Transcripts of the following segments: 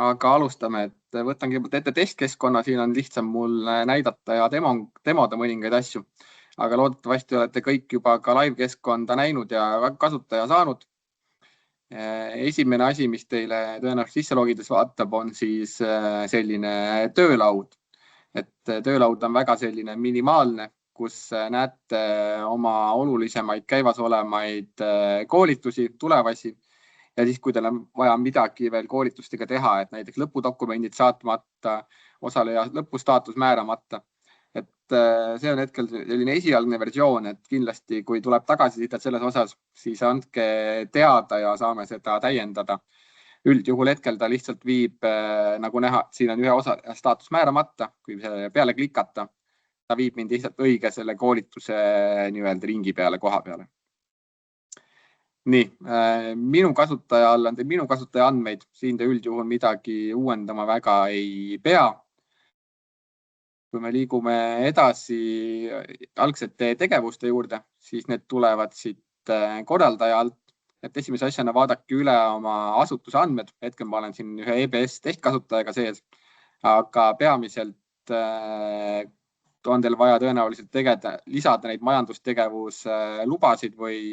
aga alustame, et võtan kõigepealt ette testkeskkonna, siin on lihtsam mul näidata ja demoda mõningaid asju, aga loodetavasti olete kõik juba ka live-keskkonda näinud ja kasutaja saanud. Esimene asi, mis teile tõenäoliselt sisse logides vaatab, on siis selline töölaud. Et töölaud on väga selline minimaalne, kus näete oma olulisemaid käivasolemaid koolitusi, tulevasi. Ja siis, kui teil on vaja midagi veel koolitustega teha, et näiteks lõpudokumendid saatmata, osaleja lõpustaatus määramata. Et see on hetkel selline esialgne versioon, et kindlasti, kui tuleb tagasisidet selles osas, siis andke teada ja saame seda täiendada. Üldjuhul hetkel ta lihtsalt viib, nagu näha, siin on ühe osa staatus määramata, kui selle peale klikata, ta viib mind lihtsalt õige selle koolituse ringi peale, koha peale. Nii, minu kasutaja all on minu kasutaja andmeid, siin te üldjuhul midagi uuendama väga ei pea. Kui me liigume edasi algsete tegevuste juurde, siis need tulevad siit korraldaja alt. Et esimese asjana vaadake üle oma asutuse andmed. Hetkel ma olen siin ühe EBS testkasutajaga sees, aga peamiselt on teil vaja tõenäoliselt lisada neid majandustegevuslubasid või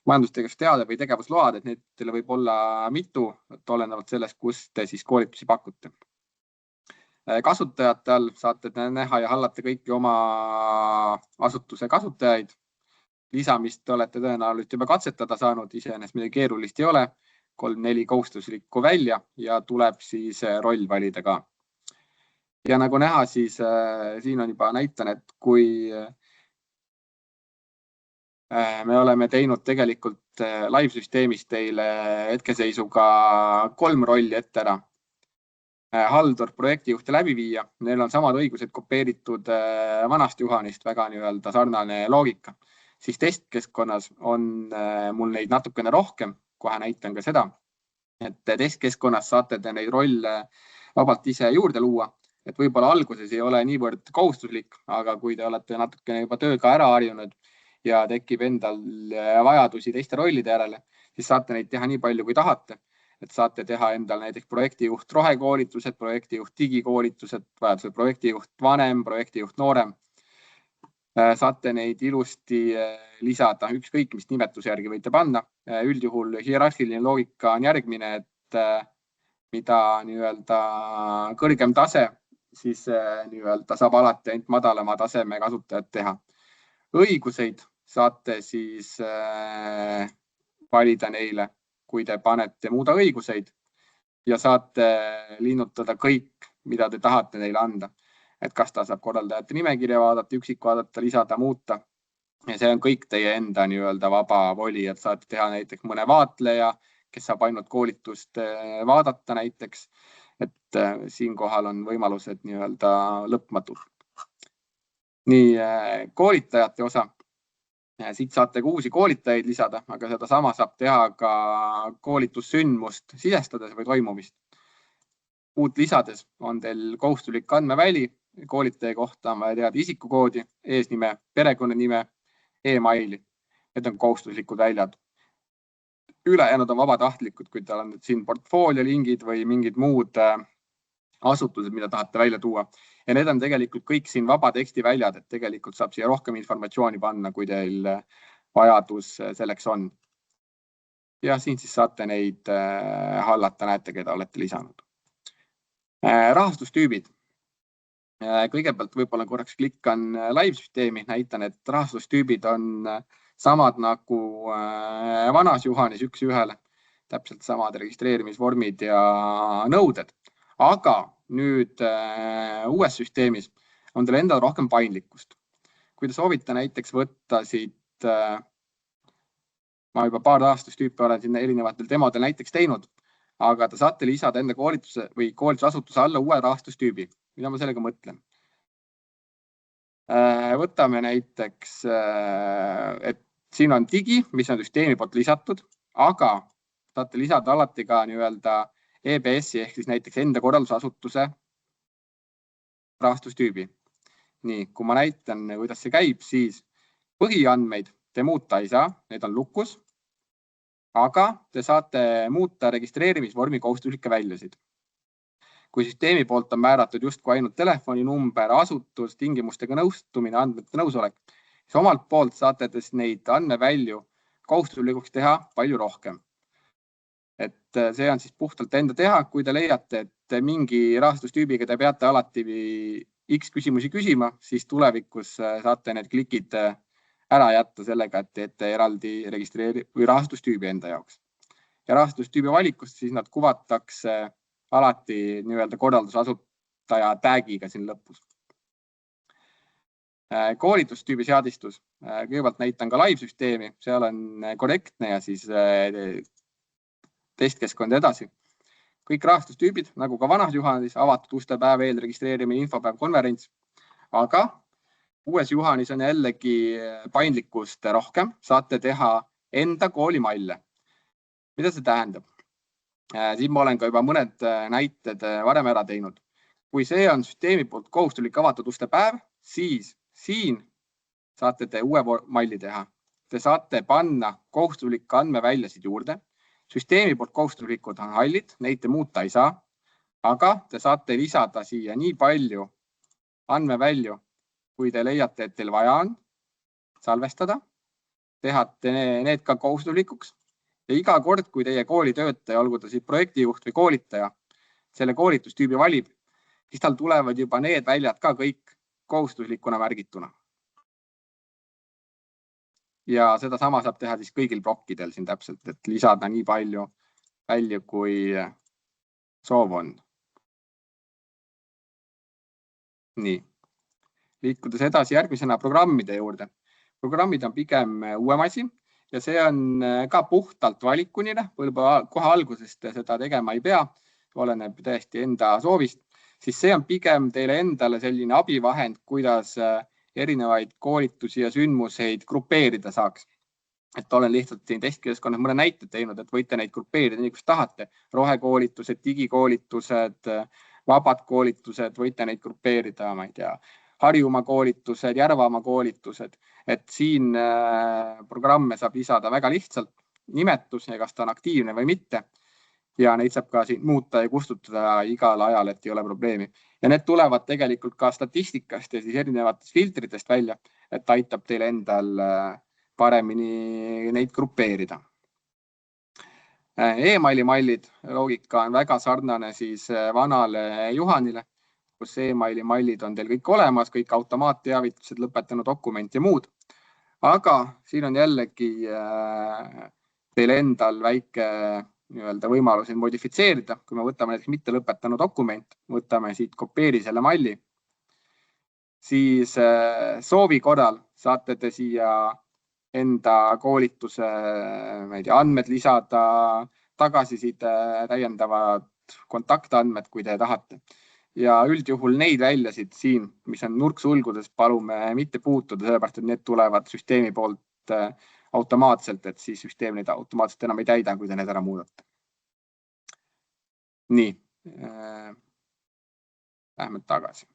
majandustegevusteade või tegevusload, et neid teil võib olla mitu, olenevalt sellest, kus te siis koolitusi pakute. Kasutajate all saate näha ja hallata kõiki oma asutuse kasutajaid. Lisamist olete tõenäoliselt juba katsetada saanud, iseenesest midagi keerulist ei ole. 3-4 kohustuslikku välja ja tuleb siis roll valida ka. Ja nagu näha, siis siin on juba näitan, et kui me oleme teinud tegelikult live-süsteemis teile hetkeseisuga 3 rolli ette ära. Haldur, projektijuht ja läbiviija, neil on samad õigused kopeeritud vanast Juhanist, väga sarnane loogika. Siis testkeskkonnas on mul neid natukene rohkem, kohe näitan ka seda, et testkeskkonnas saate te neid rolle vabalt ise juurde luua, et võib-olla alguses ei ole niivõrd kohustuslik, aga kui te olete natukene juba tööga ära harjunud ja tekib endal vajadusi teiste rollide järele, siis saate neid teha nii palju, kui tahate. Et saate teha endal näiteks projektijuht rohekoolitused, projektijuht digikoolitused, vajadusel projektijuht vanem, projektijuht noorem. Saate neid ilusti lisada, ükskõik mis nimetuse järgi võite panna. Üldjuhul hierarhiline loogika on järgmine, et mida kõrgem tase, siis saab alati ainult madalama taseme kasutajat teha. Õiguseid saate siis valida neile, kui te panete muuda õiguseid ja saate linnutada kõik, mida te tahate neile anda. Et kas ta saab korraldajate nimekirja vaadata, üksik vaadata, lisada, muuta. Ja see on kõik teie enda vaba voli, et saate teha näiteks mõne vaatleja, kes saab ainult koolitust vaadata näiteks. Et siinkohal on võimalused lõpmatud. Nii, koolitajate osa. Siit saate ka uusi koolitajaid lisada, aga seda sama saab teha ka koolitussündmust sisestades või toimumist. Uut lisades on teil kohustuslik andmeväli, koolitaja kohta on vaja teada isikukoodi, eesnime, perekonnanime, e-maili. Need on kohustuslikud väljad. Ülejäänud on vabatahtlikud, kui teil on siin portfooliolingid või mingid muud asutused, mida tahate välja tuua. Ja need on tegelikult kõik siin vaba teksti väljad, et tegelikult saab siia rohkem informatsiooni panna, kui teil vajadus selleks on. Ja siin siis saate neid hallata, näete, keda olete lisanud. Rahastustüübid. Kõigepealt võib-olla korraks klikkan live-süsteemi, näitan, et rahastustüübid on samad nagu vanas Juhanis 1:1. Täpselt samad registreerimisvormid ja nõuded. Aga nüüd uues süsteemis on teil endal rohkem paindlikkust. Kui te soovite näiteks võtta siit, ma juba paar rahastustüüpi olen siin erinevatel demodel näiteks teinud, aga te saate lisada enda koolituse või koolitusasutuse alla uue rahastustüübi. Mida ma sellega mõtlen? Võtame näiteks, et siin on digi, mis on süsteemi poolt lisatud, aga saate lisada alati ka EBS-i ehk siis näiteks enda korraldusasutuse rahastustüübi. Nii, kui ma näitan, kuidas see käib, siis põhiandmeid te muuta ei saa, need on lukus. aga te saate muuta registreerimisvormi kohustuslikke väljusid. Kui süsteemi poolt on määratud justkui ainult telefoninumber, asutus, tingimustega nõustumine, andmete nõusolek, siis omalt poolt saate te neid andmevälju kohustuslikuks teha palju rohkem. Et see on siis puhtalt enda teha, kui te leiate, et mingi rahastustüübiga te peate alati X küsimusi küsima, siis tulevikus saate need klikid ära jätta sellega, et teete eraldi või rahastustüübi enda jaoks. Ja rahastustüübi valikust siis nad kuvatakse alati nii-öelda korraldusasutaja tag'iga siin lõpus. Koolitustüübi seadistus. Kõigepealt näitan ka live-süsteemi, seal on korrektne ja siis testkeskkond edasi. Kõik rahastustüübid, nagu ka vanas juhanis, avatud uste päev, eelregistreerimine, infopäev, konverents. Aga uues juhanis on jällegi paindlikkust rohkem, saate teha enda koolimalle. Mida see tähendab? Siin ma olen ka juba mõned näited varem ära teinud. Kui see on süsteemi poolt kohustuslik avatud uste päev, siis siin saate te uue malli teha. Te saate panna kohustuslikke andmeväljasid juurde. Süsteemi poolt kohustuslikud on hallid, neid te muuta ei saa, aga te saate lisada siia nii palju andmevälju, kui te leiate, et teil vaja on salvestada, teha need ka kohustuslikuks. Ja iga kord, kui teie koolitöötaja, olgu ta siit projektijuht või koolitaja, selle koolitustüübi valib, siis tal tulevad juba need väljad ka kõik kohustuslikuna märgituna. Ja seda sama saab teha siis kõigil plokkidel siin täpselt, et lisada nii palju välju, kui soov on. Nii. Liikudes edasi järgmisena programmide juurde. Programmid on pigem uuem asi ja see on ka puhtalt valikunine, võib-olla kohe algusest seda tegema ei pea, oleneb täiesti enda soovist, siis see on pigem teile endale selline abivahend, kuidas erinevaid koolitusi ja sündmuseid grupeerida saaks. Et olen lihtsalt siin testkeskkonnas mõne näite teinud, et võite neid grupeerida nii, kus tahate. Rohekoolitused, digikoolitused, vabad koolitused, võite neid grupeerida, ma ei tea, Harjumaa koolitused, Järvamaa koolitused. Et siin programme saab lisada väga lihtsalt nimetus ja kas ta on aktiivne või mitte. Ja neid saab ka siin muuta ja kustutada igal ajal, et ei ole probleemi. Ja need tulevad tegelikult ka statistikast ja siis erinevatest filtritest välja, et aitab teil endal paremini neid grupeerida. E-maili mallid loogika on väga sarnane siis vanale Juhanile, kus e-maili mallid on teil kõik olemas, kõik automaatteavitused, lõpetanud dokument ja muud. Aga siin on jällegi teil endal väike võimalusi modifitseerida. Kui me võtame näiteks mitte lõpetanud dokument, võtame siit kopeeri selle malli, siis soovi korral saate te siia enda koolituse andmed lisada, tagasiside, täiendavad kontaktandmed, kui te tahate. Ja üldjuhul neid väljasid siin, mis on nurksulgudes, palume mitte puutuda, sellepärast, et need tulevad süsteemi poolt automaatselt, et siis süsteem neid automaatselt enam ei täida, kui te need ära muudate. Nii, lähme tagasi.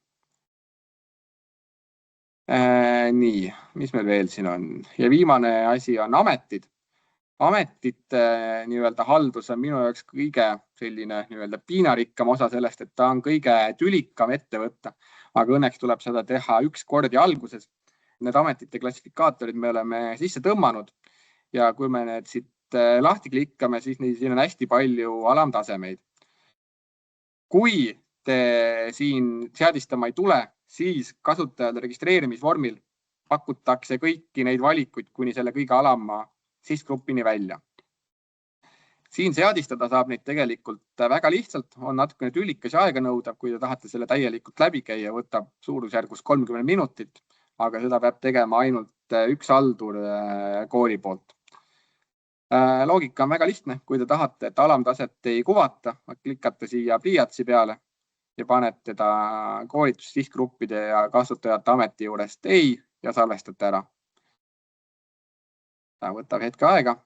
Nii, mis meil veel siin on? Ja viimane asi on ametid. Ametite haldus on minu jaoks kõige selline piinarikkam osa sellest, et ta on kõige tülikam ette võtta, aga õnneks tuleb seda teha üks kord ja alguses. Need ametite klassifikaatorid me oleme sisse tõmmanud ja kui me need siit lahti klikkame, siis siin on hästi palju alamtasemeid. Kui te siin seadistama ei tule, siis kasutajale registreerimisvormil pakutakse kõiki neid valikuid kuni selle kõige alama sisgrupini välja. Siin seadistada saab neid tegelikult väga lihtsalt, on natukene tülikas ja aega nõudav, kui te tahate selle täielikult läbi käia, võtab suurusjärgus 30 minutit. Aga seda peab tegema ainult üks haldur kooli poolt. Loogika on väga lihtne, kui te tahate, et alamtaset ei kuvata, klikate siia pliiatsi peale ja panete ta koolitussihgruppide ja kasutajate ameti juurest ei ja salvestate ära. Ta võtab hetke aega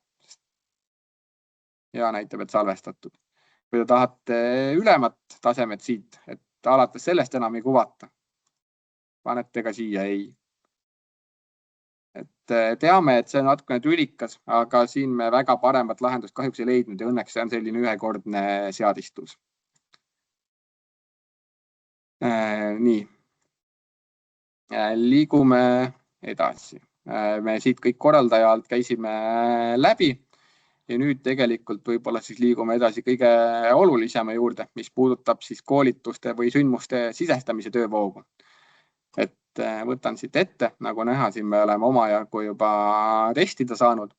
ja näitab, et salvestatud. Kui te tahate ülemat tasemet siit, et alates sellest enam ei kuvata, panete ka siia ei. Et teame, et see on natukene tülikas, aga siin me väga paremat lahendust kahjuks ei leidnud ja õnneks see on selline ühekordne seadistus. Nii. Liigume edasi. Me siit kõik korraldaja alt käisime läbi ja nüüd tegelikult võib-olla siis liigume edasi kõige olulisema juurde, mis puudutab siis koolituste või sündmuste sisestamise töövoogu. Et võtan siit ette, nagu näha, siin me oleme omajagu juba testida saanud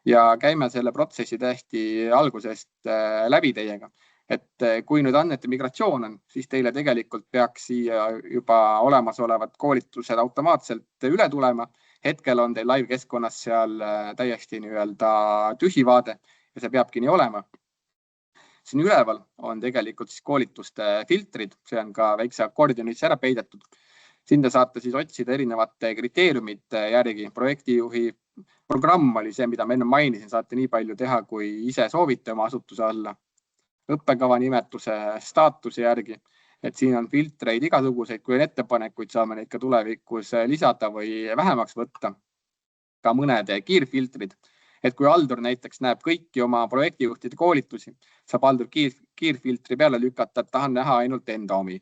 ja käime selle protsessi täiesti algusest läbi teiega. Et kui nüüd andmete migratsioon on, siis teile tegelikult peaks siia juba olemasolevad koolitused automaatselt üle tulema. Hetkel on teil live keskkonnas seal täiesti tühi vaade ja see peabki nii olema. Siin üleval on tegelikult siis koolituste filtrid, see on ka väikse akordionisse ära peidetud. Siin te saate siis otsida erinevate kriteeriumite järgi. Projektijuhi programm oli see, mida ma enne mainisin, saate nii palju teha, kui ise soovite oma asutuse alla. Õppekava nimetuse staatuse järgi, et siin on filtreid igasuguseid, kui on ettepanekuid, saame neid ka tulevikus lisada või vähemaks võtta. Ka mõned kiirfiltrid, et kui haldur näiteks näeb kõiki oma projektijuhtide koolitusi, saab haldur kiirfiltri peale lükata, et tahan näha ainult enda omi.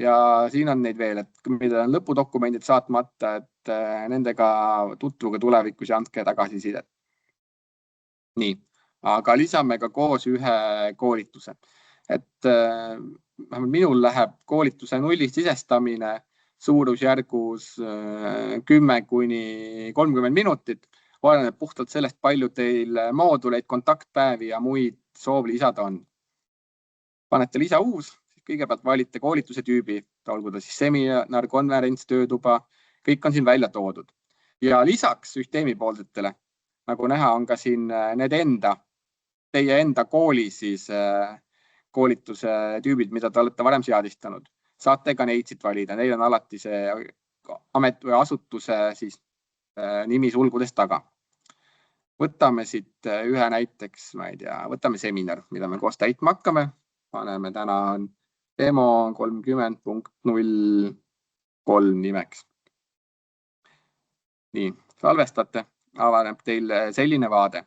Ja siin on neid veel, et mida on lõpudokumendid saatmata, et nendega tutvuge tulevikus ja andke tagasisidet. Nii, aga lisame ka koos ühe koolituse. Et minul läheb koolituse nullist sisestamine suurusjärgus 10 kuni 30 minutit. Oleneb puhtalt sellest, palju teil mooduleid, kontaktpäevi ja muid soov lisada on. Panete lisa uus. Kõigepealt valite koolituse tüübi, olgu ta siis seminar, konverents, töötuba, kõik on siin välja toodud. Ja lisaks süsteemipoolsetele, nagu näha, on ka siin need teie enda kooli siis koolituse tüübid, mida te olete varem seadistanud. Saate ka neid siit valida, neil on alati see amet või asutuse siis nimi sulgudes taga. Võtame siit ühe näiteks, ma ei tea, võtame seminar, mida me koos täitma hakkame. Paneme täna demo 30.03 nimeks. Nii, salvestate, avaneb teil selline vaade.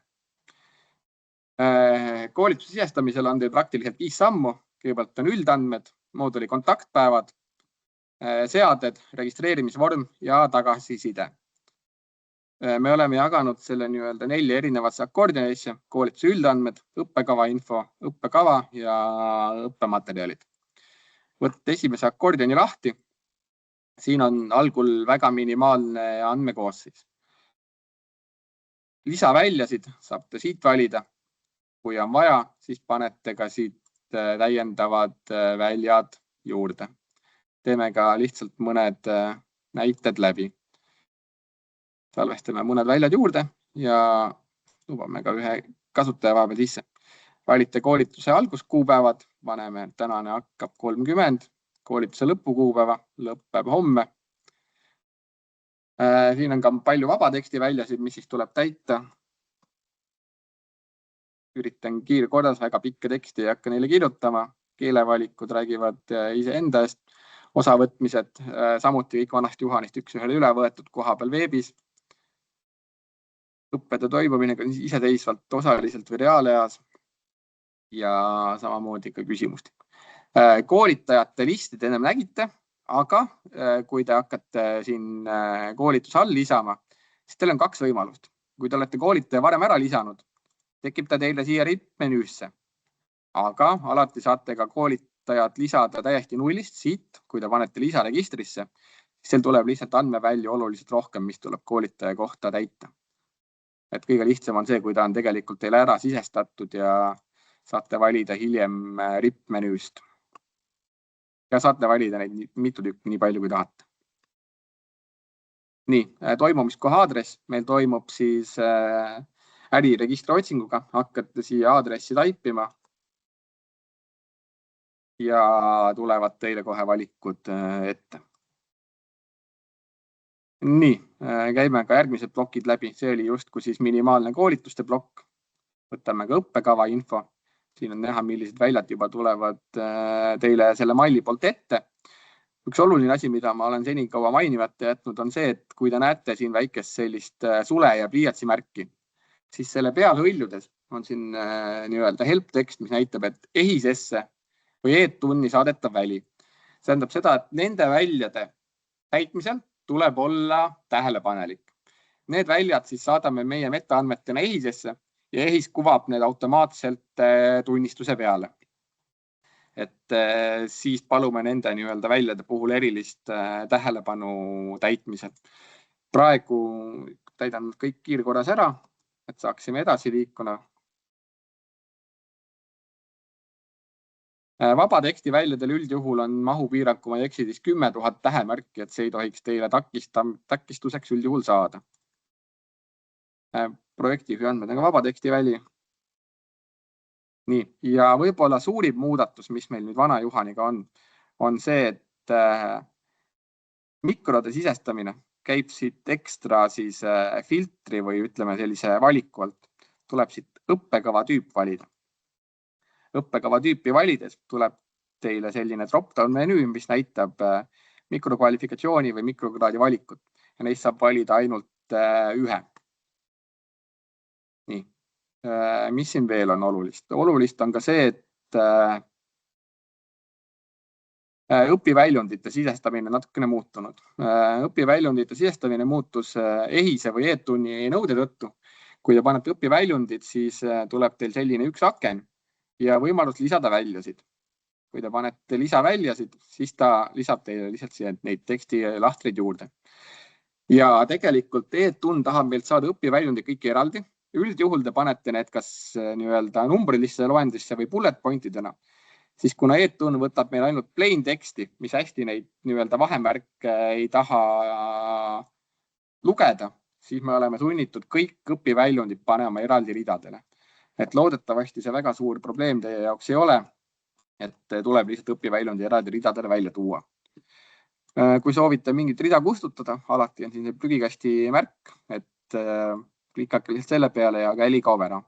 Koolituse sisestamisel on teil praktiliselt 5 sammu. Kõigepealt on üldandmed, mooduli kontaktpäevad, seaded, registreerimisvorm ja tagasiside. Me oleme jaganud selle 4 erinevasse akordionisse, koolituse üldandmed, õppekava info, õppekava ja õppematerjalid. Võtate esimese akordioni lahti. Siin on algul väga minimaalne andmekoosseis. Lisaväljasid saate siit valida. Kui on vaja, siis panete ka siit täiendavad väljad juurde. Teeme ka lihtsalt mõned näited läbi. Salvestame mõned väljad juurde ja lubame ka ühe kasutaja vahepeal sisse. Valite koolituse alguskuupäevad, paneme tänane hakkab 30, koolituse lõpukuupäeva, lõpeb homme. Siin on ka palju vabateksti väljasid, mis siis tuleb täita. Üritan kiirkorras, väga pikka teksti ei hakka neile kirjutama. Keelevalikud räägivad iseenda eest. Osavõtmised, samuti kõik vanast Juhanist üks ühele üle võetud koha peal veebis. Õppede toimumine iseseisvalt osaliselt või reaaleas. Ja samamoodi ka küsimustik. Koolitajate listi te ennem nägite, aga kui te hakkate siin koolituse all lisama, siis teil on 2 võimalust. Kui te olete koolitaja varem ära lisanud, tekib ta teile siia RIP-menüüsse. Aga alati saate ka koolitajat lisada täiesti nullist siit, kui te panete lisaregistrisse, siis teil tuleb lihtsalt andmevälju oluliselt rohkem, mis tuleb koolitaja kohta täita. Et kõige lihtsam on see, kui ta on tegelikult teile ära sisestatud ja saate valida hiljem RIP-menüüst. Ja saate valida neid mitu tükki nii palju, kui tahate. Nii, toimumiskoha aadress. Meil toimub siis äriregistri otsinguga. Hakkate siia aadressi taipima. Ja tulevad teile kohe valikud ette. Nii, käime ka järgmised plokid läbi. See oli justkui siis minimaalne koolituste plokk. Võtame ka õppekava info. Siin on näha, millised väljad juba tulevad teile selle malli poolt ette. Üks oluline asi, mida ma olen senikaua mainimata jätnud, on see, et kui te näete siin väikest sellist sule ja pliiatsi märki, siis selle peal hõljudes on siin nii-öelda help tekst, mis näitab, et EHIS-esse või e-tunni saadetav väli. See tähendab seda, et nende väljade täitmisel tuleb olla tähelepanelik. Need väljad siis saadame meie metaandmetena EHIS-esse ja EHIS kuvab need automaatselt tunnistuse peale. Et siis palume nende nii-öelda väljade puhul erilist tähelepanu täitmisel. Praegu täidan kõik kiirkorras ära, et saaksime edasi liikuda. Vaba teksti väljadel üldjuhul on mahupiirang, kui ma ei eksi, siis 10 000 tähemärki, et see ei tohiks teile takistuseks üldjuhul saada. Projekti andmed on ka vaba teksti väli. Nii, ja võib-olla suurim muudatus, mis meil nüüd vana Juhaniga on see, et mikrode sisestamine käib siit ekstra siis filtri või ütleme sellise valiku alt. Tuleb siit õppekava tüüp valida. Õppekava tüüpi valides tuleb teile selline drop-down menüü, mis näitab mikrokvalifikatsiooni või mikrokraadi valikut ja neist saab valida ainult ühe. Nii. Mis siin veel on olulist? Olulist on ka see, et õpiväljundite sisestamine natukene muutunud. Õpiväljundite sisestamine muutus EHIS-e või e-tunni nõude tõttu. Kui te panete õpiväljundid, siis tuleb teil selline üks aken ja võimalus lisada väljasid. Kui te panete lisaväljasid, siis ta lisab teile lihtsalt neid tekstilahtreid juurde. Ja tegelikult e-tund tahab meilt saada õpiväljundid kõik eraldi. Üldjuhul te panete need kas nii-öelda numbrilisse loendisse või bullet pointidena, siis kuna e-tund võtab meil ainult plain teksti, mis hästi neid nii-öelda vahemärke ei taha lugeda, siis me oleme sunnitud kõik õpiväljundid panema eraldi ridadele. Et loodetavasti see väga suur probleem teie jaoks ei ole, et tuleb lihtsalt õpiväiljundi eraldi ridadele välja tuua. Kui soovite mingit rida kustutada, alati on siin prügikasti märk, et klikake lihtsalt selle peale ja käli kaob ära.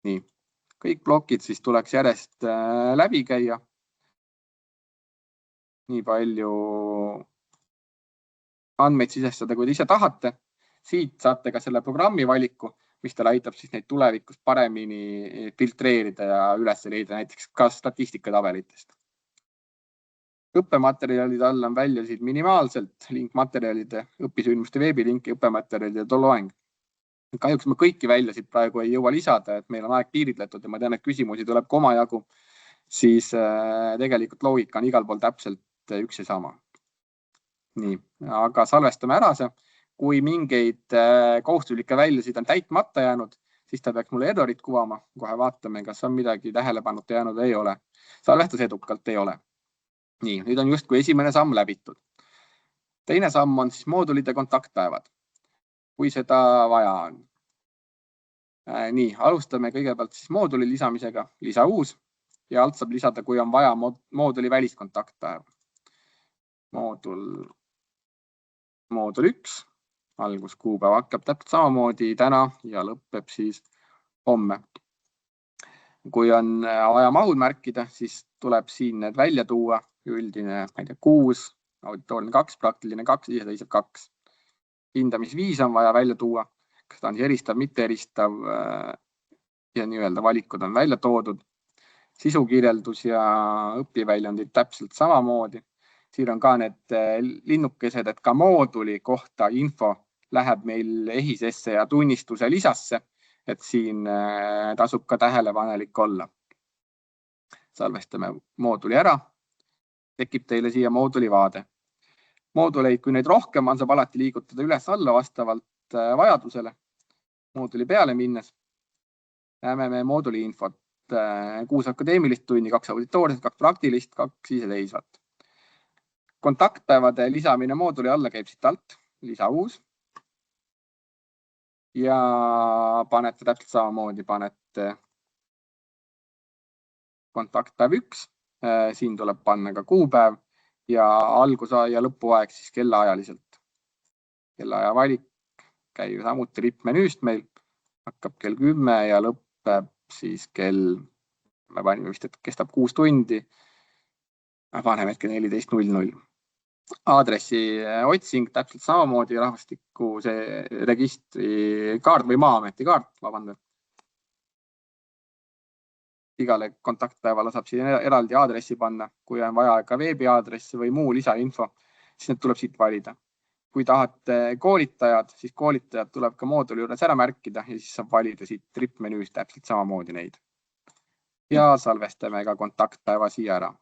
Nii, kõik plokid siis tuleks järjest läbi käia. Nii palju andmeid sisestada, kui te ise tahate. Siit saate ka selle programmi valiku, mis teil aitab siis neid tulevikus paremini filtreerida ja üles leida näiteks ka statistikatabelitest. Õppematerjalide all on väljasid minimaalselt, linkmaterjalide, õpisündmuste veebilink ja õppematerjalide loeng. Kahjuks me kõiki väljasid praegu ei jõua lisada, et meil on aeg piiritletud ja ma tean, et küsimusi tuleb ka omajagu, siis tegelikult loogika on igal pool täpselt üks ja sama. Nii, aga salvestame ära see. Kui mingeid kohustuslikke väljasid on täitmata jäänud, siis ta peaks mulle errorit kuvama. Kohe vaatame, kas on midagi tähelepanuta jäänud või ei ole. Salvestus edukalt ei ole. Nii, nüüd on justkui esimene samm läbitud. Teine samm on siis moodulite kontaktpäevad, kui seda vaja on. Nii, alustame kõigepealt siis mooduli lisamisega, lisa uus ja alt saab lisada, kui on vaja mooduli väliskontaktpäev. Moodul 1, alguskuupäev hakkab täpselt samamoodi täna ja lõpeb siis homme. Kui on vaja mahud märkida, siis tuleb siin need välja tuua, üldine 6, auditooriline 2, praktiline 2, iseteisev 2. Hindamisviis on vaja välja tuua, kas ta on eristav, mitte eristav ja nii-öelda valikud on välja toodud. Sisukirjeldus ja õpiväljundid täpselt samamoodi. Siin on ka need linnukesed, et ka mooduli kohta info läheb meil EHIS-esse ja tunnistuse lisasse, et siin tasub ka tähelepanelik olla. Salvestame mooduli ära, tekib teile siia mooduli vaade. Mooduleid, kui neid rohkem on, saab alati liigutada üles-alla vastavalt vajadusele. Mooduli peale minnes näeme me mooduli infot. 6 akadeemilist tunni, 2 auditoorset, 2 praktilist, 2 iseseisvat. Kontaktpäevade lisamine mooduli alla käib siit alt, lisa uus. Ja panete täpselt samamoodi, panete kontaktpäev 1. Siin tuleb panna ka kuupäev ja algusa ja lõpuaeg siis kellaajaliselt. Kellaaja valik käib samuti rippmenüüst meil, hakkab kell 10 ja lõpeb siis kell, me panime vist, et kestab 6 tundi. paneme hetkel 14.00. Aadressi otsing täpselt samamoodi, rahvastiku see registri kaart või Maa-ameti kaart, vabandust. Igale kontaktpäevale saab siin eraldi aadressi panna, kui on vaja ka veebiaadressi või muu lisainfo, siis need tuleb siit valida. Kui tahate koolitajad, siis koolitajad tuleb ka mooduli juures ära märkida ja siis saab valida siit trip-menüüs täpselt samamoodi neid. Ja salvestame ka kontaktpäeva siia ära.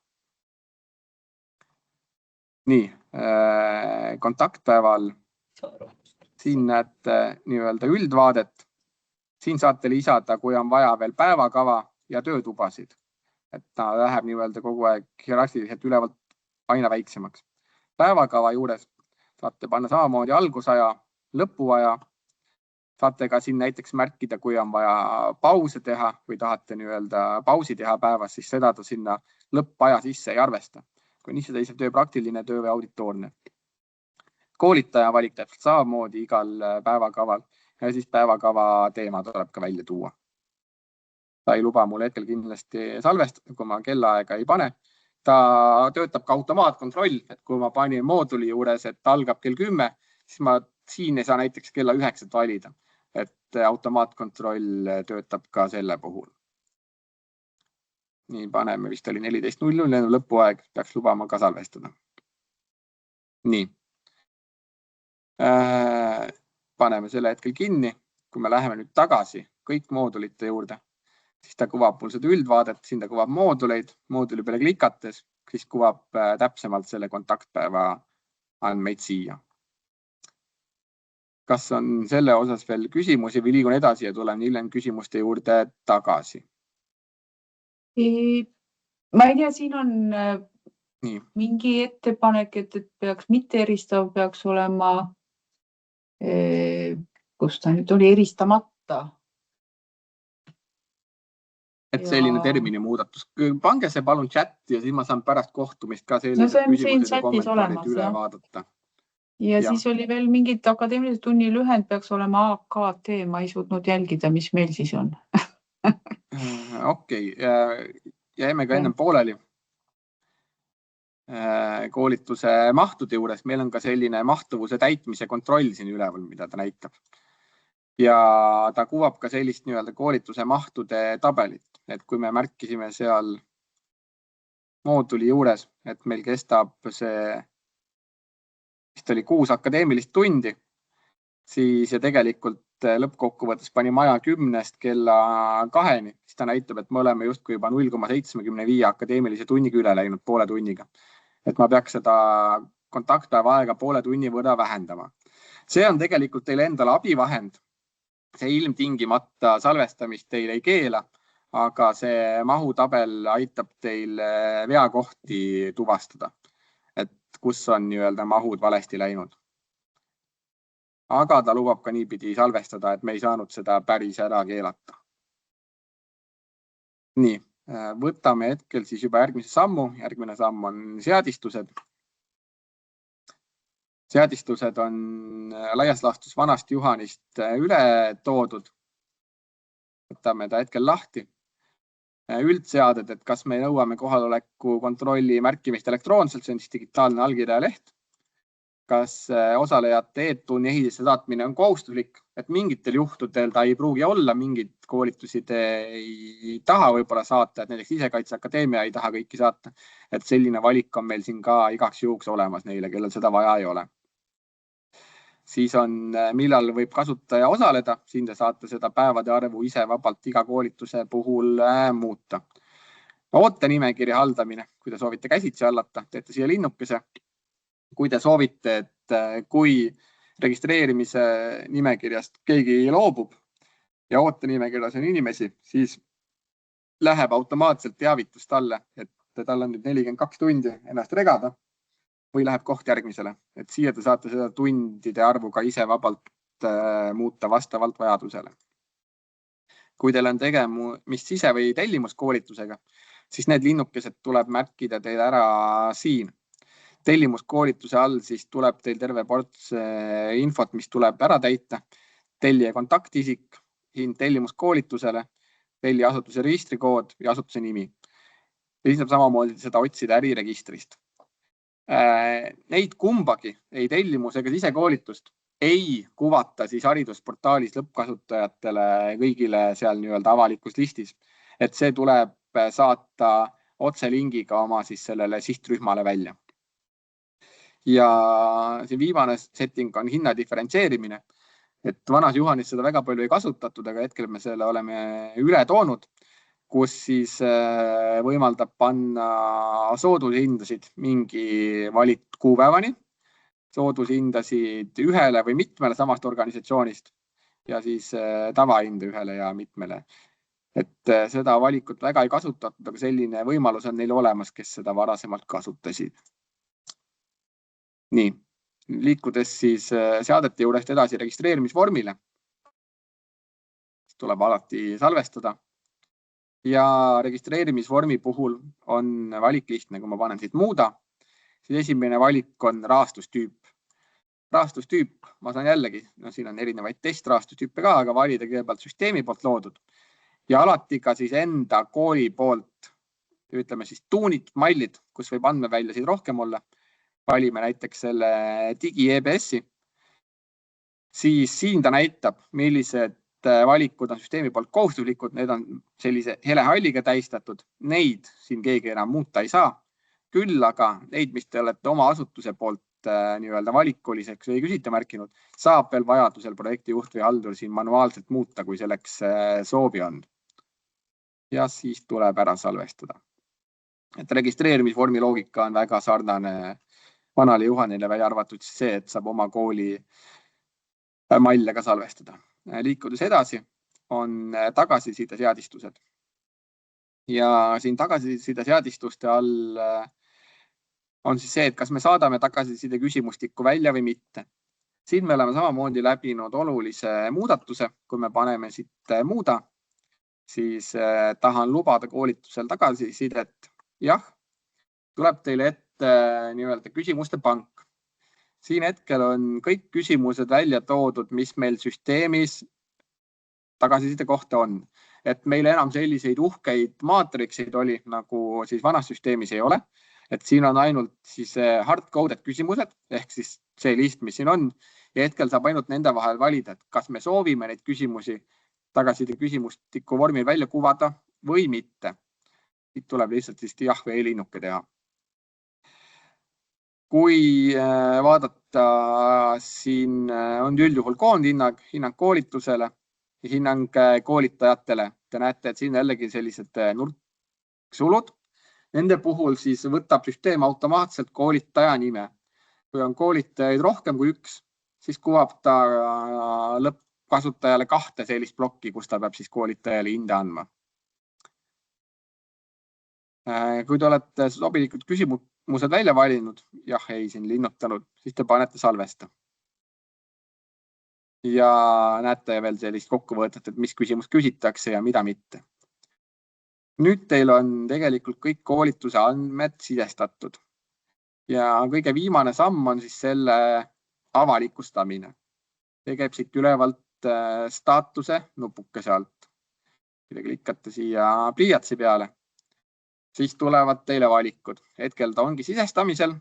Nii, kontaktpäeval siin näete nii-öelda üldvaadet. Siin saate lisada, kui on vaja veel päevakava ja töötubasid. Et ta läheb nii-öelda kogu aeg hierarhiliselt ülevalt aina väiksemaks. Päevakava juures saate panna samamoodi algusaja, lõpuaja. Saate ka siin näiteks märkida, kui on vaja pause teha või tahate nii-öelda pausi teha päevas, siis seda ta sinna lõppaja sisse ei arvesta. Kui on iseteisev töö, praktiline töö või auditoorne. Koolitaja valik täpselt samamoodi igal päevakaval ja siis päevakava teema tuleb ka välja tuua. Ta ei luba mul hetkel kindlasti salvestada, kui ma kellaaega ei pane. Ta töötab ka automaatkontroll, et kui ma panin mooduli juures, et algab kell 10, siis ma siin ei saa näiteks kella 9 valida. Et automaatkontroll töötab ka selle puhul. Nii, paneme vist oli 14.00, lõpuaeg peaks lubama ka salvestada. Nii. Paneme selle hetkel kinni. Kui me läheme nüüd tagasi kõik moodulite juurde, siis ta kuvab mul seda üldvaadet, siin ta kuvab mooduleid, mooduli peale klikates, siis kuvab täpsemalt selle kontaktpäeva andmeid siia. Kas on selle osas veel küsimusi või liigun edasi ja tulen hiljem küsimuste juurde tagasi? Ma ei tea, siin on mingi ettepanek, et peaks mitte eristav, peaks olema, kus ta nüüd oli, eristamata. Et selline termini muudatus. Pange see palun chatti ja siis ma saan pärast kohtumist ka no see on siin chatis olemas, üle vaadata. Ja siis oli veel mingid akadeemilised tunni lühend peaks olema AKT, ma ei suutnud jälgida, mis meil siis on. Okei, jäime ka ennem pooleli koolituse mahtude juures. Meil on ka selline mahtuvuse täitmise kontroll siin üleval, mida ta näitab. Ja ta kuvab ka sellist nii-öelda koolituse mahtude tabelit. Et kui me märkisime seal mooduli juures, et meil kestab see, vist oli 6 akadeemilist tundi, siis ja tegelikult lõppkokkuvõttes pani maja 10-st kella 2-ni, siis ta näitab, et me oleme justkui juba 0,75 akadeemilise tunniga üle läinud poole tunniga. Et ma peaks seda kontaktpäeva aega poole tunni võrra vähendama. See on tegelikult teile endale abivahend. See ilmtingimata salvestamist teil ei keela, aga see mahutabel aitab teil veakohti tuvastada, et kus on nii-öelda mahud valesti läinud. Aga ta lubab ka niipidi salvestada, et me ei saanud seda päris ära keelata. Nii, võtame hetkel siis juba järgmise sammu. Järgmine samm on seadistused. Seadistused on laias laastus vanast Juhanist üle toodud. Võtame ta hetkel lahti. Üldseaded, et kas me nõuame kohaloleku kontrolli märkimist elektroonselt, see on siis digitaalne allkirja leht. Kas osalejate e-tunni ehidesse saatmine on kohustuslik, et mingitel juhtudel ta ei pruugi olla, mingid koolitusi te ei taha võib-olla saata, et näiteks Isekaitseakadeemia ei taha kõiki saata. Et selline valik on meil siin ka igaks juhuks olemas neile, kellel seda vaja ei ole. Siis on, millal võib kasutaja osaleda, siin te saate seda päevade arvu ise vabalt iga koolituse puhul muuta. Ootenimekirja haldamine, kui te soovite käsitsi hallata, teete siia linnukese. Kui te soovite, et kui registreerimise nimekirjast keegi loobub ja ootenimekirjas on inimesi, siis läheb automaatselt teavitus talle, et tal on nüüd 42 tundi ennast regada või läheb koht järgmisele. Et siia te saate seda tundide arvu ka ise vabalt muuta vastavalt vajadusele. Kui teil on tegemist sise- või tellimuskoolitusega, siis need linnukesed tuleb märkida teil ära siin. Tellimuskoolituse all siis tuleb teil terve ports infot, mis tuleb ära täita. Tellija kontaktisik, hind tellimuskoolitusele, tellija asutuse registrikood ja asutuse nimi. ja siis saab samamoodi seda otsida äriregistrist. Neid kumbagi, ei tellimus ega sisekoolitust, ei kuvata siis haridusportaalis lõppkasutajatele kõigile seal nii-öelda avalikus listis. Et see tuleb saata otselingiga oma siis sellele sihtrühmale välja. Ja see viimane setting on hinna diferentseerimine. Et vanas Juhanis seda väga palju ei kasutatud, aga hetkel me selle oleme üle toonud, kus siis võimaldab panna soodushindasid mingi valitud kuupäevani, soodushindasid ühele või mitmele samast organisatsioonist ja siis tavahinda ühele ja mitmele. Et seda valikut väga ei kasutatud, aga selline võimalus on neil olemas, kes seda varasemalt kasutasid. Nii, liikudes siis seadete juurest edasi registreerimisvormile, tuleb alati salvestada. Ja registreerimisvormi puhul on valik lihtne, kui ma panen siit muuda, siis esimene valik on rahastustüüp. Rahastustüüp, ma saan jällegi, siin on erinevaid testrahastustüüpe ka, aga valida kõigepealt süsteemi poolt loodud ja alati ka siis enda kooli poolt, ütleme siis tuunitud mallid, kus võib andmeväljasid rohkem olla. Valime näiteks selle digi EBS-i, siis siin ta näitab, millised valikud on süsteemi poolt kohustuslikud, need on sellise hele halliga tähistatud, neid siin keegi enam muuta ei saa. Küll aga neid, mis te olete oma asutuse poolt nii-öelda valikuliseks või küsite märkinud, saab veel vajadusel projekti juht või haldur siin manuaalselt muuta, kui selleks soovi on. Ja siis tuleb ära salvestada. Et registreerimisvormi loogika on väga sarnane vanale Juhanile, välja arvatud see, et saab oma kooli malle ka salvestada. Liikudes edasi on tagasiside seadistused. Ja siin tagasiside seadistuste all on siis see, et kas me saadame tagasiside küsimustikku välja või mitte. Siin me oleme samamoodi läbinud olulise muudatuse, kui me paneme siit muuda, siis tahan lubada koolitusel tagasisidet. Jah, tuleb teile ette nii-öelda küsimuste pank. Siin hetkel on kõik küsimused välja toodud, mis meil süsteemis tagasiside kohta on. Et meil enam selliseid uhkeid maatrikseid oli, nagu siis vanas süsteemis ei ole. Et siin on ainult siis hard-coded küsimused, ehk siis see list, mis siin on. Ja hetkel saab ainult nende vahel valida, et kas me soovime neid küsimusi tagasiside küsimustiku vormil välja kuvada või mitte. Siit tuleb lihtsalt siis jah või ei-linnuke teha. Kui vaadata, siin on üldjuhul koondhinnang, hinnang koolitusele ja hinnang koolitajatele. Te näete, et siin jällegi sellised nurksulud. Nende puhul siis võtab süsteem automaatselt koolitaja nime. Kui on koolitajaid rohkem kui üks, siis kuvab ta lõppkasutajale 2 sellist plokki, kus ta peab siis koolitajale hinde andma. Kui te olete sobilikud küsimused välja valinud, jah, ei siin linnutanud, siis te panete salvesta. Ja näete veel sellist kokkuvõtet, et mis küsimus küsitakse ja mida mitte. Nüüd teil on tegelikult kõik koolituse andmed sidestatud. Ja kõige viimane samm on siis selle avalikustamine. See käib siit ülevalt staatuse nupukese alt. Kui te klikkate siia pliiatsi peale, siis tulevad teile valikud. Hetkel ta ongi sisestamisel.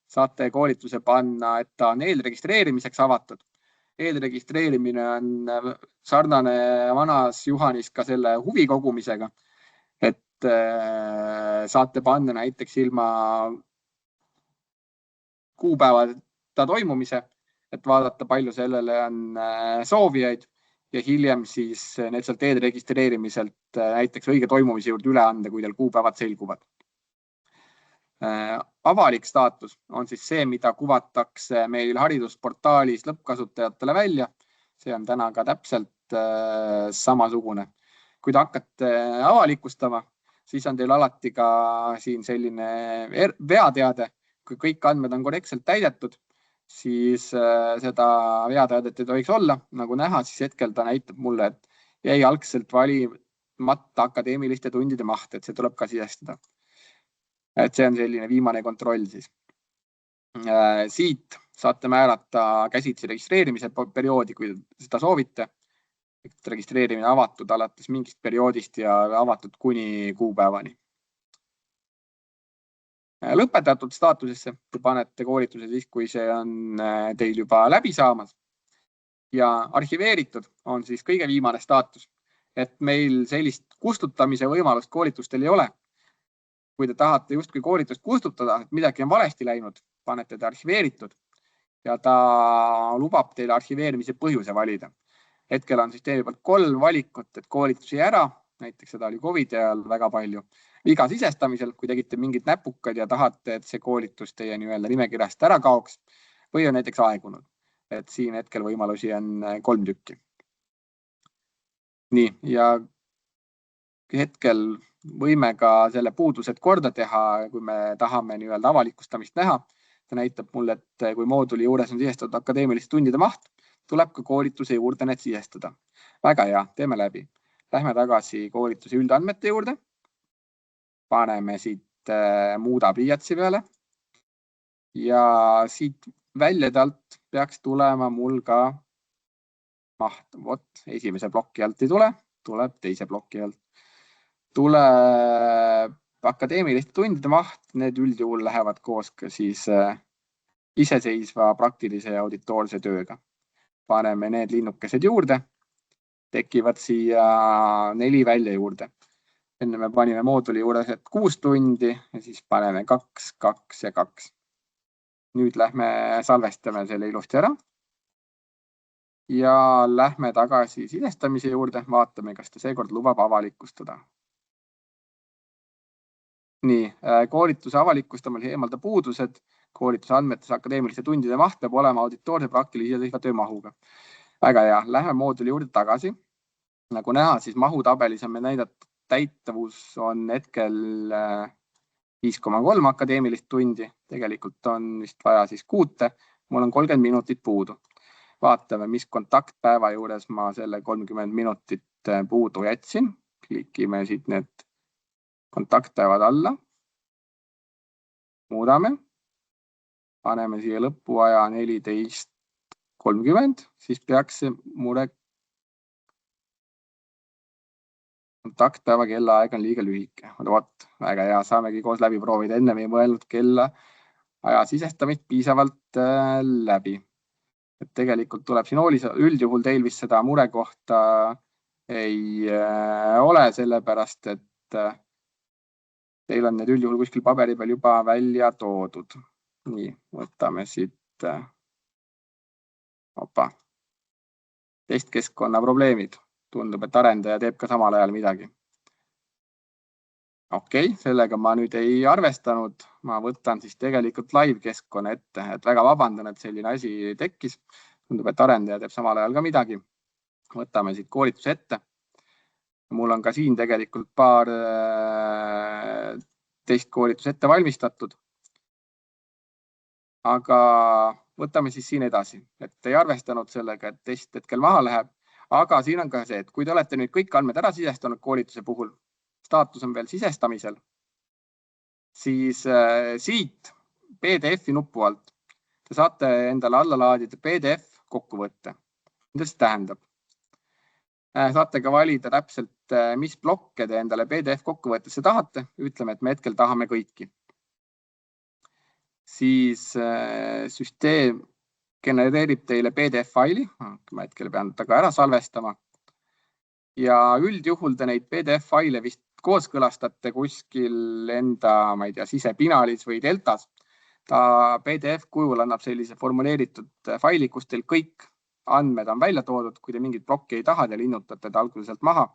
Saate koolituse panna, et ta on eelregistreerimiseks avatud. Eelregistreerimine on sarnane vanas Juhanis ka selle huvi kogumisega. Et saate panna näiteks ilma kuupäevata toimumise, et vaadata, palju sellele on soovijaid. Ja hiljem siis need sealt eelregistreerimiselt näiteks õige toimumise juurde üle anda, kui teil kuupäevad selguvad. Avalik staatus on siis see, mida kuvatakse meil haridusportaalis lõppkasutajatele välja. See on täna ka täpselt samasugune. Kui te hakkate avalikustama, siis on teil alati ka siin selline veateade. Kui kõik andmed on korrektselt täidetud, siis seda veateadet ei tohiks olla. Nagu näha, siis hetkel ta näitab mulle, et jäi algselt valimata akadeemiliste tundide maht, et see tuleb ka sisestada. Et see on selline viimane kontroll siis. Siit saate määrata käsitsi registreerimise perioodi, kui seda soovite. Registreerimine avatud alates mingist perioodist ja avatud kuni kuupäevani. lõpetatud staatusesse. Te panete koolituse siis, kui see on teil juba läbi saamas. Ja arhiveeritud on siis kõige viimane staatus. Et meil sellist kustutamise võimalust koolitustel ei ole. Kui te tahate justkui koolitust kustutada, et midagi on valesti läinud, panete te arhiveeritud ja ta lubab teile arhiveerimise põhjuse valida. Hetkel on süsteemi poolt 3 valikut, et koolitusi ära, näiteks seda oli COVID ajal väga palju, viga sisestamisel, kui tegite mingid näpukad ja tahate, et see koolitus teie nimekirjast ära kaoks või on näiteks aegunud. Et siin hetkel võimalusi on 3 tükki. Nii, ja hetkel võime ka selle puudused korda teha, kui me tahame avalikustamist näha. Ta näitab mulle, et kui mooduli juures on sisestatud akadeemiliste tundide maht, tuleb ka koolituse juurde need sisestada. Väga hea, teeme läbi. Lähme tagasi koolituse üldandmete juurde. Paneme siit muuda pliiatsi peale. Ja siit väljade alt peaks tulema mul ka maht. Vot, esimese ploki alt ei tule, tuleb teise ploki alt. Tuleb akadeemiliste tundide maht, need üldjuhul lähevad koos ka siis iseseisva praktilise ja auditoorse tööga. Paneme need linnukesed juurde, tekivad siia 4 välja juurde. Enne me panime mooduli juures 6 tundi ja siis paneme 2, 2 ja 2. Nüüd lähme salvestame selle ilusti ära. Ja lähme tagasi sisestamise juurde, vaatame, kas ta seekord lubab avalikustada. Nii, koolituse avalikustamisel eemalda puudused, koolituse andmetes akadeemiliste tundide maht peab olema auditoorse praktilise iseseisva töömahuga. Väga hea, lähme mooduli juurde tagasi. Nagu näha, siis mahutabelis on meil näidatud täitavus on hetkel 5,3 akadeemilist tundi. Tegelikult on vist vaja siis 6. Mul on 30 minutit puudu. Vaatame, mis kontaktpäeva juures ma selle 30 minutit puudu jätsin. Klikime siit need kontaktpäevad alla. Muudame. Paneme siia lõpuaja 14.30, siis peaks see mure kontaktpäeva kellaaeg on liiga lühike. Vot, väga hea, saamegi koos läbi proovida. Enne me ei mõelnud kella aja sisestamist piisavalt läbi. Et tegelikult tuleb siin üldjuhul teil vist seda mure kohta ei ole, sellepärast, et teil on need üldjuhul kuskil paberi peal juba välja toodud. Nii, võtame siit testkeskkonna probleemid. Tundub, et arendaja teeb ka samal ajal midagi. Okei, sellega ma nüüd ei arvestanud. Ma võtan siis tegelikult live-keskkonna ette. Et väga vabandan, et selline asi tekkis. Tundub, et arendaja teeb samal ajal ka midagi. Võtame siit koolituse ette. Mul on ka siin tegelikult paar testkoolitus ette valmistatud. Aga võtame siis siin edasi. Et ei arvestanud sellega, et test hetkel maha läheb. Aga siin on ka see, et kui te olete nüüd kõik andmed ära sisestanud koolituse puhul, staatus on veel sisestamisel, siis siit PDF-i nupu alt te saate endale alla laadida PDF kokkuvõtte. Mida see tähendab? Saate ka valida täpselt, mis blokke te endale PDF kokkuvõttesse tahate. Ütleme, et me hetkel tahame kõiki. Siis süsteem genereerib teile PDF-faili, ma hetkel pean ta ka ära salvestama. Ja üldjuhul te neid PDF-faile vist kooskõlastate kuskil enda, ma ei tea, sisepinalis või deltas. Ta PDF-kujul annab sellise formuleeritud faili, kus teil kõik andmed on välja toodud. Kui te mingit plokki ei taha, te linnutate ta alguselt maha,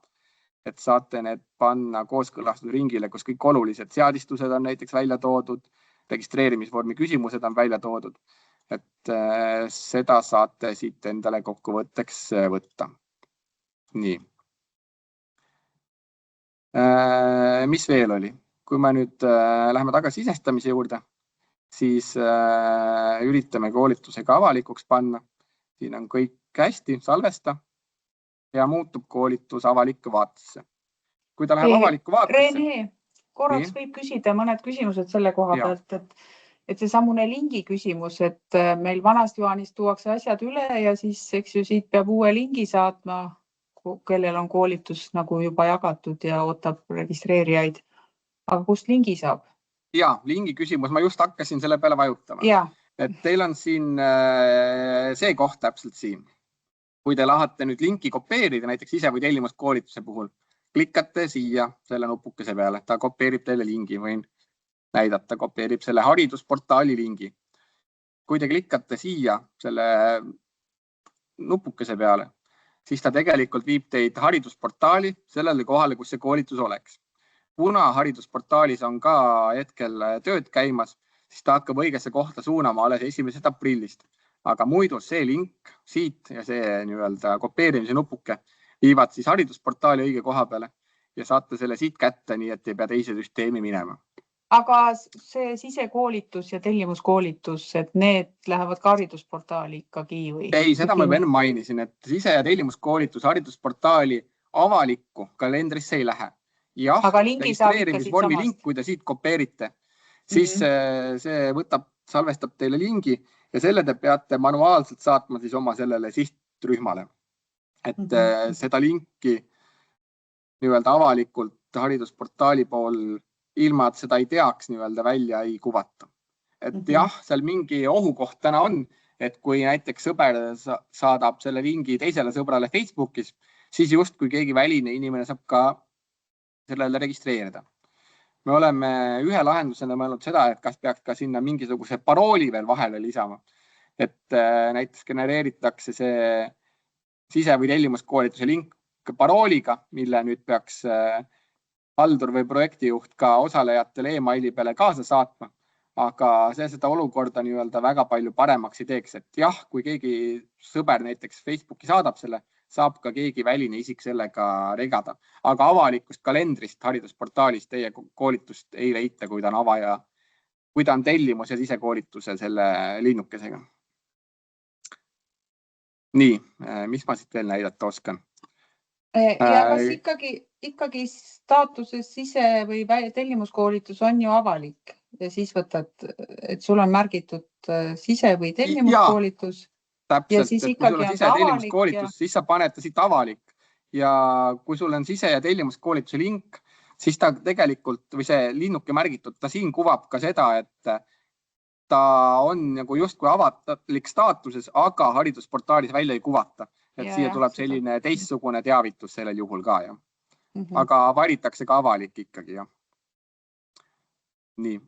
et saate need panna kooskõlastusringile, kus kõik olulised seadistused on näiteks välja toodud, registreerimisvormi küsimused on välja toodud. Et seda saate siit endale kokkuvõtteks võtta. Nii. Mis veel oli? Kui me nüüd läheme tagasi sisestamise juurde, siis üritame koolitusega avalikuks panna. Siin on kõik hästi, salvesta ja muutub koolitus avalikku vaatesse. Kui ta läheb avalikku vaatesse... Rene, korraks võib küsida mõned küsimused selle koha pealt, et see samune lingi küsimus, et meil vanast Johanist tuuakse asjad üle ja siis eks ju siit peab uue lingi saatma, kellel on koolitus nagu juba jagatud ja ootab registreerijaid. Aga kust lingi saab? Ja, lingi küsimus, ma just hakkasin selle peale vajutama. Et teil on siin see koht täpselt siin. Kui te lahate nüüd linki kopeerida, näiteks ise või tellimuskoolituse puhul, klikkate siia selle nupukese peale, ta kopeerib teile lingi, võin näidata, kopeerib selle haridusportaali lingi. Kui te klikkate siia selle nupukese peale, siis ta tegelikult viib teid haridusportaali sellele kohale, kus see koolitus oleks. Kuna haridusportaalis on ka hetkel tööd käimas, siis ta hakkab õigesse kohta suunama alles 1. aprillist. Aga muidu see link siit ja see nii-öelda kopeerimise nupuke viivad siis haridusportaali õige koha peale ja saate selle siit kätte, nii et ei pea teise süsteemi minema. Aga see sisekoolitus ja tellimuskoolitus, et need lähevad ka haridusportaali ikkagi või? Ei, seda ma enne mainisin, et sise- ja tellimuskoolitus haridusportaali avalikku kalendrisse ei lähe. Jah, registreerimisvormi link, kui te siit kopeerite, siis see salvestab teile lingi ja selle te peate manuaalselt saatma siis oma sellele sihtrühmale. Et seda linki nii-öelda avalikult haridusportaali pool ilma, et seda ei teaks nii-öelda välja ei kuvata. Et jah, seal mingi ohukoht täna on, et kui näiteks sõber saadab selle lingi teisele sõbrale Facebookis, siis just kui keegi väline inimene saab ka sellele registreerida. Me oleme ühe lahendusena mõelnud seda, et kas peaks ka sinna mingisuguse parooli veel vahele lisama. Et näiteks genereeritakse see sise- või tellimuskoolituse link parooliga, mille nüüd peaks haldur või projektijuht ka osalejatele e-maili peale kaasa saatma. Aga see seda olukorda nii-öelda väga palju paremaks ei teeks. Et jah, kui keegi sõber näiteks Facebooki saadab selle, saab ka keegi väline isik sellega regada. Aga avalikust kalendrist haridusportaalis teie koolitust ei leita, kui ta on avaja, kui ta on tellimus ja sisekoolituse selle linnukesega. Nii, mis ma siit veel näidata oskan? Ja kas ikkagi staatuses sise- või tellimuskoolitus on ju avalik ja siis võtad, et sul on märgitud sise- või tellimuskoolitus? Täpselt, et kui sul on sise- ja tellimuskoolitus, siis sa paned siit avalik ja kui sul on sise- ja tellimuskoolituse link, siis ta tegelikult või see linnuke märgitud, ta siin kuvab ka seda, et ta on nagu justkui avatlik staatuses, aga haridusportaalis välja ei kuvata. Et siia tuleb selline teistsugune teavitus sellel juhul ka. Aga valitakse ka avalik ikkagi. Nii.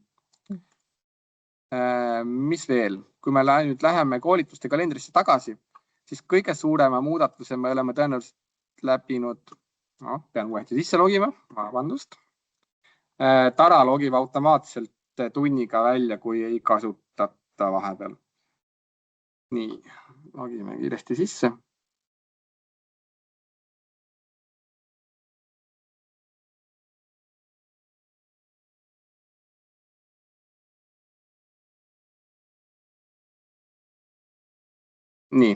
Mis veel? Kui me nüüd läheme koolituste kalendrisse tagasi, siis kõige suurema muudatuse me oleme tõenäoliselt läbinud, pean uuesti sisse logima, vabandust. Tara logib automaatselt tunniga välja, kui ei kasutata vahepeal. Nii, logime kiiresti sisse. Nii,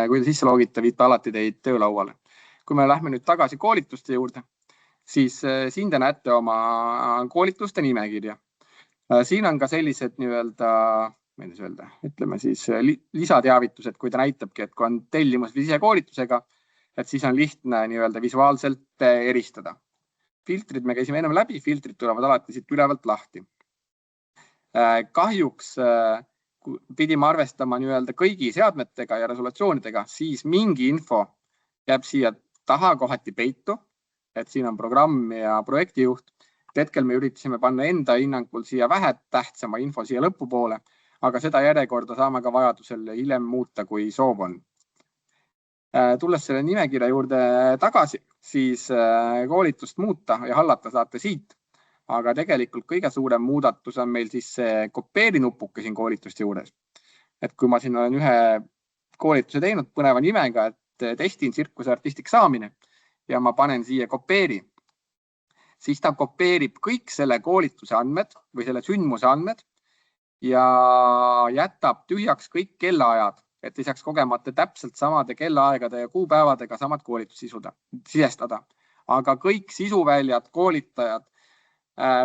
kui te sisse logite, viite alati teid töölauale. Kui me lähme nüüd tagasi koolituste juurde, siis siin te näete oma koolituste nimekirja. Siin on ka sellised nii-öelda, ütleme siis lisateavitused, kui ta näitabki, et kui on tellimus või sisekoolitusega, et siis on lihtne nii-öelda visuaalselt eristada. Filtrid me käisime ennem läbi, filtrid tulevad alati siit ülevalt lahti. Kahjuks pidime arvestama nii-öelda kõigi seadmetega ja resolutsioonidega, siis mingi info jääb siia taha kohati peitu, et siin on programm ja projektijuht. Hetkel me üritasime panna enda hinnangul siia vähe tähtsama info siia lõpupoole, aga seda järjekorda saame ka vajadusel hiljem muuta, kui soov on. Tulles selle nimekirja juurde tagasi, siis koolitust muuta ja hallata saate siit. Aga tegelikult kõige suurem muudatus on meil siis see kopeeri nupuke siin koolituste juures. Et kui ma siin olen ühe koolituse teinud põneva nimega, et testin tsirkuseartistiks saamine ja ma panen siia kopeeri, siis ta kopeerib kõik selle koolituse andmed või selle sündmuse andmed ja jätab tühjaks kõik kellaajad, et ei saaks kogemata täpselt samade kellaaegade ja kuupäevadega samad koolitust sisestada. Aga kõik sisuväljad, koolitajad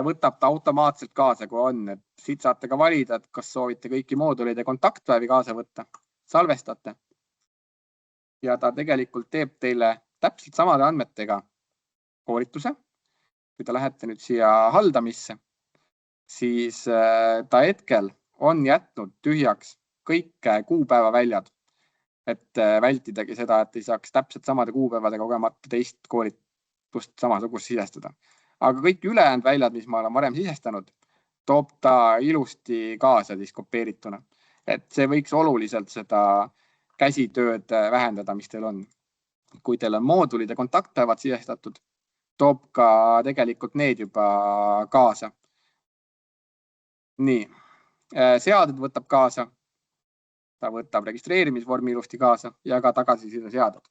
võtab ta automaatselt kaasa, kui on. Et siit saate ka valida, et kas soovite kõiki mooduleid ja kontaktpäevi kaasa võtta, salvestate. Ja ta tegelikult teeb teile täpselt samade andmetega koolituse. Kui te lähete nüüd siia haldamisse, siis ta hetkel on jätnud tühjaks kõik kuupäevaväljad, et vältidagi seda, et ei saaks täpselt samade kuupäevadega kogemata teist koolitust samasugust sisestada. Aga kõik ülejäänud väljad, mis ma olen varem sisestanud, toob ta ilusti kaasa siis kopeerituna. Et see võiks oluliselt seda käsitööd vähendada, mis teil on. Kui teil on moodulid ja kontaktpäevad sisestatud, toob ka tegelikult need juba kaasa. Nii, seaded võtab kaasa. Ta võtab registreerimisvormi ilusti kaasa ja ka tagasiside seaded.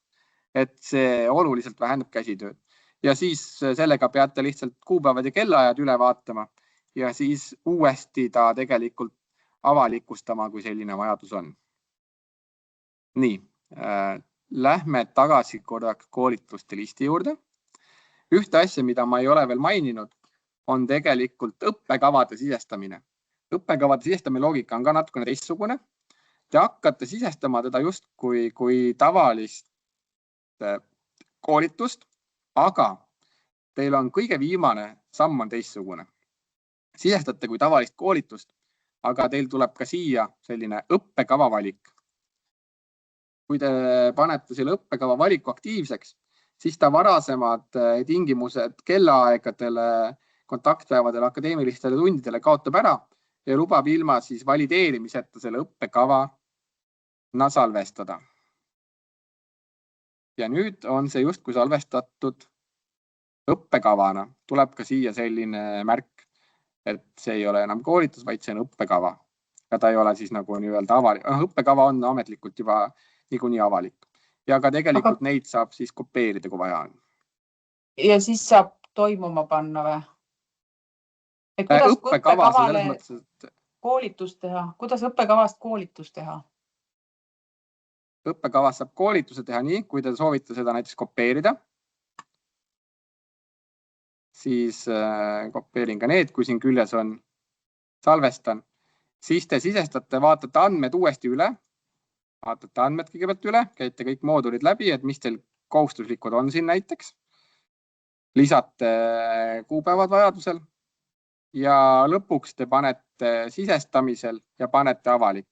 Et see oluliselt vähendab käsitööd. Ja siis sellega peate lihtsalt kuupäevad ja kellaajad üle vaatama ja siis uuesti ta tegelikult avalikustama, kui selline vajadus on. Nii, lähme tagasi korraks koolituste listi juurde. Ühte asja, mida ma ei ole veel maininud, on tegelikult õppekavade sisestamine. Õppekavade sisestamine loogika on ka natukene teistsugune. Te hakkate sisestama teda just kui tavalist koolitust, aga teil on kõige viimane samm on teistsugune. Sisestate kui tavalist koolitust, aga teil tuleb ka siia selline õppekava valik. Kui te panete selle õppekava valiku aktiivseks, siis ta varasemad tingimused kellaaegadele, kontaktpäevadele, akadeemilistele tundidele kaotab ära ja lubab ilma siis valideerimiseta selle õppekava salvestada. Ja nüüd on see justkui salvestatud õppekavana. Tuleb ka siia selline märk, et see ei ole enam koolitus, vaid see on õppekava. Ja ta ei ole siis nagu nii-öelda avalik. Õppekava on ametlikult juba niikuinii avalik. Ja ka tegelikult neid saab siis kopeerida, kui vaja on. Ja siis saab toimuma panna või? Kuidas õppekavale koolitust teha? Kuidas õppekavast koolitust teha? Õppekavast saab koolituse teha nii, kui te soovite seda näiteks kopeerida. Siis kopeerin ka need, kui siin küljes on, salvestan. Siis te sisestate, vaatate andmed uuesti üle. Vaatate andmed kõigepealt üle, käite kõik moodulid läbi, et mis teil kohustuslikud on siin näiteks. Lisate kuupäevad vajadusel ja lõpuks te panete sisestamisel ja panete avalik.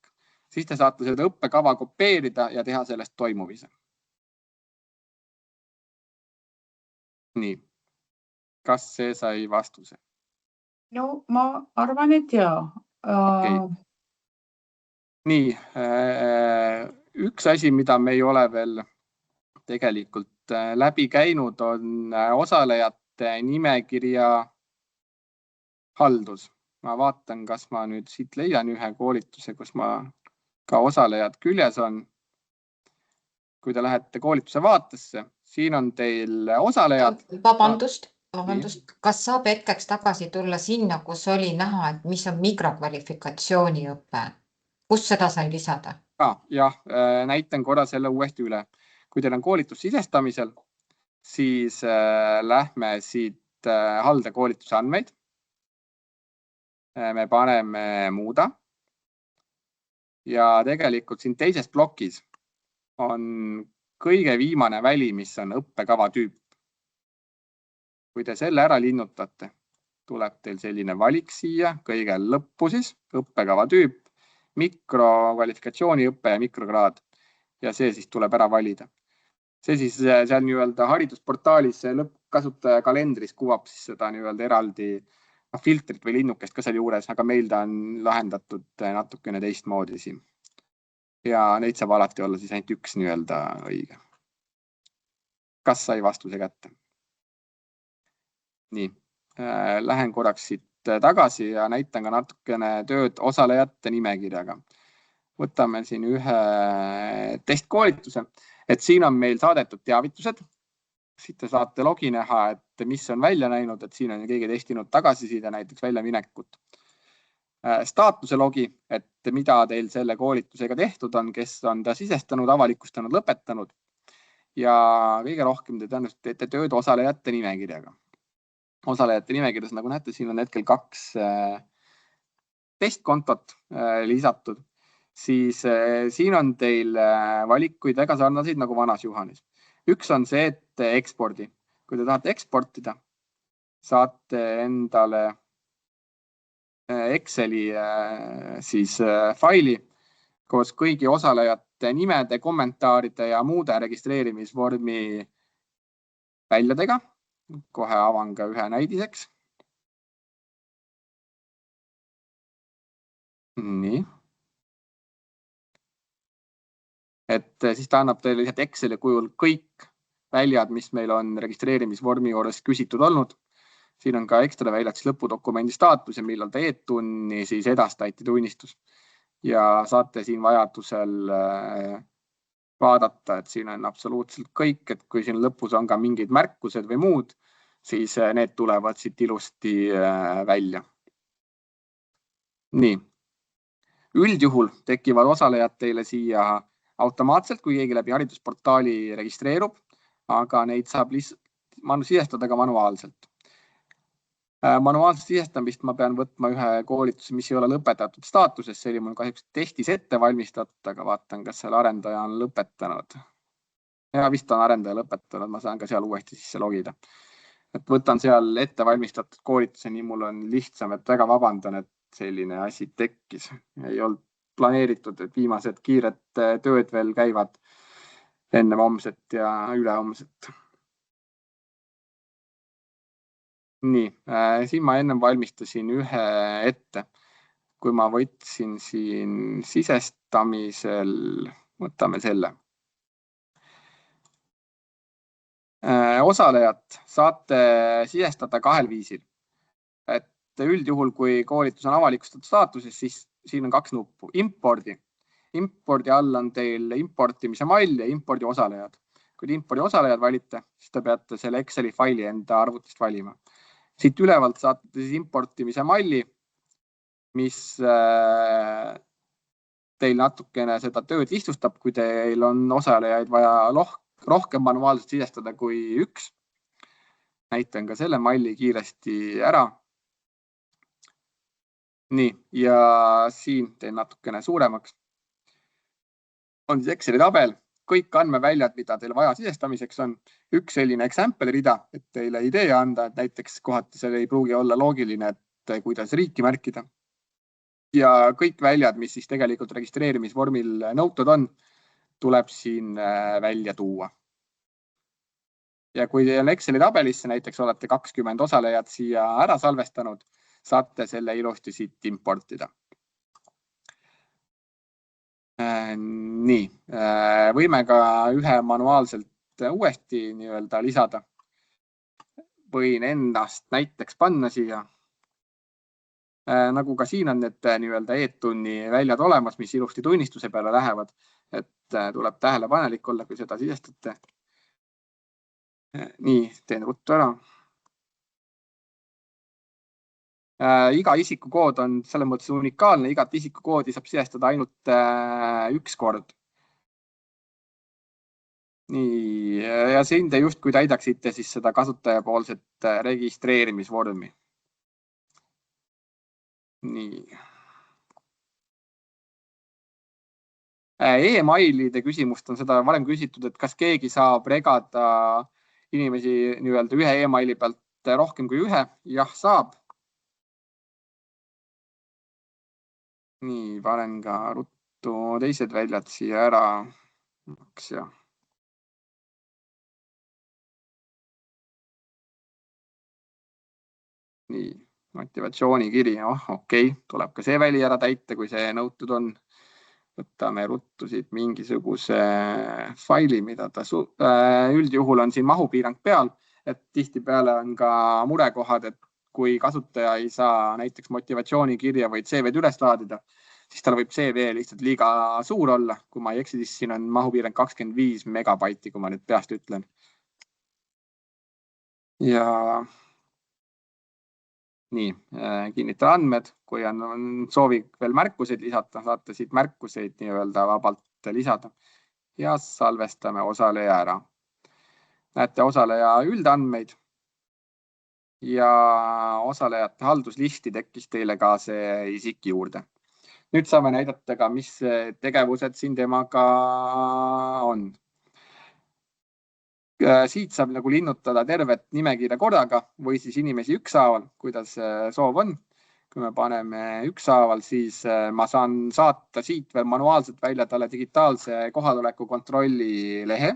Siis te saate seda õppekava kopeerida ja teha sellest toimuvise. Nii. Kas see sai vastuse? No ma arvan, et jaa. Okay. Nii, üks asi, mida me ei ole veel tegelikult läbi käinud, on osalejate nimekirja haldus. Ma vaatan, kas ma nüüd siit leian ühe koolituse, kus ma ka osalejad küljes on. Kui te lähete koolituse vaatesse, siin on teil osalejad. Vabandust, kas saab hetkeks tagasi tulla sinna, kus oli näha, et mis on mikrokvalifikatsiooniõpe? Kus seda sai lisada? Jah, näitan korra selle uuesti üle. Kui teil on koolitus sisestamisel, siis lähme siit haldakoolituse andmeid. Me paneme muuda. Ja tegelikult siin teises plokis on kõige viimane väli, mis on õppekava tüüp. Kui te selle ära linnutate, tuleb teil selline valik siia, kõige lõppu siis, õppekava tüüp, mikrokvalifikatsiooniõpe ja mikrokraad. Ja see siis tuleb ära valida. See siis seal nii-öelda haridusportaalis lõppkasutaja kalendris kuvab siis seda nii-öelda eraldi filtrit või linnukest ka seal juures, aga meil ta on lahendatud natukene teistmoodi siin. Ja neid saab alati olla siis ainult üks nii-öelda õige. Kas sai vastuse kätte? Nii, lähen korraks siit tagasi ja näitan ka natukene tööd osalejate nimekirjaga. Võtame siin ühe testkoolituse, et siin on meil saadetud teavitused. Siit te saate logi näha, et mis on välja näinud, et siin on keegi testinud tagasiside, näiteks väljaminekut. Staatuse logi, et mida teil selle koolitusega tehtud on, kes on ta sisestanud, avalikustanud, lõpetanud. Ja kõige rohkem te teete tööd osalejate nimekirjaga. Osalejate nimekirjas, nagu näete, siin on hetkel 2 testkontot lisatud. Siis siin on teil valikuid väga sarnaseid nagu vanas Juhanis. Üks on see, et ekspordi. Kui te tahate eksportida, saate endale Exceli siis faili koos kõigi osalejate nimede, kommentaaride ja muude registreerimisvormi väljadega. Kohe avan ka ühe näidiseks. Nii. Et siis ta annab teile lihtsalt Exceli kujul kõik väljad, mis meil on registreerimisvormi juures küsitud olnud. Siin on ka ekstra väljad lõpudokumendi staatus ja millal ta e-tunni siis edastati tunnistus. Ja saate siin vajadusel vaadata, et siin on absoluutselt kõik, et kui siin lõpus on ka mingid märkused või muud, siis need tulevad siit ilusti välja. Nii. Üldjuhul tekivad osalejad teile siia automaatselt, kui keegi läbi haridusportaali registreerub, aga neid saab sisestada ka manuaalselt. Manuaalset sisestamist ma pean võtma ühe koolituse, mis ei ole lõpetatud staatuses. See oli mul kahjuks testis ette valmistatud, aga vaatan, kas seal arendaja on lõpetanud. Ja vist on arendaja lõpetanud, ma saan ka seal uuesti sisse logida. Et võtan seal ette valmistatud koolituse, nii mul on lihtsam, et väga vabandan, et selline asi tekkis. Ei olnud planeeritud, et viimased kiired tööd veel käivad enne homset ja ülehomset. Nii, siin ma enne valmistasin ühe ette. Kui ma võtsin siin sisestamisel, võtame selle. Osalejat saate sisestada kahel viisil. Et üldjuhul, kui koolitus on avalikustatud staatuses, siis siin on kaks nuppu. Impordi. Impordi all on teil importimise mall ja impordi osalejad. Kui impordi osalejad valite, siis te peate selle Exceli faili enda arvutist valima. Siit ülevalt saate siis importimise malli, mis teil natukene seda tööd lihtsustab, kui teil on osalejaid vaja rohkem manuaalselt sisestada kui üks. Näitan ka selle malli kiiresti ära. Nii, ja siin teen natukene suuremaks. On siis Exceli tabel. Kõik andmeväljad, mida teil vaja sisestamiseks on, üks selline example rida, et teile idee anda, et näiteks kohati see ei pruugi olla loogiline, et kuidas riiki märkida. Ja kõik väljad, mis siis tegelikult registreerimisvormil nõutud on, tuleb siin välja tuua. Ja kui teil Exceli tabelisse näiteks olete 20 osalejad siia ära salvestanud, saate selle ilusti siit importida. Nii, võime ka ühe manuaalselt uuesti lisada. Võin ennast näiteks panna siia. Nagu ka siin on need e-tunni väljad olemas, mis ilusti tunnistuse peale lähevad, et tuleb tähelepanelik olla, kui seda sisestate. Nii, teen ruttu ära. Iga isikukood on selles mõttes unikaalne, igat isikukoodi saab sisestada ainult üks kord. Nii, ja siin te just kui täidaksite siis seda kasutajapoolset registreerimisvormi. Nii. E-mailide küsimust on seda varem küsitud, et kas keegi saab regada inimesi ühe e-maili pealt rohkem kui ühe? Jah, saab. Nii, panen ka ruttu teised väljad siia ära. Nii, motivatsioonikiri. Okei, tuleb ka see väli ära täita, kui see nõutud on. Võtame ruttu siit mingisuguse faili, mida ta üldjuhul on siin mahupiirang peal, et tihtipeale on ka murekohad, et kui kasutaja ei saa näiteks motivatsioonikirja või CV-d üles laadida, siis tal võib CV lihtsalt liiga suur olla. Kui ma ei eksi, siis siin on mahupiirang 25 megabaiti, kui ma nüüd peast ütlen. Ja nii, kinnitan andmed. Kui on soovi veel märkuseid lisata, saate siit märkuseid vabalt lisada ja salvestame osaleja ära. Näete osaleja üldandmeid ja osalejate halduslisti tekkis teile ka see isik juurde. Nüüd saame näidata ka, mis tegevused siin temaga on. Siit saab linnutada tervet nimekirja korraga või siis inimesi ükshaaval, kuidas soov on. kui me paneme ükshaaval, siis ma saan saata siit veel manuaalselt välja talle digitaalse kohaloleku kontrolli lehe.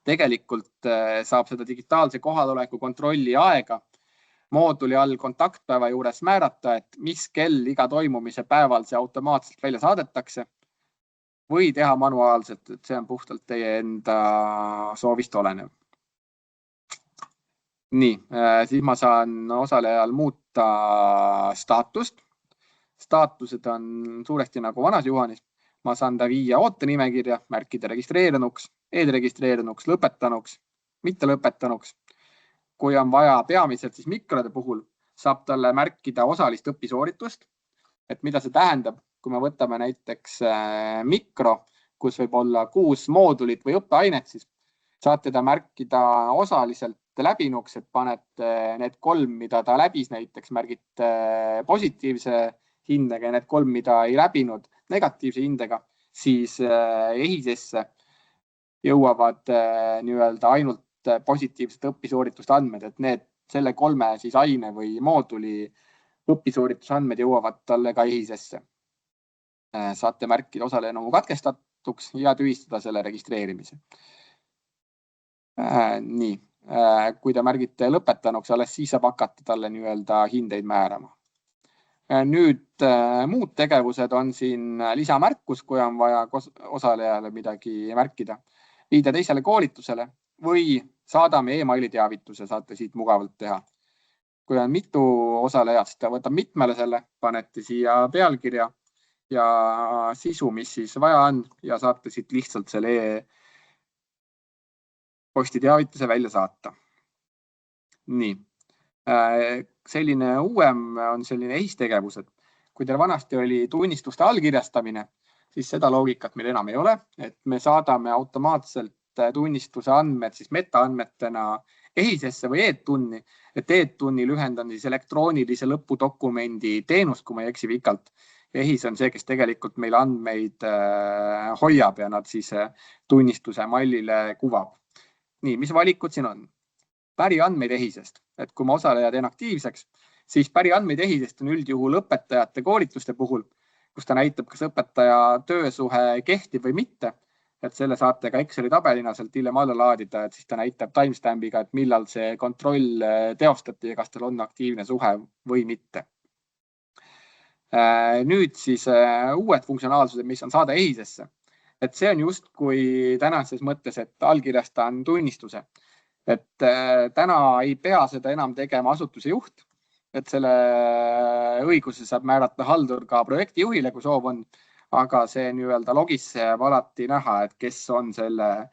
Tegelikult saab seda digitaalse kohaloleku kontrolli aega mooduli all kontaktpäeva juures määrata, et mis kell iga toimumise päeval see automaatselt välja saadetakse või teha manuaalselt, et see on puhtalt teie enda soovist olenev. Nii, siis ma saan osalejal muuta staatust. Staatused on suuresti nagu vanas Juhanis. Ma saan ta viia ootenimekirja, märkida registreerinuks, eelregistreerinuks, lõpetanuks, mitte lõpetanuks. Kui on vaja peamiselt siis mikrode puhul, saab talle märkida osalist õpisooritust. Et mida see tähendab, kui me võtame näiteks mikro, kus võib olla 6 moodulit või õppeainet, siis saate ta märkida osaliselt läbinuks, et panete need 3, mida ta läbis näiteks, märgite positiivse hindega ja need 3, mida ei läbinud negatiivse hindega, siis EHIS-esse jõuavad ainult positiivsete õpisoorituste andmed, et selle 3 siis aine või mooduli õpisoorituse andmed jõuavad talle ka EHIS-esse. Saate märkida osalejana katkestatuks ja tühistada selle registreerimise. Nii, kui te märgite lõpetanuks, alles siis saab hakata talle hindeid määrama. Nüüd muud tegevused on siin lisamärkus, kui on vaja osalejale midagi märkida, viida teisele koolitusele või saadame e-maili teavituse, saate siit mugavalt teha. Kui on mitu osalejat, siis ta võtab mitmele selle, panete siia pealkirja ja sisu, mis siis vaja on ja saate siit lihtsalt selle posti teavituse välja saata. Nii, selline uuem on selline EHIS-tegevused. Kui teil vanasti oli tunnistuste allkirjastamine, siis seda loogikat meil enam ei ole, et me saadame automaatselt tunnistuse andmed siis metaandmetena EHIS-esse või e-tunni, et e-tunni lühend on siis elektroonilise lõpudokumendi teenus, kui ma ei eksi pikalt. EHIS on see, kes tegelikult meil andmeid hoiab ja nad siis tunnistuse mallile kuvab. Nii, mis valikud siin on? Päri andmeid EHIS-est, et kui ma osaleja teen aktiivseks, siis päri andmeid EHIS-est on üldjuhul õpetajate koolituste puhul, kus ta näitab, kas õpetaja töösuhe kehtib või mitte. Et selle saate ka Exceli tabelina sealt hiljem alla laadida, et siis ta näitab timestampiga, et millal see kontroll teostati ja kas tal on aktiivne suhe või mitte. Nüüd siis uued funktsionaalsused, mis on saada EHIS-esse. Et see on just kui tänases mõttes, et allkirjastan tunnistuse. Et täna ei pea seda enam tegema asutuse juht, et selle õiguse saab määrata haldur ka projektijuhile, kui soov on, aga see logisse jääb alati näha, et kes on selle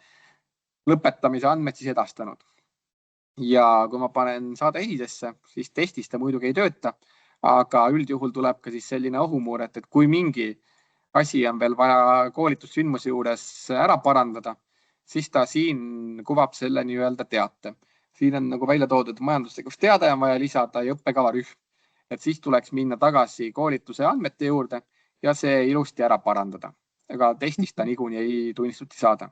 lõpetamise andmed siis edastanud. Ja kui ma panen saada EHIS-esse, siis testis ta muidugi ei tööta, aga üldjuhul tuleb ka siis selline ohumuur, et kui mingi asi on veel vaja koolitussündmuse juures ära parandada, siis ta siin kuvab selle teate. Siin on välja toodud majandustegevus teade on vaja lisada ja õppekavarühm. Et siis tuleks minna tagasi koolituse andmete juurde ja see ilusti ära parandada. Aga testist ta niikuinii ei tunnistuti saada.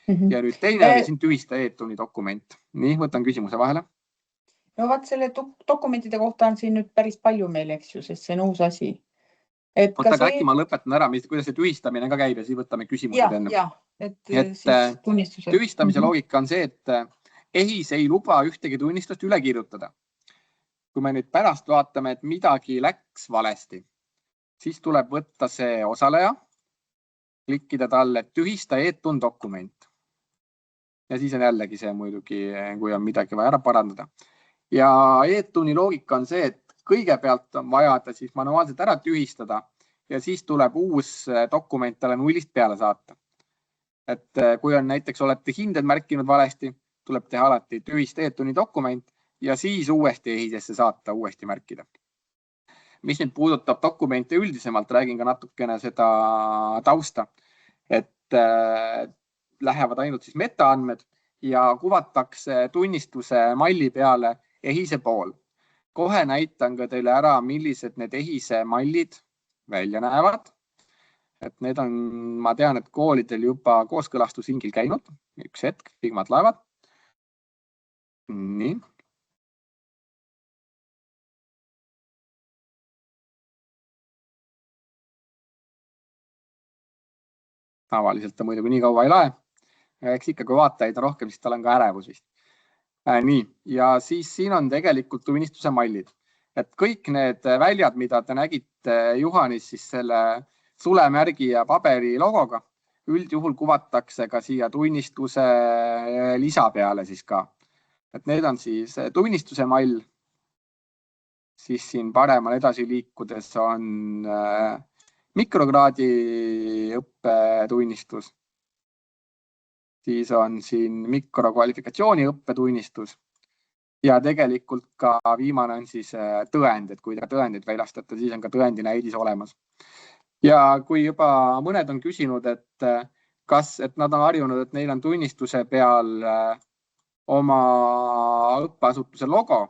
Ja nüüd teine oli siin tühista e-tunni dokument. Nii, võtan küsimuse vahele. No vaat selle dokumentide kohta on siin nüüd päris palju meil, eks ju, sest see on uus asi. Oota, aga äkki ma lõpetan ära, kuidas see tühistamine ka käib ja siis võtame küsimused enne. Tühistamise loogika on see, et EHIS ei luba ühtegi tunnistust üle kirjutada. Kui me nüüd pärast vaatame, et midagi läks valesti, siis tuleb võtta see osaleja, klikkida talle tühista e-tun dokument. Ja siis on jällegi see muidugi, kui on midagi vaja ära parandada. Ja e-tuni loogika on see, et kõigepealt on vaja ta siis manuaalselt ära tühistada ja siis tuleb uus dokument talle nullist peale saata. Et kui on näiteks olete hinded märkinud valesti, tuleb teha alati tühista e-tuni dokument ja siis uuesti EHIS-esse saata, uuesti märkida. Mis nüüd puudutab dokumente üldisemalt, räägin ka natukene seda tausta, et lähevad ainult siis metaandmed ja kuvatakse tunnistuse malli peale EHIS-e pool. Kohe näitan ka teile ära, millised need EHIS-e mallid välja näevad. Et need on, ma tean, et koolidel juba kooskõlastusringil käinud. Üks hetk, Figmad laevad. Nii. tavaliselt ta muidugi nii kaua ei lae. Eks ikka, kui vaatajaid on rohkem, siis tal on ka ärevus vist. Nii, ja siis siin on tegelikult tunnistuse mallid. Et kõik need väljad, mida te nägite Juhanis siis selle sulemärgi ja paberi logoga, üldjuhul kuvatakse ka siia tunnistuse lisa peale siis ka. Et need on siis tunnistuse mall, siis siin paremal edasi liikudes on mikrokraadi õppetunnistus, siis on siin mikrokvalifikatsiooni õppetunnistus ja tegelikult ka viimane on siis tõend, et kui te tõendid väljastate, siis on ka tõendinäidis olemas. Ja kui juba mõned on küsinud, et nad on harjunud, et neil on tunnistuse peal oma õppeasutuse logo,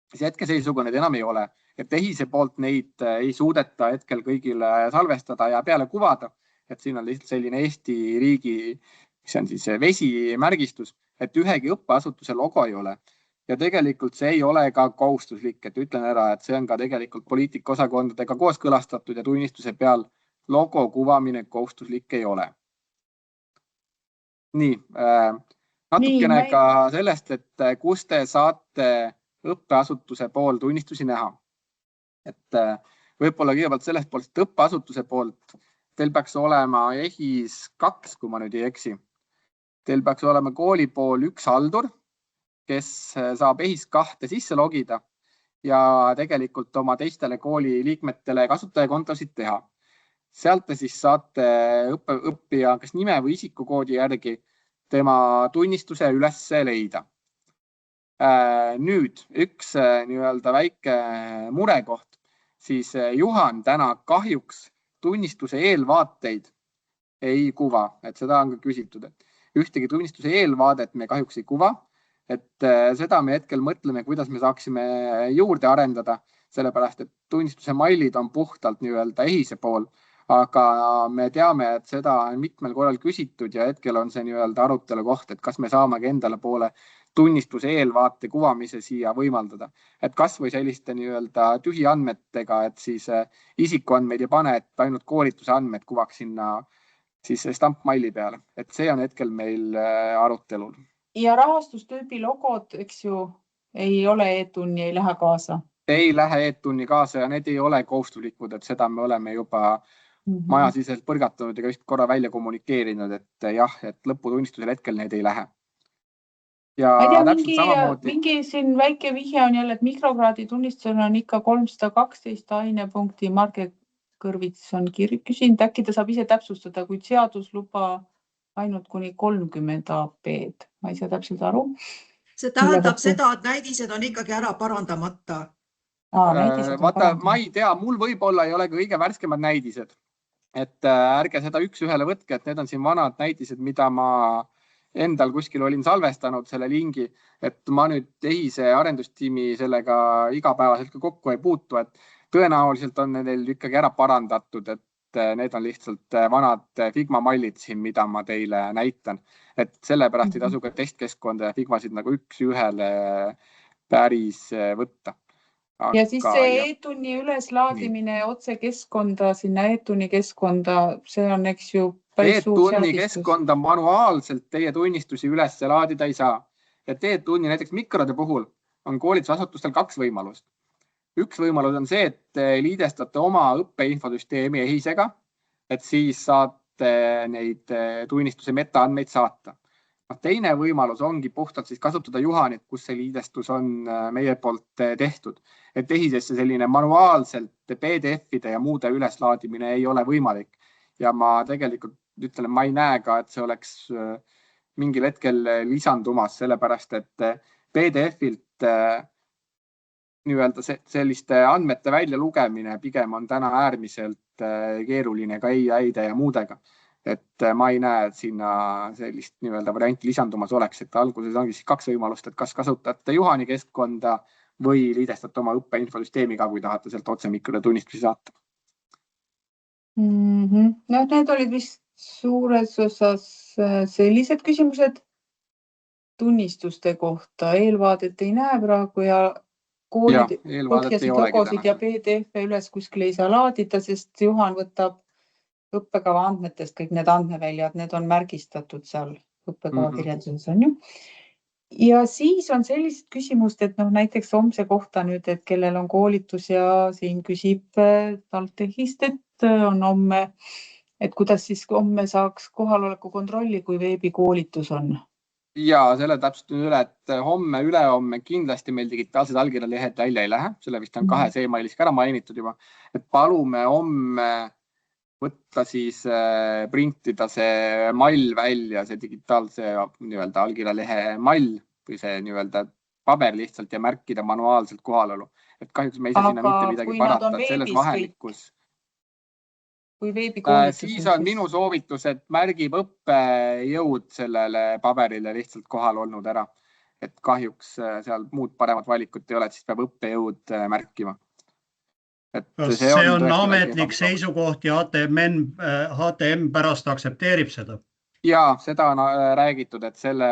siis hetkeseisuga need enam ei ole. Et EHIS-e poolt neid ei suudeta hetkel kõigile salvestada ja peale kuvada, et siin on lihtsalt selline Eesti riigi, mis on siis vesimärgistus, et ühegi õppeasutuse logo ei ole. Ja tegelikult see ei ole ka kohustuslik, et ütlen ära, et see on ka tegelikult poliitikaosakondadega kooskõlastatud ja tunnistuse peal logo kuvamine kohustuslik ei ole. Nii, natukene ka sellest, et kus te saate õppeasutuse pool tunnistusi näha. Et võib-olla kõigepealt sellest poolt, et õppeasutuse poolt teil peaks olema EHIS 2, kui ma nüüd ei eksi. Teil peaks olema kooli pool üks haldur, kes saab EHIS 2 sisse logida ja tegelikult oma teistele kooli liikmetele kasutajakontosid teha. Sealt te siis saate õppija kas nime või isikukoodi järgi tema tunnistuse üles leida. Nüüd üks nii-öelda väike murekoht, siis Juhan täna kahjuks tunnistuse eelvaateid ei kuva, et seda on ka küsitud. Ühtegi tunnistuse eelvaadet me kahjuks ei kuva, et seda me hetkel mõtleme, kuidas me saaksime juurde arendada, sellepärast, et tunnistuse mallid on puhtalt nii-öelda EHIS-e pool, aga me teame, et seda on mitmel korral küsitud ja hetkel on see nii-öelda arutelu koht, et kas me saamegi endale poole tunnistuse eelvaate kuvamise siia võimaldada. Et kas või selliste nii-öelda tühiandmetega, et siis isikuandmeid ei pane, et ainult koolituse andmed kuvaks sinna siis stampmalli peale. Et see on hetkel meil arutelul. Ja rahastustüübi logod, eks ju, ei ole e-tunni, ei lähe kaasa? Ei lähe e-tunni kaasa ja need ei ole kohustuslikud, et seda me oleme juba majasiselt põrgatanud ja vist korra välja kommunikeerinud, et jah, et lõputunnistusel hetkel need ei lähe. Ja mingi siin väike vihje on jälle, et mikrokraadi tunnistusel on ikka 312 ainepunkti. Marge Kõrvits on küsinud, äkki ta saab ise täpsustada, kuid seadus luba ainult kuni 30 AP-d. Ma ei saa täpselt aru. See tähendab seda, et näidised on ikkagi ära parandamata. Vaata, ma ei tea, mul võib-olla ei ole kõige värskemad näidised. Et ärge seda üks-ühele võtke, et need on siin vanad näidised, mida ma endal kuskil olin salvestanud selle lingi, et ma nüüd EHIS-e arendustiimi sellega igapäevaselt ka kokku ei puutu, et tõenäoliselt on neil ikkagi ära parandatud, et need on lihtsalt vanad Figma mallid siin, mida ma teile näitan. Et sellepärast ei tasu ka testkeskkonda ja Figmasid nagu üks-ühele päris võtta. Ja siis see e-tunni üleslaadimine otse keskkonda, sinna e-tunni keskkonda, see on, eks ju, päris suur e-tunni keskkonda manuaalselt teie tunnistusi üles laadida ei saa. Et e-tunni näiteks mikrode puhul on koolitusasutustel kaks võimalust. Üks võimalus on see, et liidestate oma õppeinfosüsteemi EHIS-ega, et siis saate neid tunnistuse metaandmeid saata. Teine võimalus ongi puhtalt siis kasutada Juhanit, kus see liidestus on meie poolt tehtud. Et EHIS-esse selline manuaalselt PDF-ide ja muude üleslaadimine ei ole võimalik. Ja ma tegelikult ütlen, ma ei näe ka, et see oleks mingil hetkel lisandumas, sellepärast, et PDF-ilt nii-öelda selliste andmete välja lugemine pigem on täna äärmiselt keeruline ka EIA-ide ja muudega. Et ma ei näe, et sinna sellist nii-öelda varianti lisandumas oleks, et alguses ongi siis kaks võimalust, et kas kasutate Juhani keskkonda või liidestate oma õppeinfosüsteemiga, kui tahate sealt otse mikrotunnistusi saata. No, need olid vist suures osas sellised küsimused tunnistuste kohta. Eelvaadet ei näe praegu ja koolid põhjasid logosid ja PDF-e üles kuskil ei saa laadida, sest Juhan võtab õppekava andmetest, kõik need andmeväljad, need on märgistatud seal õppekava kirjelduses, on ju. Ja siis on sellised küsimust, et näiteks homse kohta nüüd, et kellel on koolitus ja siin küsib TalTechist, et on homme, et kuidas siis homme saaks kohaloleku kontrolli, kui veebikoolitus on. Ja selle täpsustan üle, et homme, ülehomme kindlasti meil digitaalsed allkirjalehed välja ei lähe. Selle vist on 2 e-mailis ka ära mainitud juba, et palume homme võtta siis printida see mall välja, see digitaalse nii-öelda allkirjalehe mall või see nii-öelda paber lihtsalt ja märkida manuaalselt kohalolu. Et kahjuks me ei saa sinna mitte midagi parata, et selles vahemikus. Kui veebikoolitus siis on minu soovitus, et märgib õppejõud sellele paberile lihtsalt kohal olnud ära. Et kahjuks seal muud paremat valikut ei ole, et siis peab õppejõud märkima. Kas see on ametlik seisukoht ja HTM pärast aktsepteerib seda? Ja seda on räägitud, et selle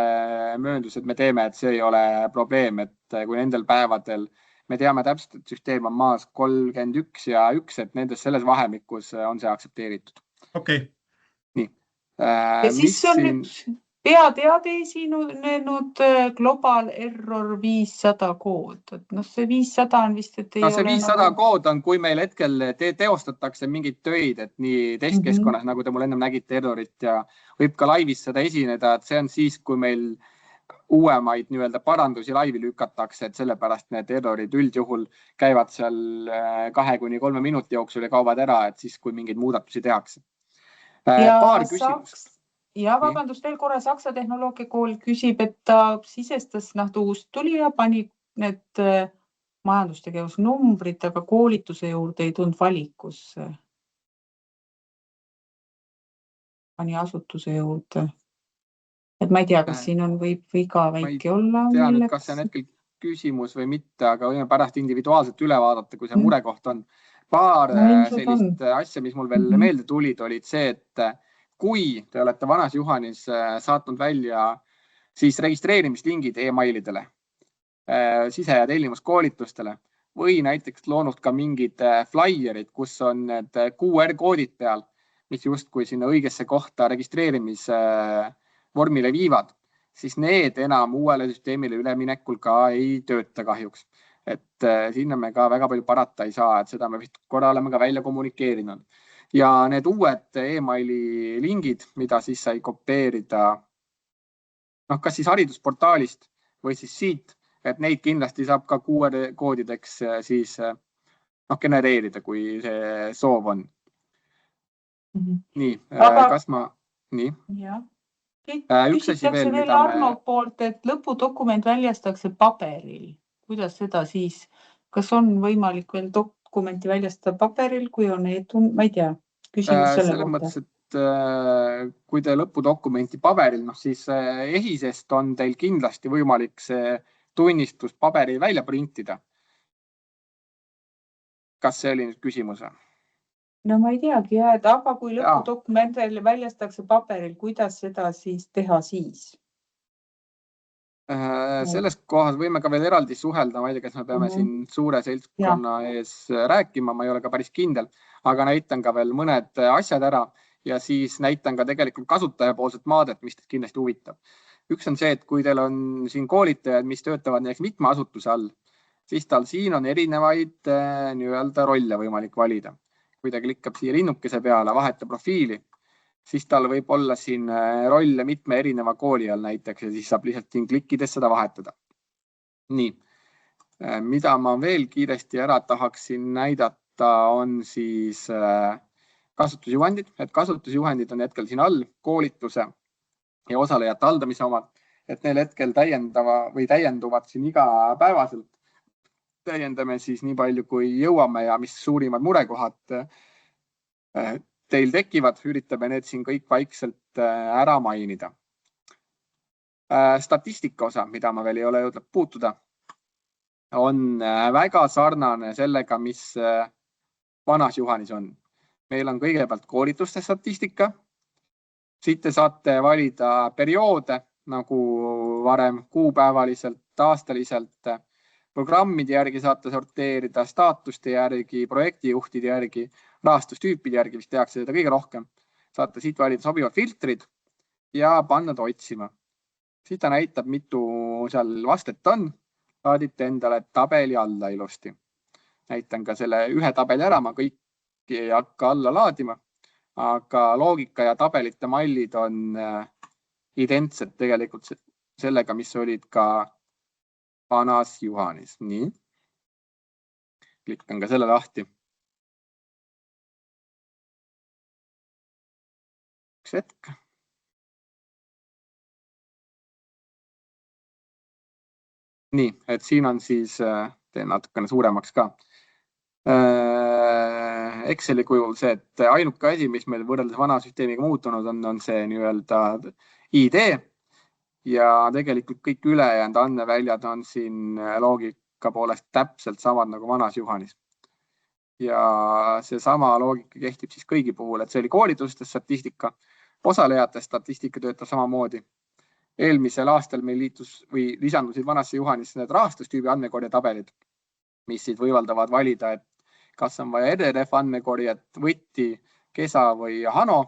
mööndus, et me teeme, et see ei ole probleem, et kui nendel päevadel me teame täpselt, et süsteem on maas 31 ja 1, et nendes selles vahemikus on see aktsepteeritud. Okei. Nii. Ja siis on nüüd peateade esinenud Global Error 500 kood. See 500 on vist, et ei ole... See 500 kood on, kui meil hetkel teostatakse mingid töid, et nii testkeskkonnas, nagu te mul ennem nägite errorit ja võib ka laivis seda esineda, et see on siis, kui meil uuemaid nii-öelda parandusi laivi lükatakse, et sellepärast need errorid üldjuhul käivad seal 2–3 minuti jooksul ja kaovad ära, et siis, kui mingeid muudatusi tehakse. Paar küsimust. Ja vabandust, veel korra Saksa tehnoloogiakool küsib, et ta sisestas uust tuli ja pani need majandustegevusnumbrid, aga koolituse juurde ei tulnud valikusse. Pani asutuse juurde. Et ma ei tea, kas siin on võib viga väike olla. Ma ei tea nüüd, kas see on hetkel küsimus või mitte, aga võime pärast individuaalselt üle vaadata, kui see murekoht on. Paar sellist asja, mis mul veel meelde tulid, olid see, et kui te olete vanas Juhanis saatnud välja siis registreerimislingid e-mailidele, sise- ja tellimuskoolitustele või näiteks loonud ka mingid flyierid, kus on need QR-koodid peal, mis justkui sinna õigesse kohta registreerimisvormile viivad, siis need enam uuele süsteemile üleminekul ka ei tööta kahjuks. Et sinna me ka väga palju parata ei saa, et seda me vist korra oleme ka välja kommunikeerinud. Ja need uued e-maili lingid, mida siis sai kopeerida kas siis haridusportaalist või siis siit, et neid kindlasti saab ka QR-koodideks siis genereerida, kui see soov on. Nii, kas ma... Nii. Küsitakse veel Arno poolt, et lõpudokument väljastakse paberil. Kuidas seda siis? Kas on võimalik veel dokumenti väljastada paberil, kui on ma ei tea, küsimus selle kohta? Mõttes, et kui te lõpudokumenti paberil, siis EHIS-est on teil kindlasti võimalik see tunnistus paberil välja printida. Kas see oli nüüd küsimus? No ma ei teagi, aga kui lõpudokument väljastakse paberil, kuidas seda siis teha siis? Selles kohas võime ka veel eraldi suhelda, ma ei tea, kas me peame siin suure seltskonna ees rääkima, ma ei ole ka päris kindel, aga näitan ka veel mõned asjad ära ja siis näitan ka tegelikult kasutajapoolset maadet, mis teid kindlasti huvitab. Üks on see, et kui teil on siin koolitajad, mis töötavad näiteks mitme asutuse all, siis tal siin on erinevaid nii-öelda rolle võimalik valida. Kui ta klikkab siia linnukese peale, vaheta profiili, siis tal võib olla siin rolle mitme erineva kooli all näiteks ja siis saab lihtsalt siin klikkides seda vahetada. Nii, mida ma veel kiiresti ära tahaksin näidata, on siis kasutusjuhendid. Et kasutusjuhendid on hetkel siin all, koolituse ja osalejate haldamise omad, et neil hetkel täienduvad siin igapäevaselt. Täiendame siis nii palju, kui jõuame ja mis suurimad murekohad teil tekivad, üritame need siin kõik vaikselt ära mainida. Statistika osa, mida ma veel ei ole jõudnud puutuda, on väga sarnane sellega, mis vanas Juhanis on. Meil on kõigepealt koolituste statistika. Siit te saate valida perioode, nagu varem kuupäevaliselt, aastaliselt, programmide järgi saate sorteerida, staatuste järgi, projektijuhtide järgi, rahastustüüpide järgi, mis tehakse seda kõige rohkem. Saate siit valida sobivad filtrid ja panna ta otsima. Siit ta näitab, mitu seal vastet on. Laadite endale tabeli alla ilusti. Näitan ka selle ühe tabeli ära, ma kõiki ei hakka alla laadima, aga loogika ja tabelite mallid on identsed tegelikult sellega, mis olid ka vanas Juhanis. Nii. Klikkan ka selle lahti. Üks hetk. Nii, et siin on siis, teen natukene suuremaks ka. Exceli kujul see, et ainuke asi, mis meil võrreldes vana süsteemiga muutunud on see nii-öelda ID ja tegelikult kõik ülejäänud andmeväljad on siin loogika poolest täpselt samad nagu vanas Juhanis. Ja see sama loogika kehtib siis kõigi puhul, et see oli koolituste statistika, osalejate statistika töötab samamoodi. Eelmisel aastal meil lisandusid vanasse Juhanisse need rahastustüübi andmekorje tabelid, mis siis võimaldavad valida, et kas on vaja RRF andmekorjet, võtti, Kesa või Hano.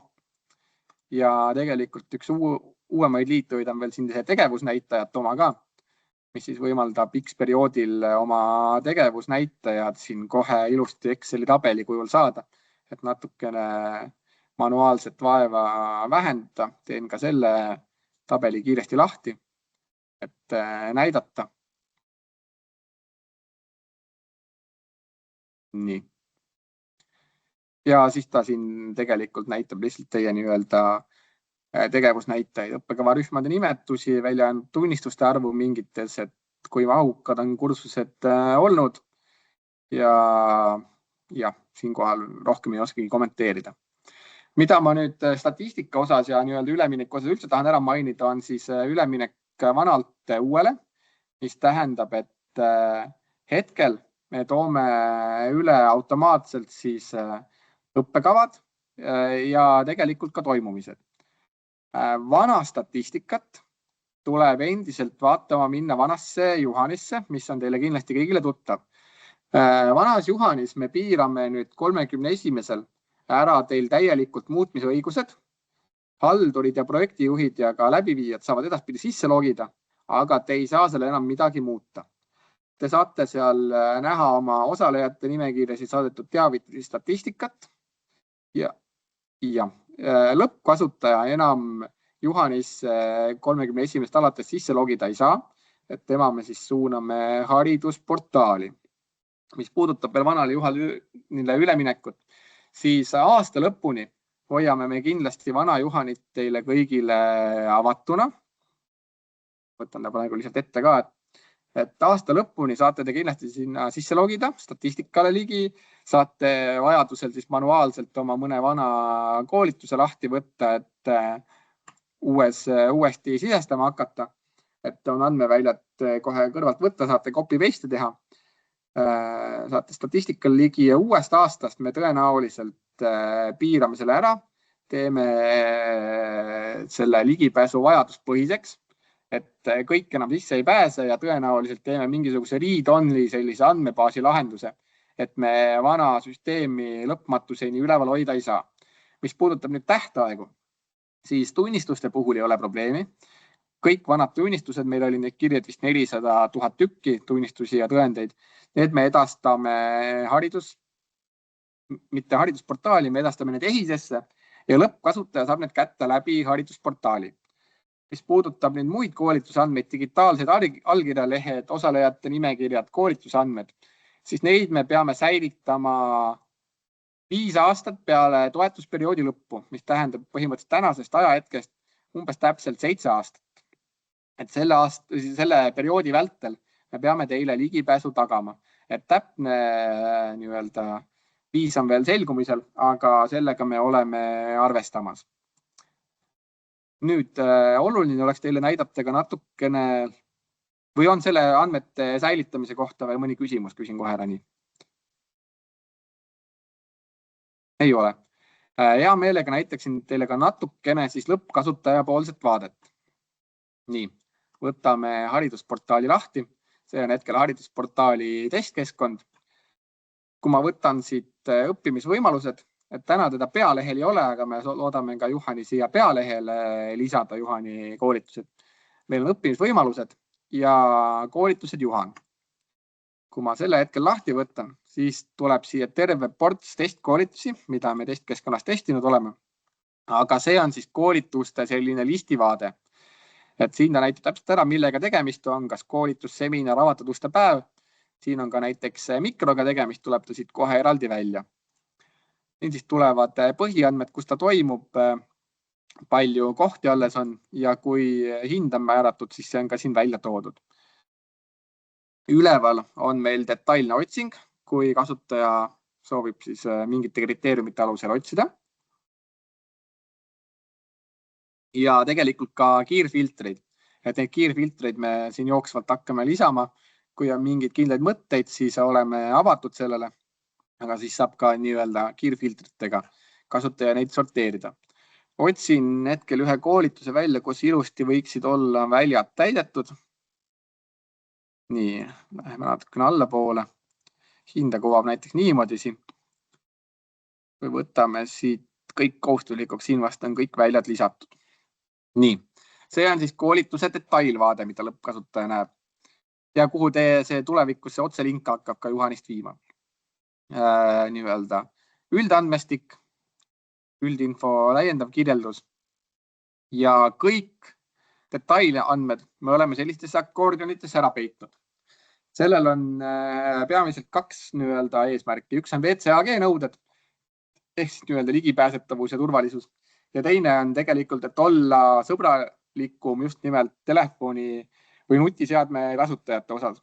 Ja tegelikult üks uuemaid liituid on veel siin tegevusnäitajad oma ka, mis siis võimaldab X perioodil oma tegevusnäitajad siin kohe ilusti Exceli tabeli kujul saada, et natukene manuaalset vaeva vähendada. Teen ka selle tabeli kiiresti lahti, et näidata. Nii. Ja siis ta siin tegelikult näitab lihtsalt teie nii-öelda tegevusnäitajaid, õppekavarühmade nimetusi, välja tunnistuste arvu mingites, et kui mahukad on kursused olnud ja siinkohal rohkem ei oskagi kommenteerida. Mida ma nüüd statistika osas ja nii-öelda ülemineku osas üldse tahan ära mainida, on siis üleminek vanalt uuele, mis tähendab, et hetkel me toome üle automaatselt siis õppekavad ja tegelikult ka toimumised. Vana statistikat tuleb endiselt vaatama minna vanasse Juhanisse, mis on teile kindlasti kõigile tuttav. Vanas Juhanis me piirame nüüd 31. ära teil täielikult muutmise õigused. Haldurid ja projektijuhid ja ka läbiviijad saavad edaspidi sisse logida, aga te ei saa selle enam midagi muuta. Te saate seal näha oma osalejate nimekirjas saadetud teavitusi statistikat ja lõppkasutaja enam Juhanis 31. alates sisse logida ei saa, et tema me siis suuname haridusportaali. Mis puudutab veel vanale Juhanile üleminekut, siis aasta lõpuni hoiame me kindlasti vana Juhanit teile kõigile avatuna. Võtan ta praegu lihtsalt ette ka, et aasta lõpuni saate te kindlasti sinna sisse logida, statistikale ligi, saate vajadusel siis manuaalselt oma mõne vana koolituse lahti võtta, et uuesti sisestama hakata, et on andmeväljad kohe kõrvalt võtta, saate copy-paste teha. Saate statistikal ligi ja uuest aastast me tõenäoliselt piirame selle ära, teeme selle ligipääsu vajaduspõhiseks, et kõik enam sisse ei pääse ja tõenäoliselt teeme mingisuguse read-only sellise andmebaasi lahenduse, et me vana süsteemi lõpmatuseni üleval hoida ei saa. Mis puudutab nüüd tähtaegu, siis tunnistuste puhul ei ole probleemi. Kõik vanad tunnistused, meil oli neid kirjad vist 400 000 tükki tunnistusi ja tõendeid. Need me edastame mitte haridusportaali, me edastame need EHIS-esse ja lõppkasutaja saab need kätte läbi haridusportaali. Mis puudutab nüüd muid koolitusandmeid, digitaalsed allkirjalehed, osalejate nimekirjad, koolitusandmed, siis neid me peame säilitama 5 aastat peale toetusperioodi lõppu, mis tähendab põhimõtteliselt tänasest ajahetkest umbes täpselt 7 aastat. Et selle perioodi vältel me peame teile ligipääsu tagama, et täpne nii-öelda viis on veel selgumisel, aga sellega me oleme arvestamas. Nüüd oluline oleks teile näidata ka natukene või on selle andmete säilitamise kohta või mõni küsimus, küsin kohe ära nii. Ei ole. Hea meelega näitaksin teile ka natukene siis lõppkasutaja poolset vaadet. Nii, võtame haridusportaali lahti. see on hetkel haridusportaali testkeskkond. Kui ma võtan siit õppimisvõimalused, et täna teda pealehel ei ole, aga me loodame ka Juhani siia pealehele lisada, Juhani koolitused. Meil on õppimisvõimalused ja koolitused Juhan. Kui ma selle hetkel lahti võtan, siis tuleb siia terve ports testkoolitusi, mida me testkeskkonnas testinud oleme. Aga see on siis koolituste selline listivaade. Et siin ta näitab täpselt ära, millega tegemist on, kas koolitus, seminar, avatud uste päev. Siin on ka näiteks mikroga tegemist, tuleb ta siit kohe eraldi välja. Siin siis tulevad põhiandmed, kus ta toimub, palju kohti alles on ja kui hind on määratud, siis see on ka siin välja toodud. Üleval on meil detailne otsing, kui kasutaja soovib siis mingite kriteeriumite alusel otsida. Ja tegelikult ka kiirfiltreid. Et neid kiirfiltreid me siin jooksvalt hakkame lisama. Kui on mingeid kindlaid mõtteid, siis oleme avatud sellele. Aga siis saab ka nii-öelda kiirfiltritega kasutaja neid sorteerida. Otsin hetkel ühe koolituse välja, kus ilusti võiksid olla väljad täidetud. Nii, läheme natukene allapoole. Hinda kuvab näiteks niimoodi siin. Või võtame siit kõik kohustulikuks, siin vast on kõik väljad lisatud. Nii, see on siis koolituse detailvaade, mida lõppkasutaja näeb. Ja kuhu see tulevikus see otselink hakkab ka Juhanist viima. Nii-öelda üldandmestik, üldinfo täiendav kirjeldus ja kõik detailandmed me oleme sellistesse akordionites ära peitnud. Sellel on peamiselt kaks nii-öelda eesmärki. Üks on WCAG nõuded ehk siis nii-öelda ligipääsetavus ja turvalisus. Ja teine on tegelikult, et olla sõbralikum just nimelt telefoni või nutiseadme kasutajate osas.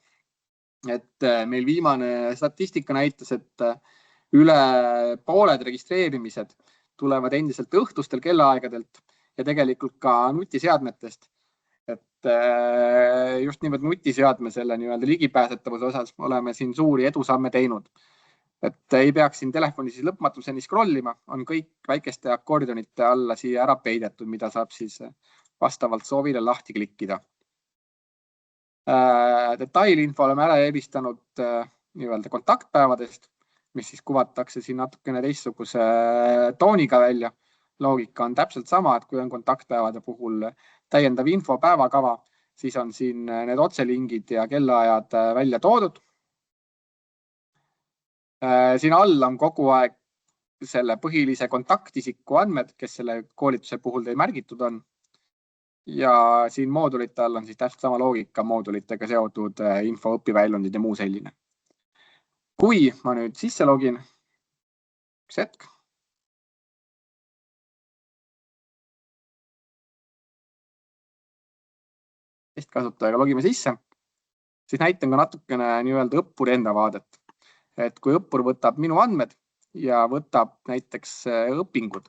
Et meil viimane statistika näitas, et üle pooled registreerimised tulevad endiselt õhtustel kellaaegadelt ja tegelikult ka nutiseadmetest. Et just nimelt nutiseadme selle nii-öelda ligipääsetavuse osas oleme siin suuri edusamme teinud. Et ei peaks siin telefoni siis lõpmatuseni scrollima, on kõik väikeste akordionite alla siia ära peidetud, mida saab siis vastavalt soovile lahti klikkida. Detailinfo oleme ära eristanud nii-öelda kontaktpäevadest, mis siis kuvatakse siin natukene teistsuguse tooniga välja. Loogika on täpselt sama, et kui on kontaktpäevade puhul täiendav info päevakava, siis on siin need otselingid ja kellaajad välja toodud. Siin all on kogu aeg selle põhilise kontaktisiku andmed, kes selle koolituse puhul teil märgitud on. Ja siin moodulite all on siis täpselt sama loogika moodulitega seotud info, õpiväljundid ja muu selline. Kui ma nüüd sisse login, üks hetk. Testkasutajaga logime sisse, siis näitan ka natukene nii-öelda õppuri enda vaadet. Et kui õppur võtab minu andmed ja võtab näiteks õpingud,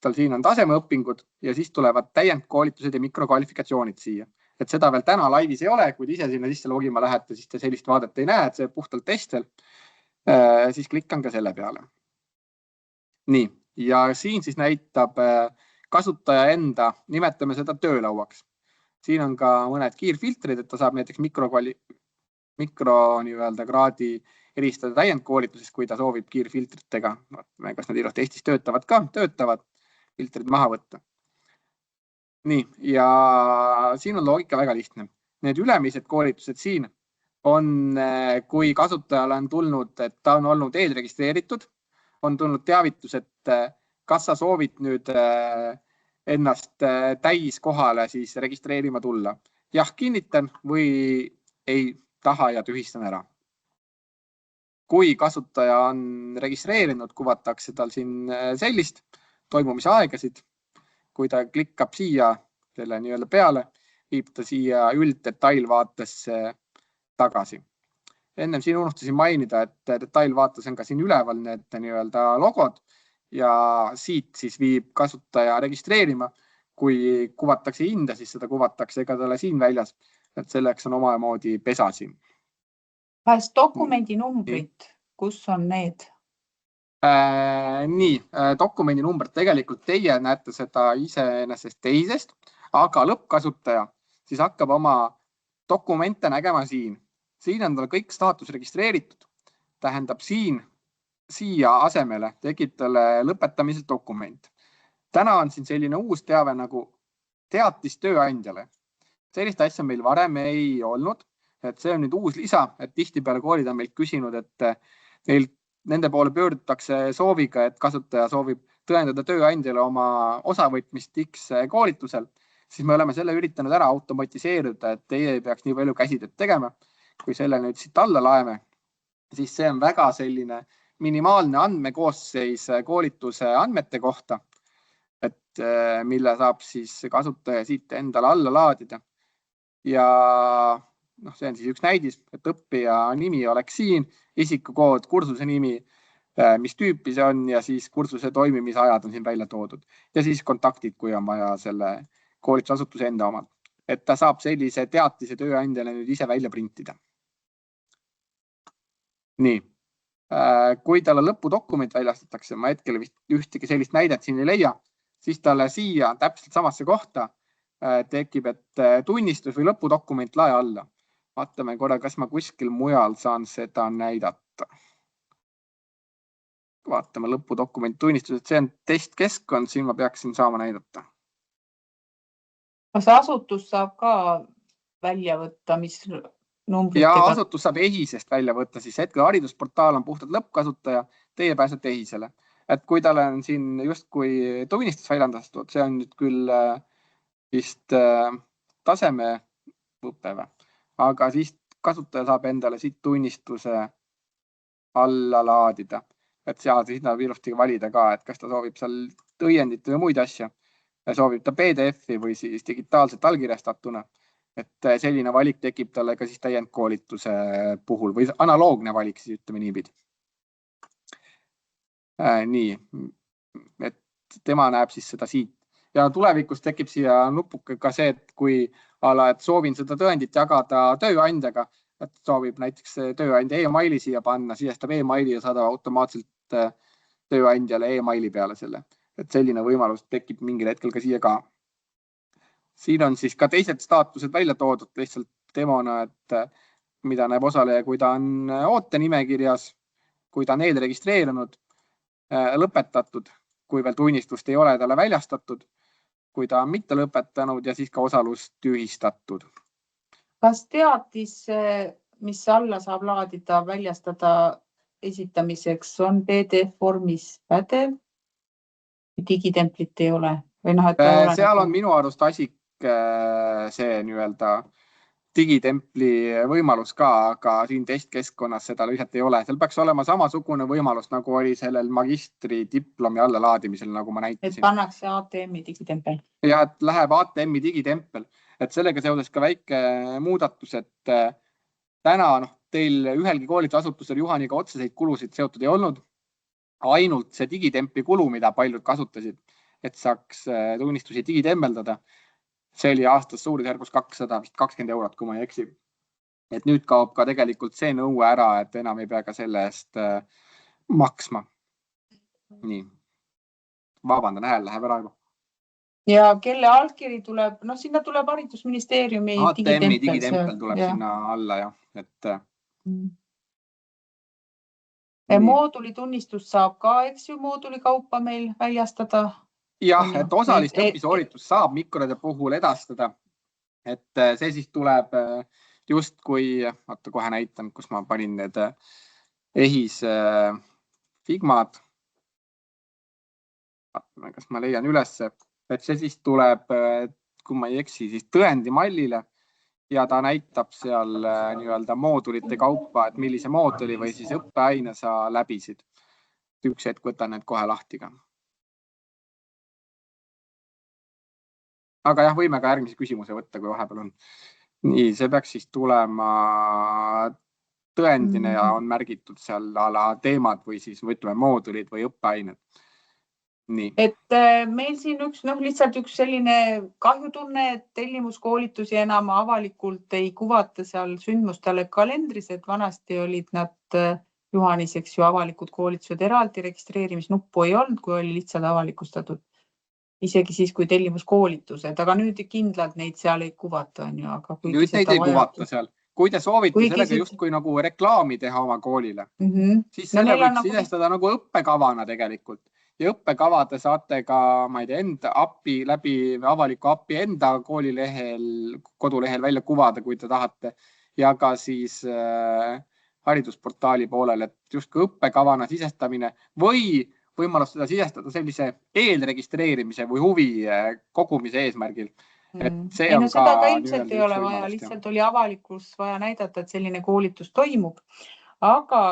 tal siin on tasemeõpingud ja siis tulevad täiendkoolitused ja mikrokvalifikatsioonid siia. Et seda veel täna laivis ei ole, kui ise sinna sisse logima lähete, siis te sellist vaadet ei näe, et see puhtalt testel, siis klikkan ka selle peale. Nii, ja siin siis näitab kasutaja enda, nimetame seda töölauaks. Siin on ka mõned kiirfiltrid, et ta saab näiteks mikrokraadi eristada täiendkoolituses, kui ta soovib kiirfiltritega, kas nad ilusti Eestis töötavad ka, töötavad, filtrid maha võtta. Nii, ja siin on loogika väga lihtne. Need ülemised koolitused siin on, kui kasutajale on tulnud, et ta on olnud eelregistreeritud, on tulnud teavitus, et kas sa soovid nüüd ennast täis kohale siis registreerima tulla. Jah, kinnitan või ei taha ja tühistan ära. Kui kasutaja on registreerinud, kuvatakse tal siin sellist toimumise aegasid. Kui ta klikkab siia selle nii-öelda peale, viib ta siia ülddetailvaatesse tagasi. Ennem siin unustasin mainida, et detailvaates on ka siin üleval need nii-öelda logod ja siit siis viib kasutaja registreerima. Kui kuvatakse hinda, siis seda kuvatakse ka talle siin väljas, et selleks on omamoodi pesa siin. Kas dokumendi numbrid, kus on need? Nii, dokumendi number tegelikult teie näete seda iseenesest teisest, aga lõppkasutaja siis hakkab oma dokumente nägema siin. Siin on tal kõik staatus registreeritud. Tähendab siia asemele tekib talle lõpetamise dokument. Täna on siin selline uus teave nagu teatis tööandjale. Sellist asja meil varem ei olnud, et see on nüüd uus lisa, et tihtipeale koolid on meilt küsinud, et nende poole pöördutakse sooviga, et kasutaja soovib tõendada tööandjale oma osavõtmist X koolitusel, siis me oleme selle üritanud ära automatiseerida, et teie ei peaks nii palju käsitööd tegema. Kui selle nüüd siit alla laeme, siis see on väga selline minimaalne andmekoosseis koolituse andmete kohta, et mille saab siis kasutaja siit endale alla laadida. Ja see on siis üks näidis, et õppija nimi oleks siin, isikukood, kursuse nimi, mis tüüpi see on ja siis kursuse toimimisajad on siin välja toodud. Ja siis kontaktid, kui on vaja selle koolitusasutuse enda omad. Et ta saab sellise teatise tööandjale nüüd ise välja printida. Nii, kui talle lõpudokument väljastatakse, ma hetkel vist ühtegi sellist näidet siin ei leia, siis talle siia täpselt samasse kohta tekib, et tunnistus või lõpudokument lae alla. Vaatame korra, kas ma kuskil mujal saan seda näidata. Vaatame lõpudokument tunnistus, et see on testkeskkond, siin ma peaksin saama näidata. Kas asutus saab ka välja võtta, mis numbritega? Ja asutus saab EHISest välja võtta, siis hetkel haridusportaal on puhtalt lõppkasutaja, teie pääsete EHISele. Et kui talle on siin just kui tunnistus väljandatud, see on nüüd küll vist taseme õppeva, aga siis kasutaja saab endale siit tunnistuse alla laadida. Et seal siis nad ilusti valida ka, et kas ta soovib seal õiendit või muid asja. Soovib ta PDF-i või siis digitaalselt allkirjastatuna. Et selline valik tekib talle ka siis täiendkoolituse puhul või analoogne valik, siis ütleme niipidi. Nii, et tema näeb siis seda siit. Ja tulevikus tekib siia nupuke ka see, et kui et soovin seda tõendit jagada tööandjaga, et soovib näiteks tööandja e-maili siia panna, sisestab e-maili ja saadab automaatselt tööandjale e-maili peale selle. Et selline võimalus tekib mingil hetkel ka siia ka. Siin on siis ka teised staatused välja toodud lihtsalt demona, et mida näeb osaleja, kui ta on ootenimekirjas, kui ta on eelregistreerunud, lõpetatud, kui veel tunnistust ei ole talle väljastatud, kui ta on mitte lõpetanud ja siis ka osalus tühistatud. Kas teatis, mis alla saab laadida, väljastada esitamiseks, on PDF-vormis pädev? Digitemplit ei ole? Seal on minu arust asik see nii-öelda digitempli võimalus ka, aga siin testkeskkonnas seda lihtsalt ei ole. Seal peaks olema samasugune võimalus, nagu oli sellel magistri diplomi alla laadimisel, nagu ma näitasin. Et pannakse ATM-i digitempel. Ja, et läheb ATM-i digitempel. Et sellega seoses ka väike muudatus, et täna teil ühelgi koolitusasutusel Juhaniga otseseid kulusid seotud ei olnud. Ainult see digitempli kulu, mida paljud kasutasid, et saaks tunnistusi digitemmeldada. See oli aastas suurusjärgus 220 €, kui ma ei eksi. Et nüüd kaob ka tegelikult see nõue ära, et enam ei pea ka selle eest maksma. Nii. Vabandan, hääl läheb ära juba. Ja kelle allkiri tuleb, sinna tuleb haridusministeeriumi ATM-i digitempel tuleb sinna alla, jah. Et mooduli tunnistust saab ka, eks ju, mooduli kaupa meil väljastada. Jah, et osalist õpisooritus saab mikrode puhul edastada. Et see siis tuleb just kui, vaata kohe näitan, kus ma panin need EHIS Figmad. Vaatame, kas ma leian ülesse. Et see siis tuleb, kui ma ei eksi, siis tõendimallile ja ta näitab seal nii-öelda moodulite kaupa, et millise mooduli või siis õppeaine sa läbisid. Üks hetk võtan need kohe lahti ka. Aga jah, võime ka järgmise küsimuse võtta, kui vahepeal on. Nii, see peaks siis tulema tõendine ja on märgitud seal ala teemad või siis ütleme moodulid või õppeained. Nii. Et meil siin lihtsalt üks selline kahjutunne, et tellimuskoolitusi enam avalikult ei kuvata seal sündmustele kalendris, et vanasti olid nad Juhaniseks ju avalikud koolitused eraldi, registreerimisnuppu ei olnud, kui oli lihtsalt avalikustatud. isegi siis, kui tellimuskoolitused, aga nüüd kindlalt neid seal ei kuvata, on ju. Aga nüüd neid ei kuvata seal. Kui te soovite sellega justkui nagu reklaami teha oma koolile, siis selle võiks sisestada nagu õppekavana tegelikult. Ja õppekavade saate ka, ma ei tea, enda appi läbi avaliku appi enda koolilehel, kodulehel välja kuvada, kui te tahate. Ja ka siis haridusportaali poolel, et justkui õppekavana sisestamine või võimalus seda sisestada sellise eelregistreerimise või huvi kogumise eesmärgil. Seda ka ilmselt ei ole vaja, lihtsalt oli avalikkus vaja näidata, et selline koolitus toimub. Aga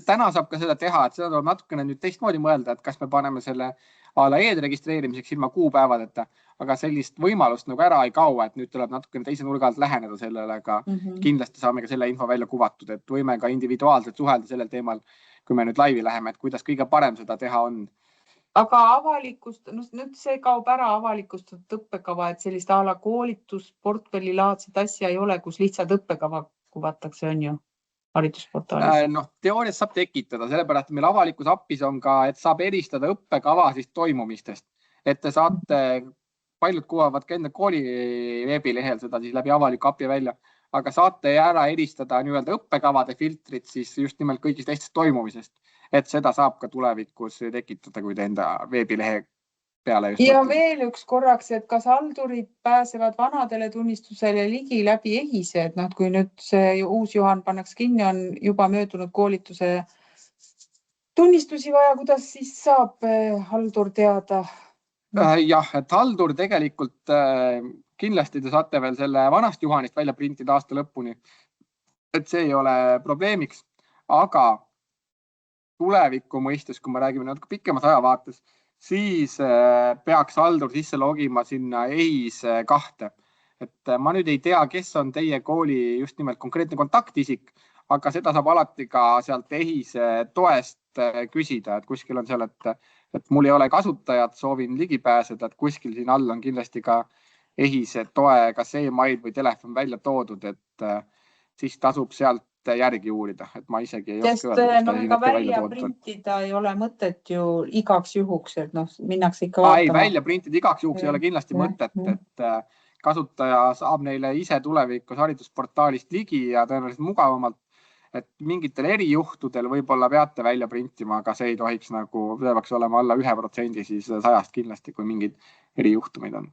täna saab ka seda teha, et seda tuleb natukene nüüd teistmoodi mõelda, et kas me paneme selle eelregistreerimiseks ilma kuupäevadeta, aga sellist võimalust nagu ära ei kaua, et nüüd tuleb natukene teise nurga alt läheneda sellele, aga kindlasti saame ka selle info välja kuvatud, et võime ka individuaalselt suhelda sellel teemal, kui me nüüd laivi läheme, et kuidas kõige parem seda teha on. Aga avalikust, nüüd see kaob ära avalikustatud õppekava, et sellist ala koolitus, portfelli laadset asja ei ole, kus lihtsalt õppekava kuvatakse, on ju? Teoorias saab tekitada, sellepärast meil avalikus appis on ka, et saab eristada õppekava siis toimumistest. Et te saate, paljud kuvavad ka enda kooli veebilehel seda siis läbi avaliku appi välja, aga saate ära eristada nii-öelda õppekavade filtrit siis just nimelt kõigist teistest toimumisest. Et seda saab ka tulevikus tekitada, kui te enda veebilehe peale just ja veel üks korraks, et kas haldurid pääsevad vanadele tunnistusele ligi läbi EHISE, et kui nüüd see uus Juhan pannaks kinni, on juba möödunud koolituse tunnistusi vaja, kuidas siis saab haldur teada? Jah, et haldur tegelikult kindlasti te saate veel selle vanast Juhanist välja printida aasta lõpuni, et see ei ole probleemiks, aga tuleviku mõistes, kui me räägime natuke pikemas ajavaates, siis peaks haldur sisse logima sinna EHISE 2. Et ma nüüd ei tea, kes on teie kooli just nimelt konkreetne kontaktisik, aga seda saab alati ka sealt EHISE toest küsida, et kuskil on seal, et mul ei ole kasutajat, soovin ligi pääseda, et kuskil siin all on kindlasti ka EHISE toe, kas e-mail või telefon välja toodud, et siis tasub sealt järgi uurida, et ma isegi ei oska öelda. Ega välja printida ei ole mõtet ju igaks juhuks, et minnakse ikka vaatama. Ei, välja printida igaks juhuks ei ole kindlasti mõtet, et kasutaja saab neile ise tulevikus haridusportaalist ligi ja tõenäoliselt mugavamalt, et mingitel erijuhtudel võib-olla peate välja printima, aga see ei tohiks see peaks olema alla 1% siis 100 kindlasti, kui mingid erijuhtumeid on.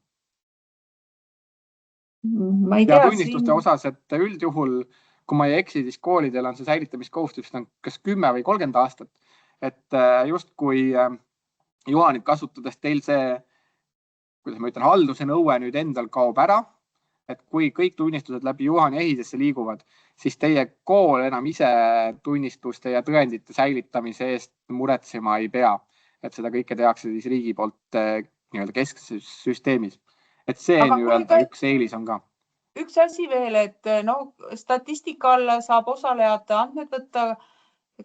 Ja tunnistuste osas, et üldjuhul kui ma ei eksi, siis koolidel on see säilitamiskohustus kas 10 või 30 aastat. Et just kui Juhanit kasutades teil see, kuidas ma ütlen, halduse nõue nüüd endal kaob ära, et kui kõik tunnistused läbi Juhani EHISesse liiguvad, siis teie kool enam ise tunnistuste ja tõendite säilitamise eest muretsema ei pea. Et seda kõike tehakse siis riigi poolt keskses süsteemis. Et see üks eelis on ka. Üks asi veel, et statistika alla saab osalejate andmed võtta.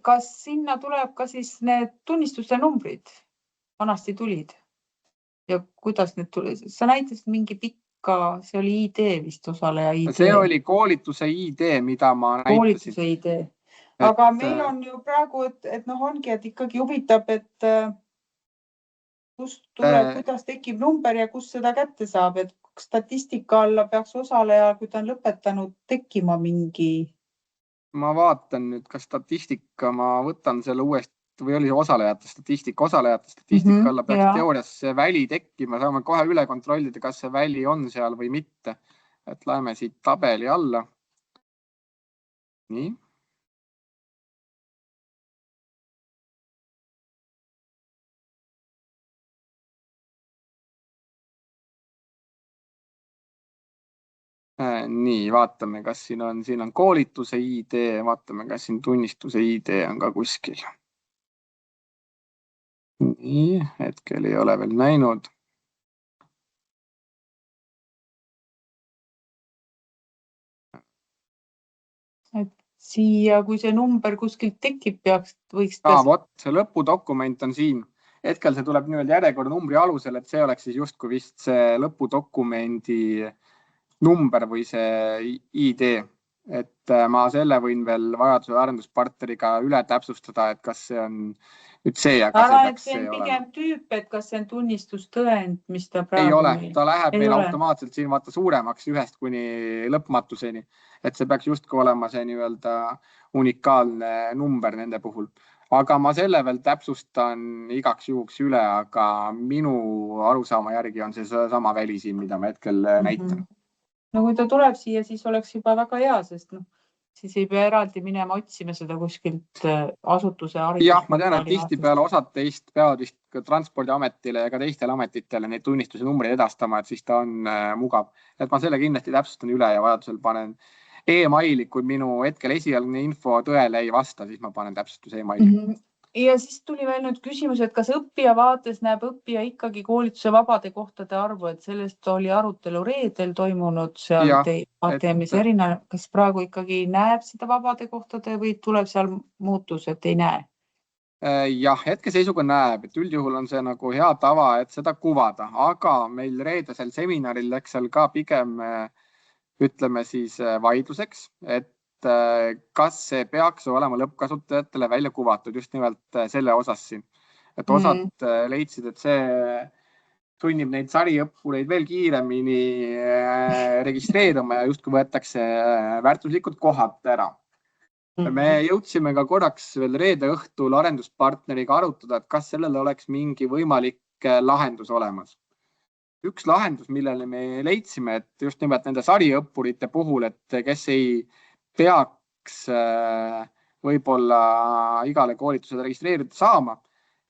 Kas sinna tuleb ka siis need tunnistuste numbrid? Vanasti tulid. Ja kuidas need tulid? Sa näitasid mingi pikka, see oli ID vist osaleja ID. See oli koolituse ID, mida ma näitasin. Koolituse ID. Aga meil on ju praegu, et ongi, et ikkagi huvitab, et kust tuleb, kuidas tekib number ja kus seda kätte saab, et statistika alla peaks osaleja, kui ta on lõpetanud, tekkima mingi? Ma vaatan nüüd, kas statistika, ma võtan selle uuesti või oli osalejate statistika alla peaks teoorias see väli tekkima. Saame kohe üle kontrollida, kas see väli on seal või mitte. Et läheme siit tabeli alla. Nii. Nii, vaatame, kas siin on koolituse ID, vaatame, kas siin tunnistuse ID on ka kuskil. Nii, hetkel ei ole veel näinud. Et siia, kui see number kuskilt tekib, võiks... Vot, see lõpudokument on siin. Hetkel see tuleb järjekorra numbri alusel, et see oleks siis justkui vist see lõpudokumendi number või see ID, et ma selle võin veel vajadusel arenduspartneriga üle täpsustada, et kas see on nüüd see, aga see peaks see on olema. pigem tüüp, et kas see on tunnistustõend, mis ta praegu ei ole, meil... ta läheb ei meil ole. automaatselt siin vaata suuremaks 1 kuni lõppmatuseni, et see peaks justkui olema see nii-öelda unikaalne number nende puhul. Aga ma selle veel täpsustan igaks juhuks üle, aga minu arusaama järgi on see sama väli siin, mida ma hetkel näitan. No kui ta tuleb siia, siis oleks juba väga hea, sest siis ei pea eraldi minema otsima seda kuskilt asutuse haridus. Jah, ma tean, et tihtipeale osad teist peavad vist ka Transpordiametile ja ka teistele ametitele neid tunnistuse numbreid edastama, et siis ta on mugav. Et ma selle kindlasti täpsustan üle ja vajadusel panen e-maili, kui minu hetkel esialgne info tõele ei vasta, siis ma panen täpsustuse e-maili. Ja siis tuli veel nüüd küsimus, et kas õppija vaates näeb õppija ikkagi koolituse vabade kohtade arvu, et sellest oli arutelu reedel toimunud seal ATM-is erinev, kas praegu ikkagi näeb seda vabade kohtade või tuleb seal muutus, et ei näe? Jah, hetkeseisuga näeb, et üldjuhul on see nagu hea tava, et seda kuvada, aga meil reedesel seminaril läks seal ka pigem ütleme siis vaidluseks, et kas see peaks olema lõppkasutajatele välja kuvatud just nimelt selle osas siin. Et osad leidsid, et see sunnib neid sariõppureid veel kiiremini registreeruma ja justkui võetakse väärtuslikud kohad ära. Me jõudsime ka korraks veel reede õhtul arenduspartneriga arutada, et kas sellele oleks mingi võimalik lahendus olemas. Üks lahendus, millele me leidsime, et just nimelt nende sariõppurite puhul, et kes ei peaks võib-olla igale koolitusele registreerida saama,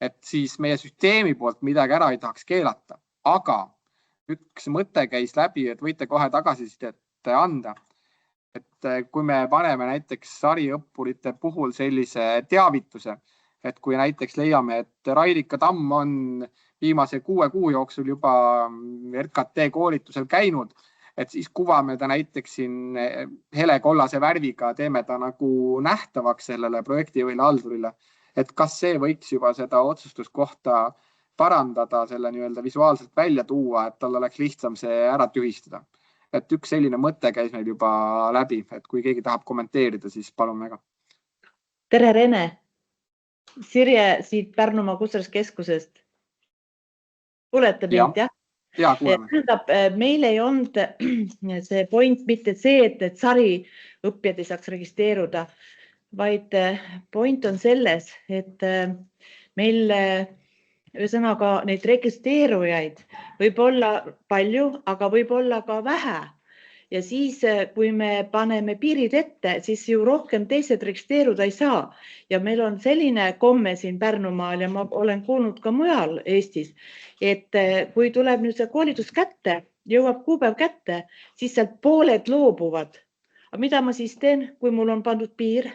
et siis meie süsteemi poolt midagi ära ei tahaks keelata. Aga üks mõte käis läbi, et võite kohe tagasisidet anda. Et kui me paneme näiteks sariõppurite puhul sellise teavituse, et kui näiteks leiame, et Railika Tamm on viimase 6 kuu jooksul juba RKT koolitusel käinud, et siis kuvame ta näiteks siin helekollase värviga, teeme ta nagu nähtavaks sellele projektivõile haldurile, et kas see võiks juba seda otsustuskohta parandada, selle nii-öelda visuaalselt välja tuua, et tal oleks lihtsam see ära tühistada. Et üks selline mõte käis meil juba läbi, et kui keegi tahab kommenteerida, siis palun väga. Tere, Rene! Sirje siit Pärnumaa Kussaskeskusest. Kuulete mind, jah? Ja, kuuleme. Meil ei olnud see point mitte see, et sari õppijad ei saaks registreeruda, vaid point on selles, et meil ühesõnaga neid registreerujaid võib olla palju, aga võib olla ka vähe. Ja siis, kui me paneme piirid ette, siis ju rohkem teised registreeruda ei saa. Ja meil on selline komme siin Pärnumaal ja ma olen kuulnud ka mujal Eestis, et kui tuleb nüüd see koolitus kätte, jõuab kuupäev kätte, siis sealt pooled loobuvad. Aga mida ma siis teen, kui mul on pandud piir?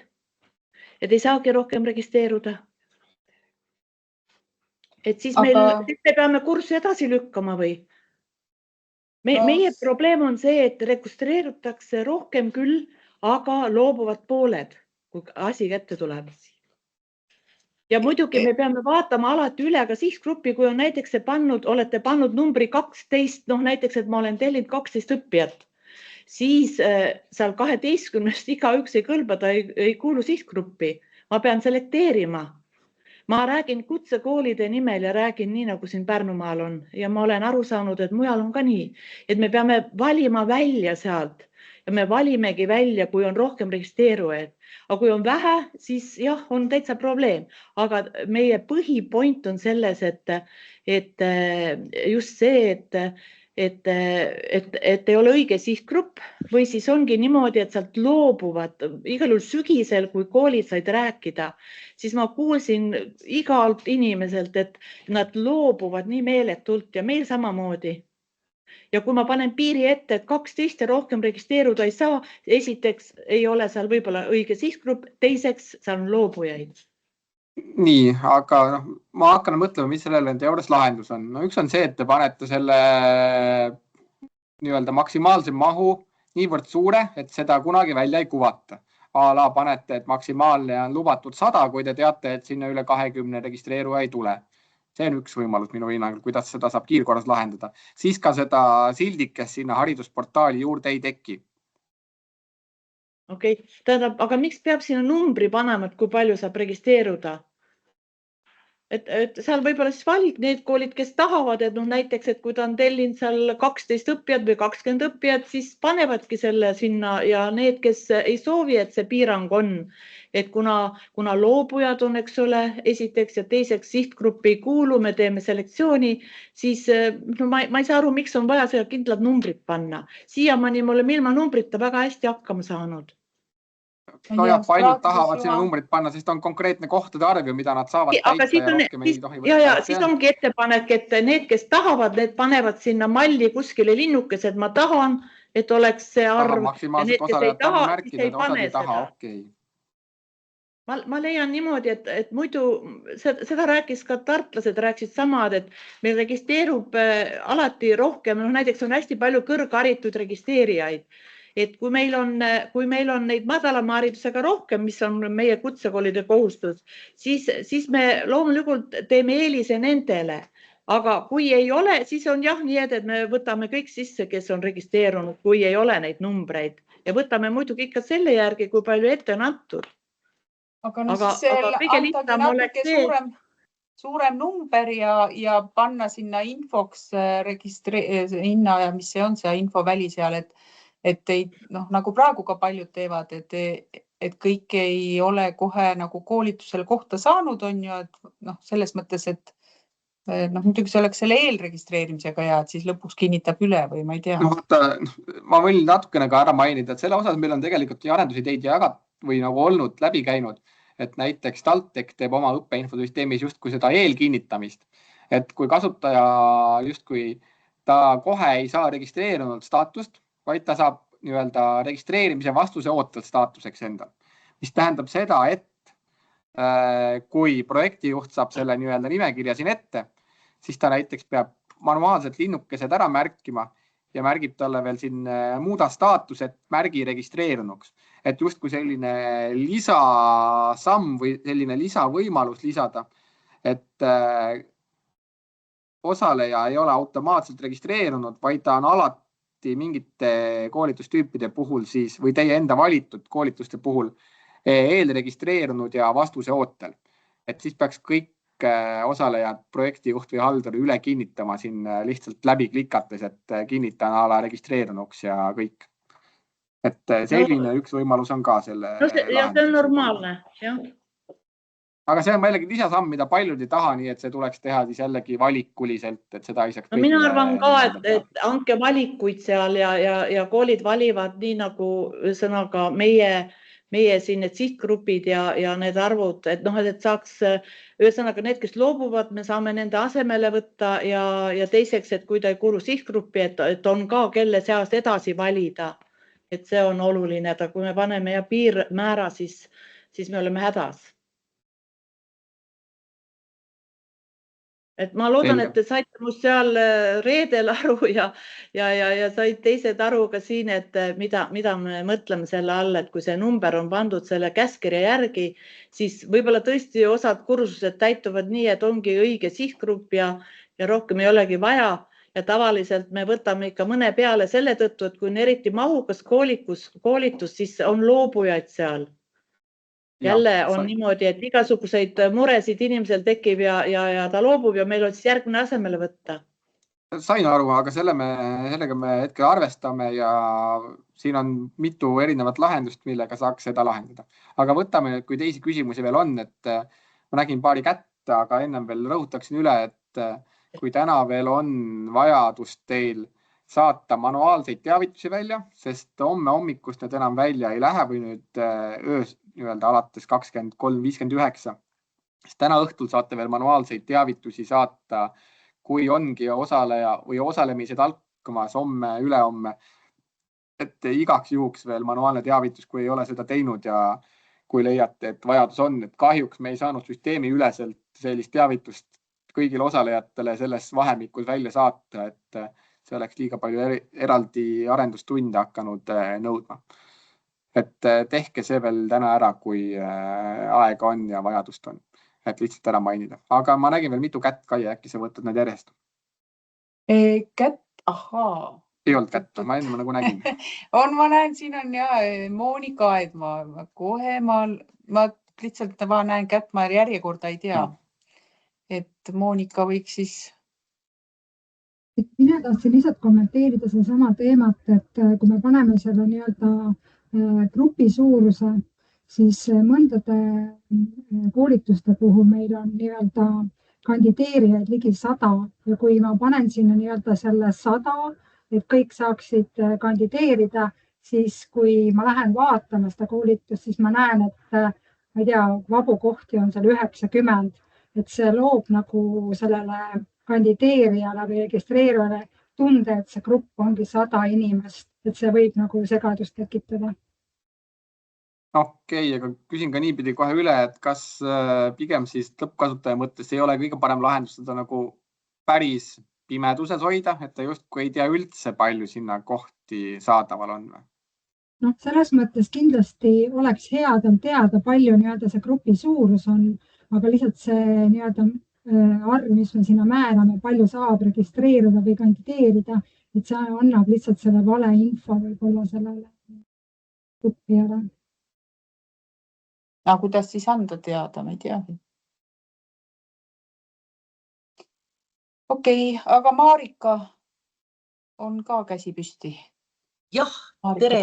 Et ei saagi rohkem registreeruda. Et siis me peame kurssi edasi lükkama või? Meie probleem on see, et registreerutakse rohkem küll, aga loobuvad pooled, kui asi kätte tuleb. Ja muidugi me peame vaatama alati üle ka sihtgruppi, kui on näiteks olete pannud numbri 12, näiteks, et ma olen tellinud 12 õppijat, siis seal 12-st igaüks ei kõlba, ta ei kuulu sihtgruppi. Ma pean selekteerima. Ma räägin kutsekoolide nimel ja räägin nii, nagu siin Pärnumaal on. Ja ma olen aru saanud, et mujal on ka nii. Et me peame valima välja sealt. Ja me valimegi välja, kui on rohkem registreerujaid. Aga kui on vähe, siis jah, on täitsa probleem. Aga meie põhipoint on selles, et just see, et ei ole õige sihtgrupp või siis ongi niimoodi, et sealt loobuvad. Igal juhul sügisel, kui koolid said rääkida, siis ma kuulsin igalt inimeselt, et nad loobuvad nii meeletult ja meil samamoodi. Ja kui ma panen piiri ette, et 12 ja rohkem registreeruda ei saa, esiteks ei ole seal võib-olla õige sihtgrupp, teiseks seal on loobujaid. Nii, aga ma hakkan mõtlema, mis sellele enda juures lahendus on. Üks on see, et te panete selle nii-öelda maksimaalse mahu niivõrd suure, et seda kunagi välja ei kuvata. A-la panete, et maksimaalne on lubatud 100, kui te teate, et sinna üle 20 registreeruja ei tule. See on üks võimalus minu hinnangul, kuidas seda saab kiirkorras lahendada. Siis ka seda sildikest sinna haridusportaali juurde ei teki. Okei. Tähendab, aga miks peab sinna numbri panema, et kui palju saab registreeruda? Et seal võib-olla siis valik need koolid, kes tahavad, et näiteks, et kui ta on tellinud seal 12 õppijat või 20 õppijat, siis panevadki selle sinna ja need, kes ei soovi, et see piirang on, et kuna loobujad on, eks ole, esiteks ja teiseks sihtgruppi ei kuulu, me teeme selektsiooni, siis ma ei saa aru, miks on vaja seda kindlad numbrid panna. Siiamaani me oleme ilma numbrita väga hästi hakkama saanud. No ja paljud tahavad sinna numbrit panna, sest on konkreetne kohtade arv, mida nad saavad täita ja rohkem ei tohi võtta. Ja siis ongi ettepanek, et need, kes tahavad, need panevad sinna malli kuskile linnukese, et ma tahan, et oleks see arv. Maksimaalselt osalejad taha märkida, et osad ei taha, okei. Ma leian niimoodi, et muidu seda rääkis ka tartlased, rääkisid samad, et meil registreerub alati rohkem, näiteks on hästi palju kõrgharitud registreerijaid. Et kui meil on neid madalama haridusega rohkem, mis on meie kutsekoolide kohustus, siis me loomulikult teeme eelise nendele. Aga kui ei ole, siis on jah nii, et me võtame kõik sisse, kes on registreerunud, kui ei ole neid numbreid. Ja võtame muidugi ikka selle järgi, kui palju ette on antud. Aga siis antagi natuke suurem number ja panna sinna infoks hinna ja mis see on see infoväli seal, et ei, nagu praegu ka paljud teevad, et kõik ei ole kohe nagu koolitusel kohta saanud, on ju, et selles mõttes, et muidugi see oleks selle eelregistreerimisega ja et siis lõpuks kinnitab üle või ma ei tea. Ma võin natukene ka ära mainida, et selle osas meil on tegelikult arendusideid või nagu olnud läbi käinud, et näiteks TalTech teeb oma õppeinfosüsteemis justkui seda eelkinnitamist, et kui kasutaja justkui ta kohe ei saa registreerunud staatust, vaid ta saab registreerimise vastuse ootel staatuseks endal, mis tähendab seda, et kui projektijuht saab selle nimekirja siin ette, siis ta näiteks peab manuaalselt linnukesed ära märkima ja märgib talle veel siin muuda staatus, et märgi registreerunuks. Et justkui selline lisasamm või selline lisavõimalus lisada, et osaleja ei ole automaatselt registreerunud, vaid ta on alati mingite koolitustüüpide puhul siis või teie enda valitud koolituste puhul eelregistreerunud ja vastuse ootel. Et siis peaks kõik osalejad, projektijuht või haldur üle kinnitama siin lihtsalt läbi klikates, et kinnitan ala registreerunuks ja kõik. Et selline üks võimalus on ka selle. Ja see on normaalne, jah. Aga see on jällegi lisasamm, mida paljud ei taha, nii et see tuleks teha siis jällegi valikuliselt, et seda ei saaks. Mina arvan ka, et anke valikuid seal ja koolid valivad nii nagu sõnaga meie siin need sihtgrupid ja need arvud, et saaks ühesõnaga need, kes loobuvad, me saame nende asemele võtta ja teiseks, et kui ta ei kuulu sihtgruppi, et on ka kelle seast edasi valida, et see on oluline, et kui me paneme piirmäära, siis me oleme hädas. Et ma loodan, et te saite must seal reedel aru ja said teised aru ka siin, et mida me mõtleme selle all, et kui see number on pandud selle käskkirja järgi, siis võib-olla tõesti osad kursused täituvad nii, et ongi õige sihtgrupp ja rohkem ei olegi vaja. Ja tavaliselt me võtame ikka mõne peale selle tõttu, et kui on eriti mahukas koolitus, siis on loobujaid seal. Jälle on niimoodi, et igasuguseid muresid inimesel tekib ja ta loobub ja meil on siis järgmine asemele võtta. Sain aru, aga sellega me hetkel arvestame ja siin on mitu erinevat lahendust, millega saaks seda lahendada. Aga võtame, kui teisi küsimusi veel on, et ma nägin paari kätte, aga ennem veel rõhutaksin üle, et kui täna veel on vajadus teil saata manuaalseid teavitusi välja, sest homme hommikust need enam välja ei lähe või nüüd öös alates 23.59. Täna õhtul saate veel manuaalseid teavitusi saata, kui ongi osaleja või osalemised alkamas homme, ülehomme. Et igaks juhuks veel manuaalne teavitus, kui ei ole seda teinud ja kui leiate, et vajadus on. Et kahjuks me ei saanud süsteemi üleselt sellist teavitust kõigile osalejatele selles vahemikus välja saata, et see oleks liiga palju eraldi arendustunde hakanud nõudma. Et tehke see veel täna ära, kui aega on ja vajadust on. Et lihtsalt ära mainida. Aga ma nägin veel mitu kätt, Kai, äkki sa võtad need järjest? Kätt, ahaa. Ei olnud kätte, ma enne nagu nägin. Ma näen, siin on ja Monika Aedmaa. Kohe ma lihtsalt näen kätt, ma järjekorda ei tea. Et Monika võiks siis... Mina tahtsin lihtsalt kommenteerida see sama teemat, et kui me paneme selle grupi suuruse, siis mõndade koolituste puhul meil on kandideerijaid ligi 100 ja kui ma panen sinna selle 100, et kõik saaksid kandideerida, siis kui ma lähen vaatama seda koolitust, siis ma näen, et ma ei tea, vabu kohti on seal 90, et see loob nagu sellele kandideerijale või registreerujale tunde, et see grupp ongi 100 inimest, et see võib nagu segadust tekitada. Okei, aga küsin ka niipidi kohe üle, et kas pigem siis lõppkasutaja mõttes ei ole kõige parem lahendus seda nagu päris pimeduses hoida, et ta justkui ei tea üldse palju sinna kohti saadaval on? Selles mõttes kindlasti oleks hea tal teada, palju see grupi suurus on, aga lihtsalt see arv, mis me sinna määrame, palju saab registreeruda või kandideerida, et see annab lihtsalt selle vale info võib-olla sellele õppijale. Aga kuidas siis anda teada, ma ei teagi. Okei, aga Marika on ka käsi püsti. Jah, tere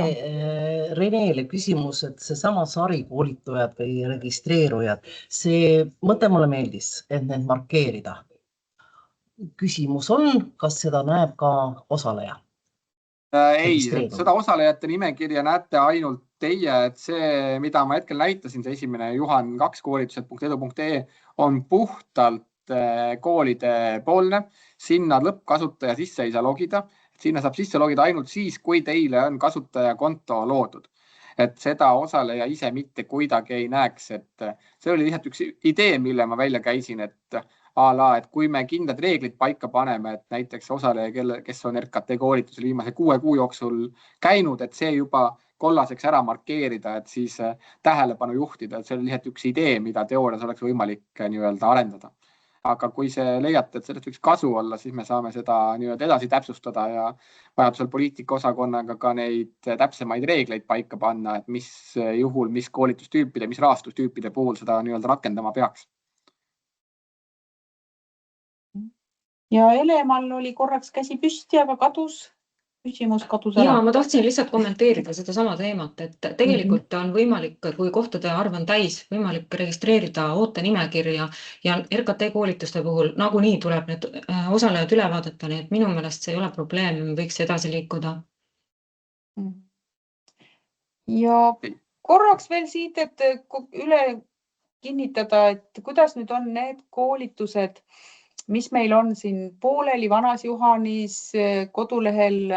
Renele küsimus, et see sama sarikoolitujad või registreerujad, see mõte mulle meeldis, et need markeerida. Küsimus on, kas seda näeb ka osaleja? Ei, seda osalejate nimekirja näete ainult teie, et see, mida ma hetkel näitasin, see esimene Juhan 2 koolitused.edu.ee on puhtalt koolide poolne, sinna lõppkasutaja sisse ei saa logida. Sinna saab sisse logida ainult siis, kui teile on kasutajakonto loodud. Et seda osaleja ise mitte kuidagi ei näeks, et see oli lihtsalt üks idee, mille ma välja käisin, et kui me kindlad reeglid paika paneme, et näiteks osaleja, kes on RKT koolitusel viimase 6 kuu jooksul käinud, et see juba kollaseks ära markeerida, et siis tähelepanu juhtida, et see oli lihtsalt üks idee, mida teoorias oleks võimalik arendada. Aga kui see leiate, et sellest võiks kasu olla, siis me saame seda edasi täpsustada ja vajadusel poliitikaosakonnaga ka neid täpsemaid reegleid paika panna, et mis juhul, mis koolitustüüpide, mis rahastustüüpide puhul seda rakendama peaks. Ja Elemal oli korraks käsi püsti, aga küsimus kadus ära. Ja ma tahtsin lihtsalt kommenteerida seda sama teemat, et tegelikult on võimalik, kui kohtade arv on täis, võimalik registreerida ootenimekirja ja RKT koolituste puhul nagunii tuleb need osalejad üle vaadata, nii et minu meelest see ei ole probleem, me võiks edasi liikuda. Ja korraks veel siit, et üle kinnitada, et kuidas nüüd on need koolitused, mis meil on siin pooleli Vanas Juhanis kodulehel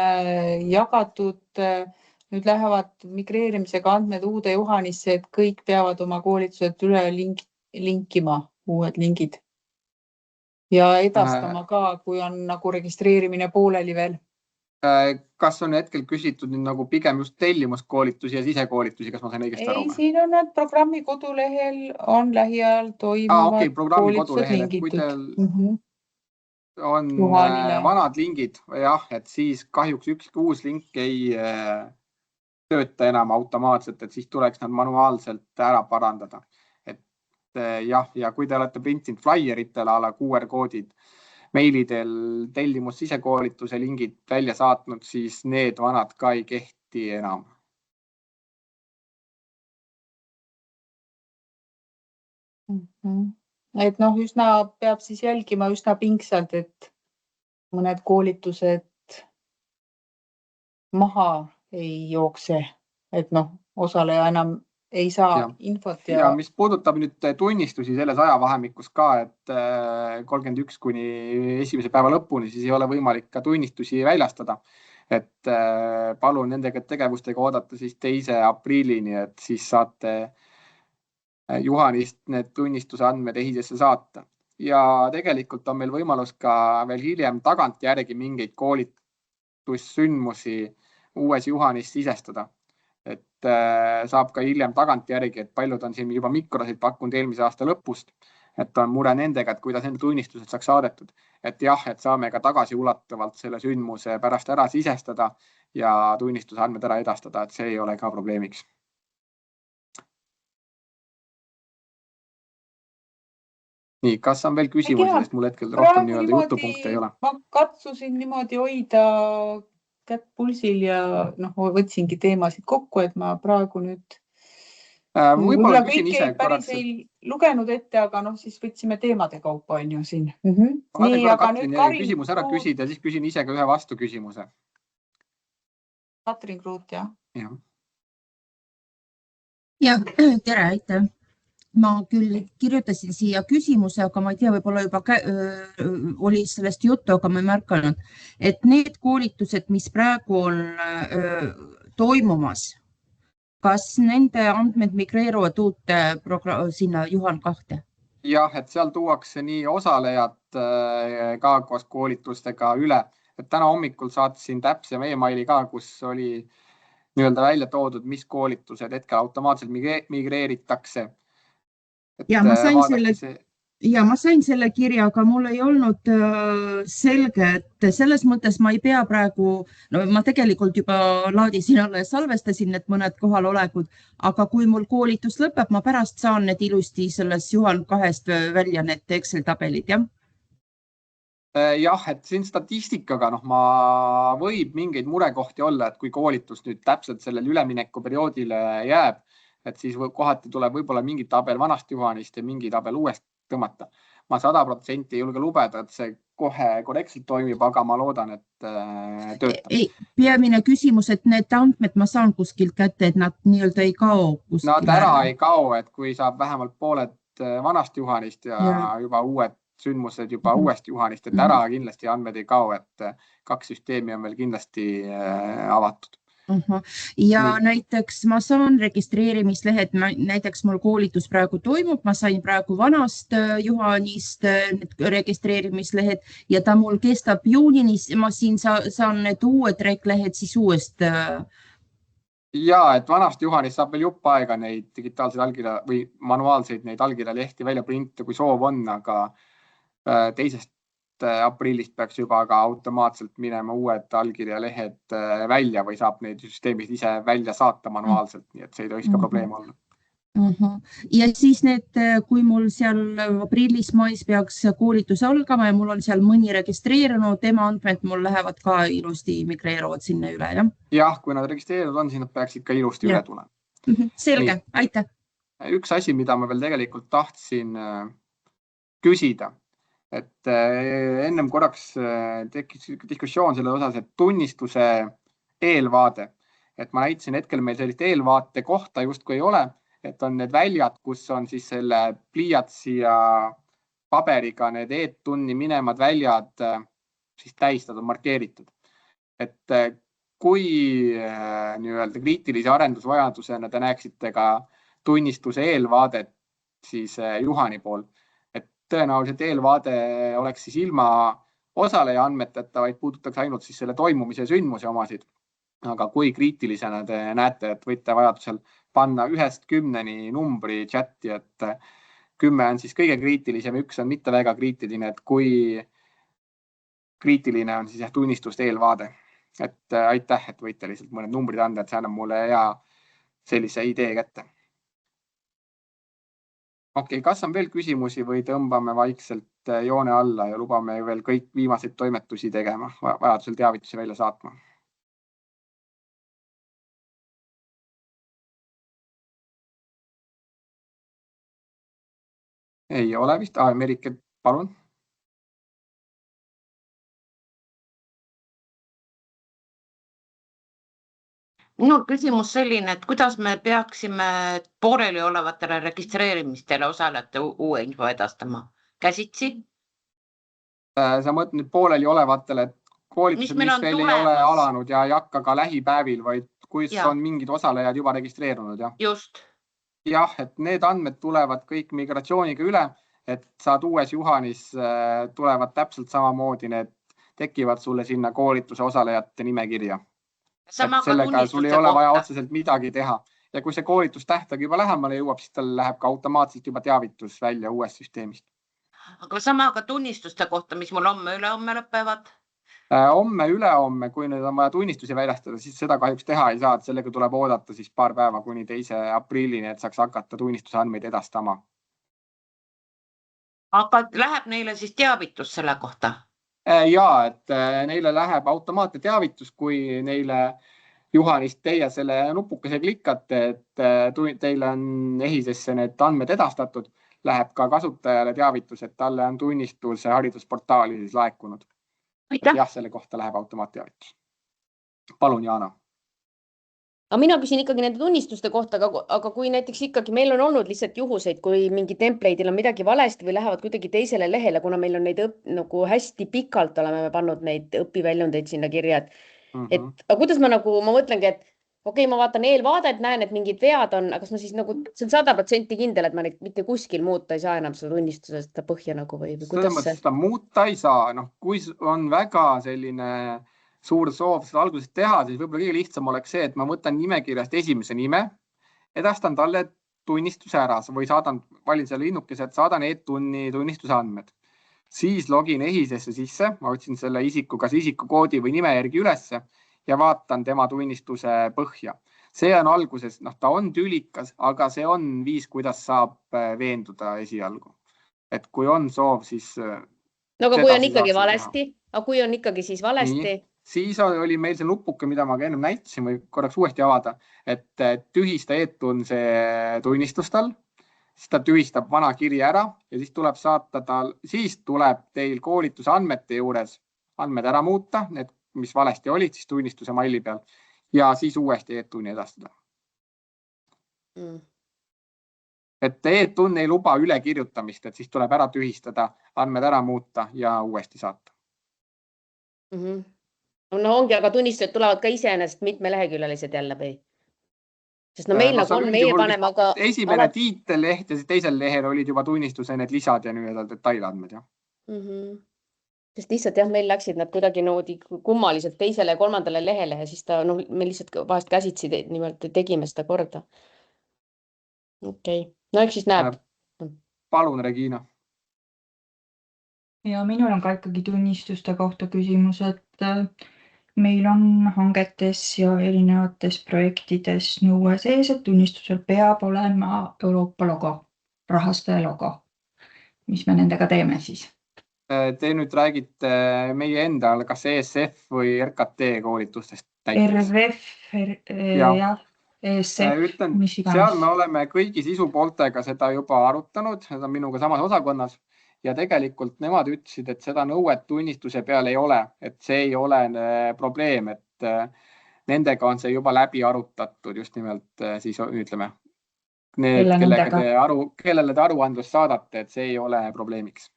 jagatud, nüüd lähevad migreerimisega andmed uude Juhanisse, et kõik peavad oma koolitused üle linkima, uued lingid. Ja edastama ka, kui on nagu registreerimine pooleli veel. Kas on hetkel küsitud nagu pigem just tellimuskoolitusi ja sisekoolitusi, kas ma sain õigesti aru? Ei, siin on need programmi kodulehel on lähiajal toimuvad koolitused lingitud. On vanad lingid, jah, et siis kahjuks ükski uus link ei tööta enam automaatselt, et siis tuleks nad manuaalselt ära parandada. Et jah, ja kui te olete printinud flyeritel ala QR-koodid, meilidel tellimus sisekoolituse lingid välja saatnud, siis need vanad ka ei kehti enam. Et peab siis jälgima üsna pingsalt, et mõned koolitused maha ei jookse, et osaleja enam ei saa infot. Ja mis puudutab nüüd tunnistusi selles ajavahemikus ka, et 31 kuni esimese päeva lõpuni, siis ei ole võimalik ka tunnistusi väljastada. Et palun nendega tegevustega oodata siis 2. aprillini, et siis saate Juhanist need tunnistuse andmed EHIS-esse saata. Ja tegelikult on meil võimalus ka veel hiljem tagantjärgi mingeid koolitussündmusi uues Juhanis sisestada. Et saab ka hiljem tagantjärgi, et paljud on siin juba mikrosid pakkunud eelmise aasta lõpust, et on mure nendega, et kuidas nende tunnistused saaks saadetud. Et jah, et saame ka tagasiulatuvalt selle sündmuse pärast ära sisestada ja tunnistuse andmed ära edastada, et see ei ole ka probleemiks. Nii, kas on veel küsimusi, sest mul hetkel rohkem jutupunkte ei ole? Ma katsusin niimoodi hoida kätt pulsil ja võtsingi teemasid kokku, et ma praegu nüüd võib-olla kõike päris ei lugenud ette, aga siis võtsime teemade kaupa on ju siin. Nii, aga nüüd Karin küsimus ära küsida ja siis küsin ise ka ühe vastu küsimuse. Katrin Kruut, jah? Ja, tere, aitäh. Ma küll kirjutasin siia küsimuse, aga ma ei tea, võib-olla juba oli sellest juttu, aga ma ei märkanud, et need koolitused, mis praegu on toimumas, kas nende andmed migreeruvad uute sinna Juhan 2? Jah, et seal tuuakse nii osalejad ka koos koolitustega üle. Et täna hommikul saatsin täpsem e-maili ka, kus oli välja toodud, mis koolitused hetkel automaatselt migreeritakse. Ja ma sain selle kirja, aga mul ei olnud selge, et selles mõttes ma ei pea praegu, ma tegelikult juba laadisin alla ja salvestasin need mõned kohalolekud, aga kui mul koolitus lõpeb, ma pärast saan need ilusti selles Juhan 2-st välja need Excel tabelid, jah? Jah, et siin statistikaga ma võib mingeid murekohti olla, et kui koolitus nüüd täpselt sellel üleminekuperioodile jääb, et siis kohati tuleb võib-olla mingi tabel vanast Juhanist ja mingi tabel uuest tõmmata. Ma 100% ei julge lubeda, et see kohe korrektselt toimib, aga ma loodan, et töötab. Peamine küsimus, et need andmed ma saan kuskilt kätte, et nad nii-öelda ei kao kuskil. Nad ära ei kao, et kui saab vähemalt pooled vanast Juhanist ja juba uued sündmused juba uuest Juhanist, et ära kindlasti andmed ei kao, et 2 süsteemi on veel kindlasti avatud. Ja näiteks ma saan registreerimislehed, näiteks mul koolitus praegu toimub, ma sain praegu vanast Juhanist registreerimislehed ja ta mul kestab juunini, ma siin saan need uued reglehed siis uuest. Ja, et vanast Juhanist saab veel jupp aega neid digitaalseid allkirja või manuaalseid neid allkirjalehti välja printida, kui soov on, aga 2. aprillist peaks juba ka automaatselt minema uued allkirjalehed välja või saab neid süsteemist ise välja saata manuaalselt, nii et see ei tohiks ka probleem olla. Ja siis need, kui mul seal aprillis-mais peaks koolitus algama ja mul on seal mõni registreerunud, tema andmed mul lähevad ka ilusti migreeruvad sinna üle, jah? Jah, kui nad registreerunud on, siis nad peaksid ka ilusti üle tulema. Selge, aitäh. Üks asi, mida ma veel tegelikult tahtsin küsida, et ennem korraks tekkis diskussioon selle osas, et tunnistuse eelvaade, et ma näitasin hetkel meil sellist eelvaate kohta justkui ei ole, et on need väljad, kus on siis selle pliiatsi ja paberiga need e-tunni minemad väljad siis tähistatud, markeeritud. Et kui kriitilise arendusvajadusena te näeksite ka tunnistuse eelvaadet siis Juhani pool, tõenäoliselt eelvaade oleks siis ilma osaleja andmeteta, vaid puudutaks ainult siis selle toimumise sündmuse omasid. Aga kui kriitilisena te näete, et võite vajadusel panna 1-10 numbri chati, et 10 on siis kõige kriitilisem, 1 on mitte väga kriitiline, et kui kriitiline on siis tunnistust eelvaade. Et aitäh, et võite lihtsalt mõned numbrid anda, et see annab mulle hea sellise idee kätte. Okei, kas on veel küsimusi või tõmbame vaikselt joone alla ja lubame veel kõik viimaseid toimetusi tegema, vajadusel teavitusi välja saatma? Ei ole vist. Merike, palun. Minul küsimus selline, et kuidas me peaksime pooleli olevatele registreerimistele osalejate uue info edastama? Käsitsi? Sa mõtled nüüd pooleli olevatele koolitused, mis veel ei ole alanud ja ei hakka ka lähipäevil, vaid kus on mingid osalejad juba registreerunud. Just. Jah, et need andmed tulevad kõik migratsiooniga üle, et saad uues Juhanis tulevad täpselt samamoodi, need tekivad sulle sinna koolituse osalejate nimekirja. Sellega sul ei ole vaja otseselt midagi teha, ja kui see koolitustähtaeg juba lähemale jõuab, siis tal läheb ka automaatselt juba teavitus välja uuest süsteemist. Aga sama ka tunnistuste kohta, mis mul homme-ülehomme lõpevad? Homme-ülehomme, kui nüüd on vaja tunnistusi väljastada, siis seda kahjuks teha ei saa, et sellega tuleb oodata siis paar päeva kuni 2. aprillini, et saaks hakata tunnistuse andmeid edastama. Aga läheb neile siis teavitus selle kohta? Jaa, et neile läheb automaatne teavitus, kui neile Juhanist teie selle nupukese klikkate, et teile on EHIS-esse need andmed edastatud, läheb ka kasutajale teavitus, et talle on tunnistuse haridusportaali siis laekunud. Jah, selle kohta läheb automaatteavitus. Palun, Jaana. Aga mina küsin ikkagi nende tunnistuste kohta, aga kui näiteks ikkagi meil on olnud lihtsalt juhuseid, kui mingi template'il on midagi valesti või lähevad kuidagi teisele lehele, kuna meil on neid nagu hästi pikalt oleme me pannud neid õpiväljundeid sinna kirja, aga kuidas ma mõtlengi, et okei, ma vaatan eelvaadet, näen, et mingid vead on, aga kas ma siis nagu, see on 100% kindel, et ma neid mitte kuskil muuta ei saa enam seda tunnistusest põhja nagu või kuidas see? Seda muuta ei saa, kui on väga selline suur soov seda alguses teha, siis võib-olla kõige lihtsam oleks see, et ma võtan nimekirjast esimese nime, edastan talle tunnistuse ära või valin selle linnukese, et saadan e-tunni tunnistuse andmed. Siis login EHIS-esse sisse, ma võtsin selle kas isikukoodi või nime järgi ülesse ja vaatan tema tunnistuse põhja. See on alguses, ta on tülikas, aga see on viis, kuidas saab veenduda esialgu. Et kui on soov, siis... No aga kui on ikkagi valesti, aga kui on ikkagi siis valesti... Siis oli meil see nupuke, mida ma ka enne näitasin või korraks uuesti avada, et tühista e-tun see tunnistus tal, siis ta tühistab vana kirja ära ja siis tuleb teil koolituse andmete juures andmed ära muuta, need, mis valesti olid, siis tunnistuse maili peal ja siis uuesti e-tunni edastada. Et e-tun ei luba ülekirjutamist, et siis tuleb ära tühistada, andmed ära muuta ja uuesti saata. No ongi, aga tunnistused tulevad ka iseenesest mitmeleheküljelised jälle või? Sest meil nagu on, meie paneme aga... Esimene tiitelleht ja siis teisel lehel olid juba tunnistuse need lisad ja nüüd detailandmed, jah. Sest lihtsalt jah, meil läksid nad kuidagi noodi kummaliselt teisele ja kolmandale lehele ja siis me lihtsalt vahest käsitsi nimelt tegime seda korda. Okei, no eks siis näeb. Palun, Regina. Ja minul on ka ikkagi tunnistuste kohta küsimus, et meil on hangetes ja erinevates projektides nõue sees, et tunnistusel peab olema Euroopa logo, rahastaja logo. Mis me nendega teeme siis? Te nüüd räägite meie enda, kas ESF või RKT koolitustest? RVF, jah, ESF, mis iganes. Seal me oleme kõigi sisupooltega seda juba arutanud, need on minuga samas osakonnas. Ja tegelikult nemad ütlesid, et seda nõuet tunnistuse peal ei ole, et see ei ole probleem, et nendega on see juba läbi arutatud just nimelt siis ütleme, kellele te aruandlust saadate, et see ei ole probleemiks.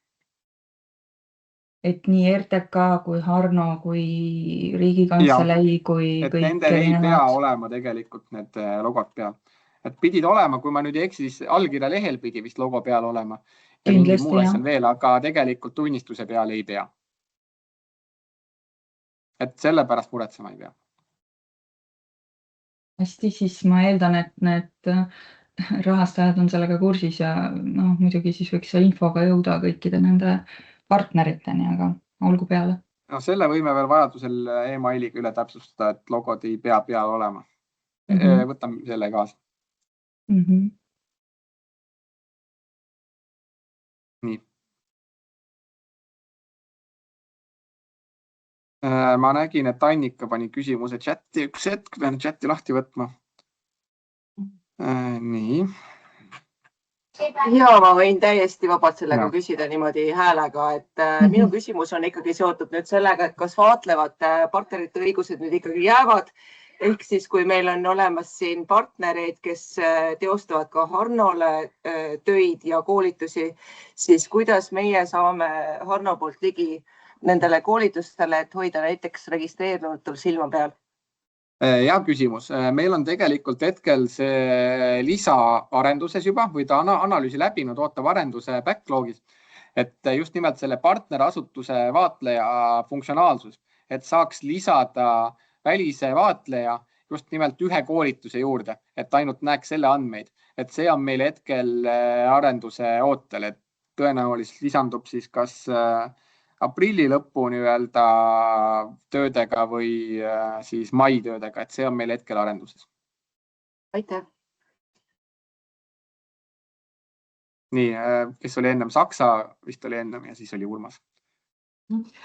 Et nii RTK kui Harno kui Riigikantselei kui kõik nendel ei pea olema tegelikult need logod peal. Et pidid olema, kui ma nüüd ei eksi, siis allkirja lehel pidi vist logo peal olema. Ja mingi muu asjal veel, aga tegelikult tunnistuse peal ei pea. Et selle pärast muretsema ei pea. Hästi, siis ma eeldan, et need rahastajad on sellega kursis ja muidugi siis võiks see infoga jõuda kõikide nende partneriteni, aga olgu peale. No selle võime veel vajadusel e-mailiga üle täpsustada, et logod ei pea peal olema. Võtame selle kaasa. Nii. Ma nägin, et Annika pani küsimuse chati, üks hetk, pean chati lahti võtma. Nii. Ja ma võin täiesti vabalt sellega küsida niimoodi häälega, et minu küsimus on ikkagi seotud nüüd sellega, et kas vaatlevate partnerite õigused nüüd ikkagi jäävad. Ehk siis, kui meil on olemas siin partnereid, kes teostavad ka Harnole töid ja koolitusi, siis kuidas meie saame Harno poolt ligi nendele koolitustele, et hoida näiteks registreerinutel silma peal? Hea küsimus. Meil on tegelikult hetkel see lisaarenduses juba või ta analüüsi läbinud ootav arenduse backlogis, et just nimelt selle partnerasutuse vaatleja funktsionaalsus, et saaks lisada välise vaatleja just nimelt ühe koolituse juurde, et ainult näeks selle andmeid, et see on meil hetkel arenduse ootel, et tõenäoliselt lisandub siis kas aprilli lõpu nii-öelda töödega või siis mai töödega, et see on meil hetkel arenduses. Aitäh. Nii, kes oli ennem Saksa, vist oli ennem ja siis oli Urmas.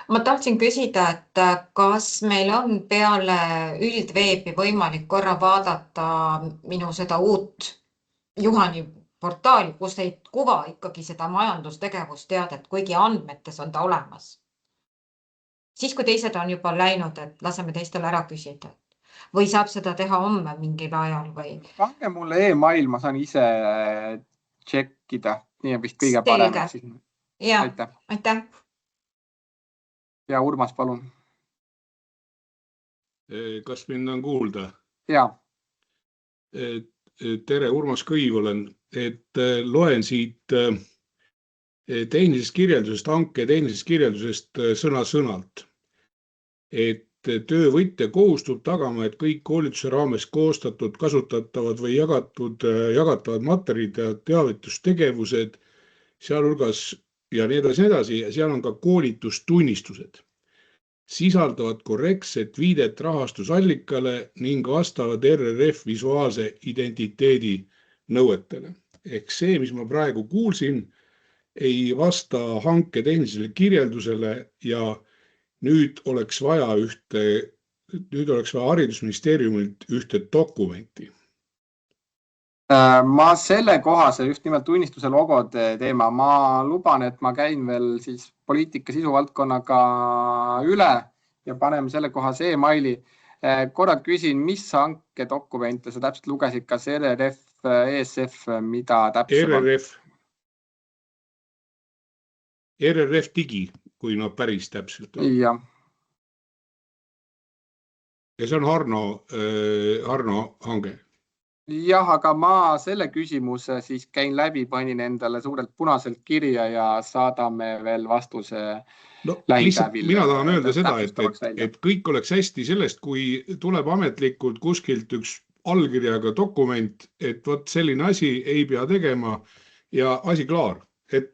Ma tahtsin küsida, et kas meil on peale üldveebi võimalik korra vaadata minu seda uut Juhani portaali, kus ei kuva ikkagi seda majandustegevusteadet, kuigi andmetes on ta olemas. Siis, kui teised on juba läinud, et laseme teistel ära küsida. Või saab seda teha homme mingil ajal või? Pange mulle e-mail, ma saan ise tšekkida. Nii on vist kõige parem. Ja, aitäh. Ja Urmas, palun. Kas mind on kuulda? Ja. Tere, Urmas Kõiv olen. Et loen siit tehnilisest kirjeldusest, hanke tehnilisest kirjeldusest sõna-sõnalt. Et töövõtja kohustub tagama, et kõik koolituse raames koostatud, kasutatavad või jagatavad materjalid ja teavitustegevused, sealhulgas ja nii edasi, seal on ka koolitustunnistused. Sisaldavad korrektset viidet rahastusallikale ning vastavad RRF visuaalse identiteedi nõuetele. Ehk see, mis ma praegu kuulsin, ei vasta hanke tehnilisele kirjeldusele ja nüüd oleks vaja haridusministeeriumilt ühte dokumenti. Ma selle kohase just nimelt tunnistuse logode teema, ma luban, et ma käin veel siis poliitika sisuvaldkonnaga üle ja paneme selle kohase e-maili. Korra küsin, mis hanke dokumente sa täpselt lugesid, kas RRF, ESF, mida täpselt? RRF digi, kui päris täpselt on. Ja see on Harno hange. Jah, aga ma selle küsimuse siis käin läbi, panin endale suurelt punaselt kirja ja saadame veel vastuse lähipäevil. Mina tahan öelda seda, et kõik oleks hästi sellest, kui tuleb ametlikult kuskilt üks allkirjaga dokument, et võt selline asi ei pea tegema ja asi klaar. Et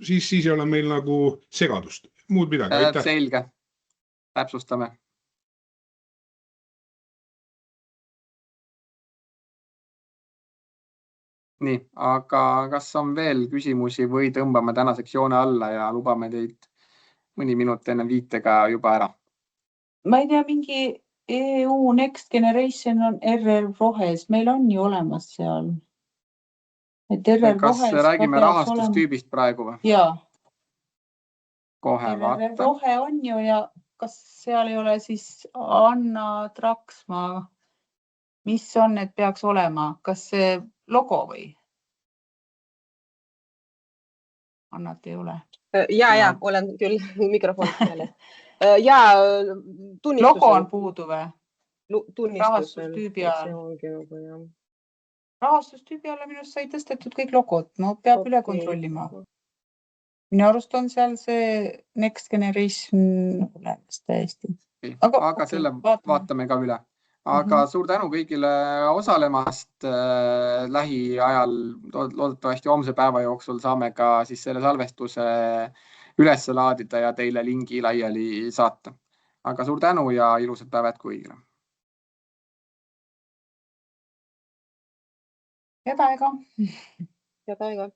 siis ei ole meil nagu segadust. Muud midagi. Aitäh. Selge. Täpsustame. Nii, aga kas on veel küsimusi või tõmbame tänaseks joone alla ja lubame teid mõni minut enne 5 juba ära? Ma ei tea, mingi EU Next Generation on RR Rohes, meil on ju olemas seal. Kas räägime rahastustüübist praegu või? Jaa. Kohe vaata. RR Rohe on ju ja kas seal ei ole siis Anna Traksmaa, mis on, et peaks olema? Kas see logo või? Annat ei ole. Ja, olen küll mikrofon peale. Ja, tunnistus. Logo on puudu või? Rahastustüübi alla minust sai tõstetud kõik logod. No peab üle kontrollima. Minu arust on seal see Next Generation olemas täiesti. Aga selle vaatame ka üle. Aga suur tänu kõigile osalemast lähiajal, loodetavasti homse päeva jooksul saame ka siis selle salvestuse üles laadida ja teile lingi laiali saata. Aga suur tänu ja ilusad päevad kõigile. Head aega. Head aega.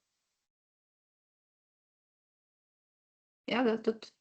Head õhtut.